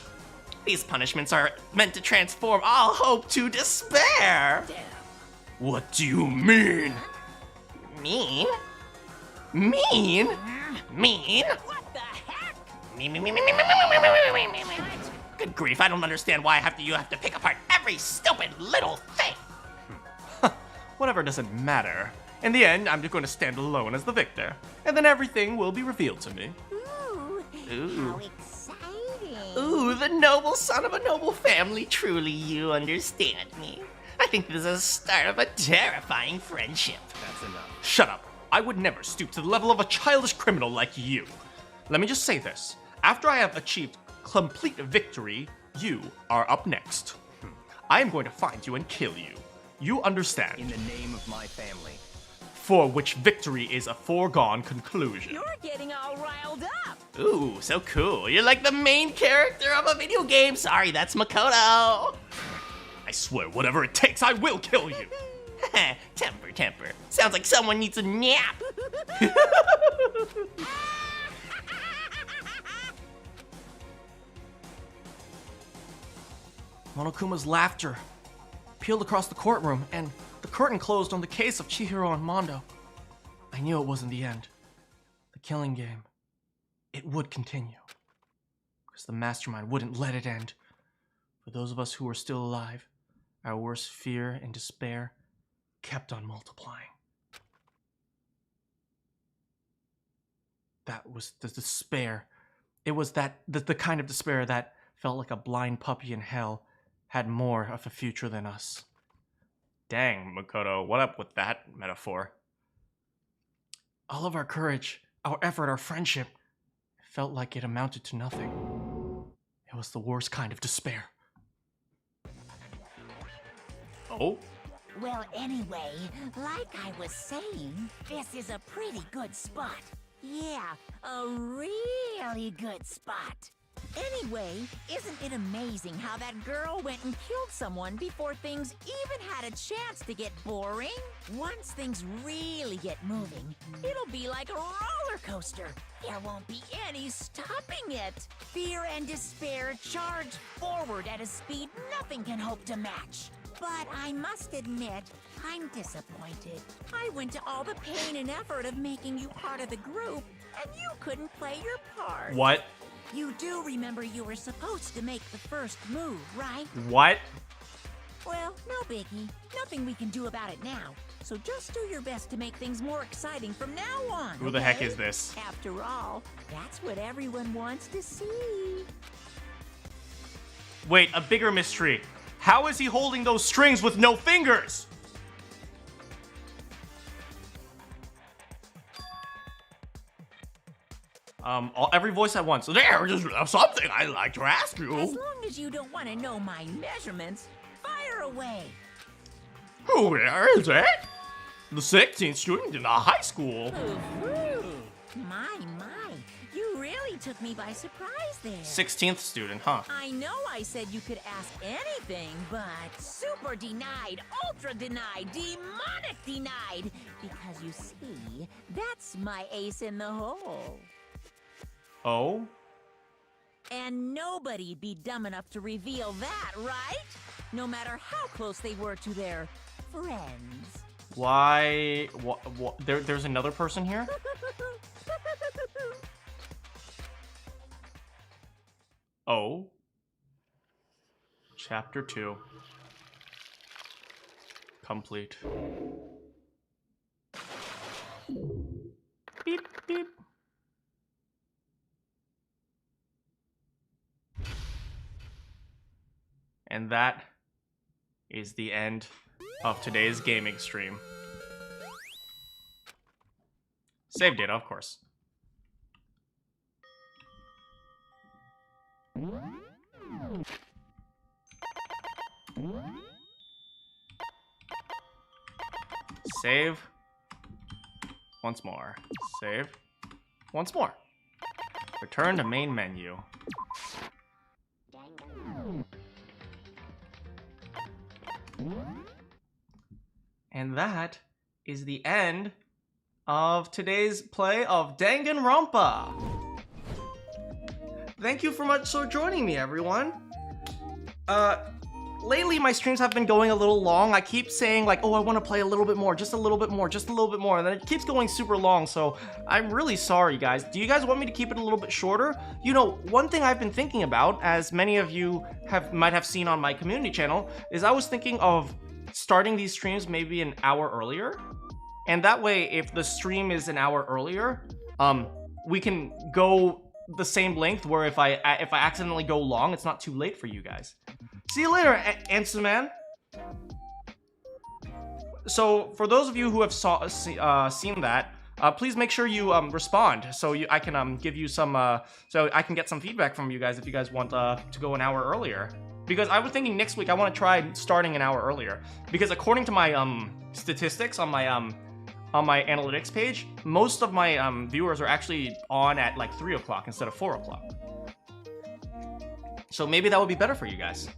These punishments are meant to transform all hope to despair. Damn. What do you mean? Mean? Mean? Mean? What the heck? Good grief, I don't understand why you have to pick apart every stupid little thing. Whatever doesn't matter. In the end, I'm just going to stand alone as the victor, and then everything will be revealed to me. Ooh, how exciting. Ooh, the noble son of a noble family. Truly, you understand me. I think this is the start of a terrifying friendship. That's enough. Shut up. I would never stoop to the level of a childish criminal like you. Let me just say this. After I have achieved complete victory, you are up next. I am going to find you and kill you. You understand? In the name of my family. For which victory is a foregone conclusion. You're getting all riled up. Ooh, so cool. You're like the main character of a video game. Sorry, that's Makoto. I swear, whatever it takes, I will kill you. Temper. Sounds like someone needs a nap. Monokuma's laughter peeled across the courtroom, and the curtain closed on the case of Chihiro and Mondo. I knew it wasn't the end. The killing game, it would continue. Because the mastermind wouldn't let it end. For those of us who were still alive, our worst fear and despair kept on multiplying. That was the despair. It was the kind of despair that felt like a blind puppy in hell had more of a future than us. Dang, Makoto, what up with that metaphor? All of our courage, our effort, our friendship, felt like it amounted to nothing. It was the worst kind of despair. Oh? Well, anyway, like I was saying, this is a pretty good spot. Yeah, a really good spot. Anyway, isn't it amazing how that girl went and killed someone before things even had a chance to get boring? Once things really get moving, it'll be like a roller coaster. There won't be any stopping it. Fear and despair charge forward at a speed nothing can hope to match. But I must admit, I'm disappointed. I went to all the pain and effort of making you part of the group, and you couldn't play your part. What? You do remember you were supposed to make the first move, right? What? Well, no biggie. Nothing we can do about it now. So just do your best to make things more exciting from now on. Who the heck is this? After all, that's what everyone wants to see. Wait, a bigger mystery. How is he holding those strings with no fingers? Every voice at once. There's just something I'd like to ask you. As long as you don't want to know my measurements, fire away. Who is it? The 16th student in the high school. My, you really took me by surprise there. 16th student, huh? I know I said you could ask anything, but super denied, ultra denied, demonic denied. Because you see, that's my ace in the hole. Oh? And nobody'd be dumb enough to reveal that, right? No matter how close they were to their friends. Why? What? There's another person here? Oh. Chapter 2. Complete. Beep, beep. And that is the end of today's gaming stream. Save data, of course. Save. Once more. Save. Once more. Return to main menu. And that is the end of today's play of Danganronpa. Thank you for much for joining me, everyone. Lately my streams have been going a little long. I keep saying like, oh, I want to play a little bit more, just a little bit more, just a little bit more, and then it keeps going super long, so I'm really sorry, guys. Do you guys want me to keep it a little bit shorter? You know, one thing I've been thinking about, as many of you might have seen on my community channel, is I was thinking of starting these streams maybe an hour earlier, and that way, if the stream is an hour earlier, we can go the same length, where if I accidentally go long, it's not too late for you guys. See you later, Answer Man. So, for those of you who have seen that, please make sure you respond, so I can give you some, so I can get some feedback from you guys if you guys want to go an hour earlier. Because I was thinking next week I want to try starting an hour earlier. Because according to my statistics on my analytics page, most of my viewers are actually on at like 3 o'clock instead of 4 o'clock. So maybe that would be better for you guys.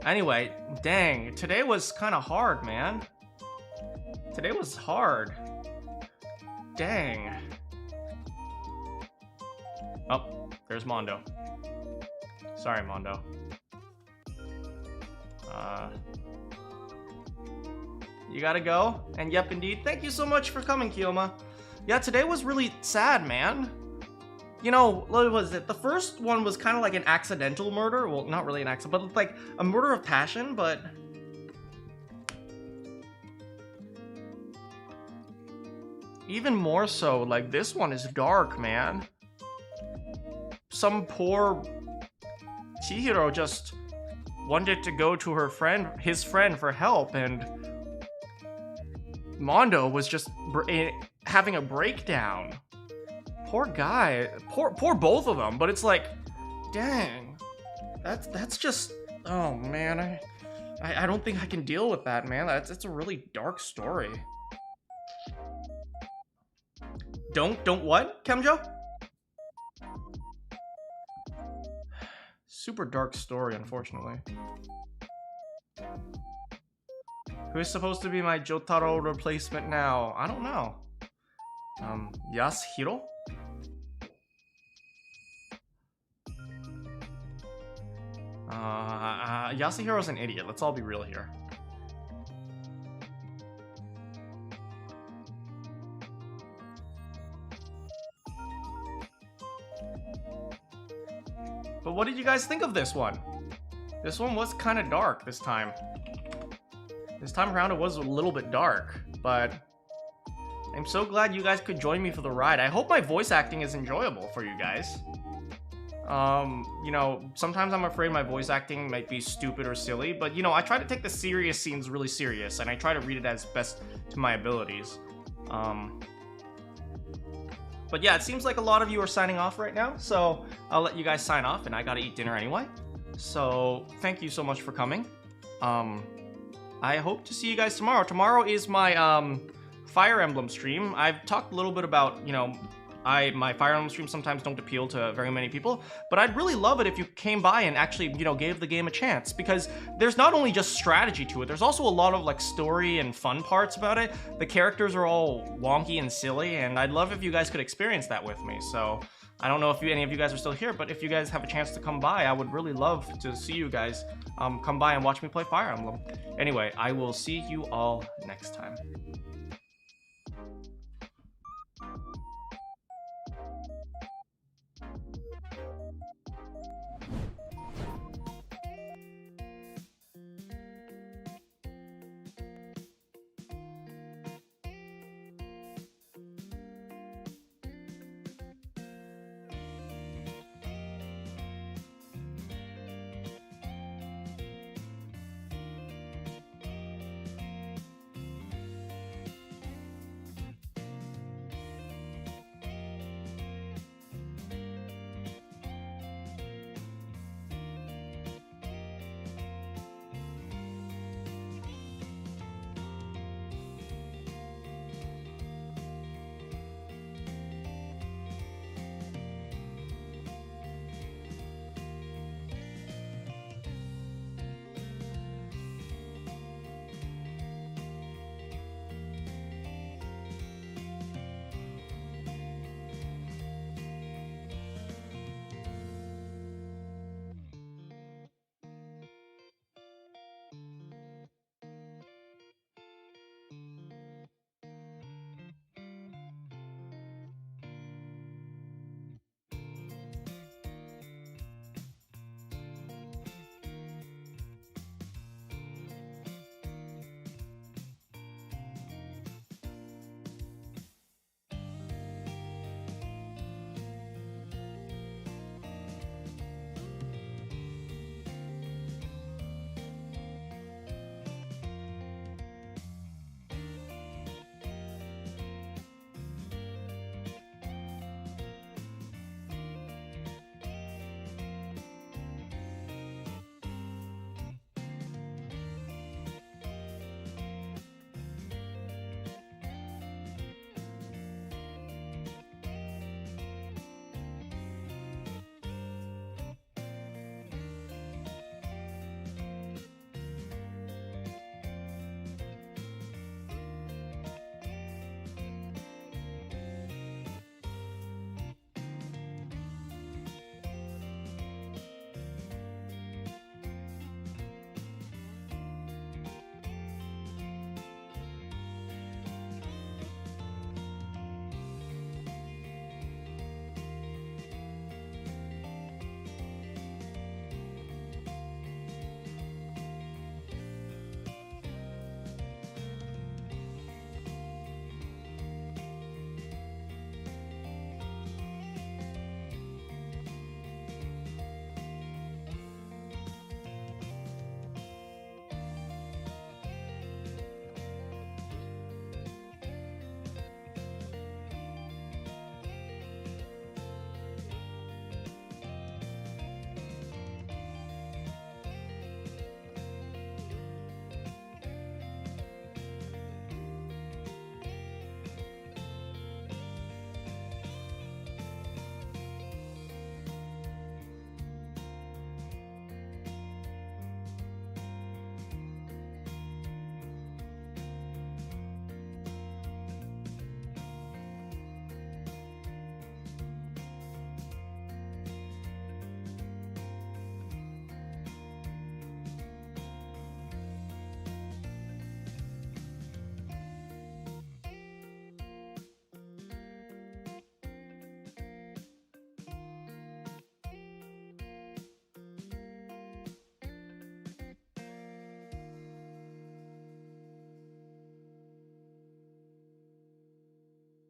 Anyway, dang, today was kind of hard, man. Today was hard. Dang. Oh, there's Mondo. Sorry, Mondo. You gotta go? And yep, indeed. Thank you so much for coming, Kiyoma. Yeah, today was really sad, man. You know, what was it? The first one was kind of like an accidental murder. Well, not really an accident, but like a murder of passion, but... even more so, like, this one is dark, man. Some poor Chihiro just wanted to go to his friend for help, and Mondo was just having a breakdown. Poor guy. Poor both of them, but it's like, dang. That's just, oh man, I don't think I can deal with that, man. That's a really dark story. Don't what, Kemjo? Super dark story, unfortunately. Who is supposed to be my Jotaro replacement now? I don't know. Yasuhiro? Yasuhiro's an idiot. Let's all be real here. But what did you guys think of this one? This one was kind of dark this time. This time around it was a little bit dark, but I'm so glad you guys could join me for the ride. I hope my voice acting is enjoyable for you guys. You know, sometimes I'm afraid my voice acting might be stupid or silly, but you know, I try to take the serious scenes really serious, and I try to read it as best to my abilities. But yeah, it seems like a lot of you are signing off right now, so I'll let you guys sign off, and I gotta eat dinner anyway. So, thank you so much for coming. I hope to see you guys tomorrow. Tomorrow is my, Fire Emblem stream. I've talked a little bit about, you know, my Fire Emblem streams sometimes don't appeal to very many people, but I'd really love it if you came by and actually, you know, gave the game a chance, because there's not only just strategy to it, there's also a lot of like story and fun parts about it. The characters are all wonky and silly, and I'd love if you guys could experience that with me. So I don't know if any of you guys are still here, but if you guys have a chance to come by, I would really love to see you guys come by and watch me play Fire Emblem. Anyway, I will see you all next time.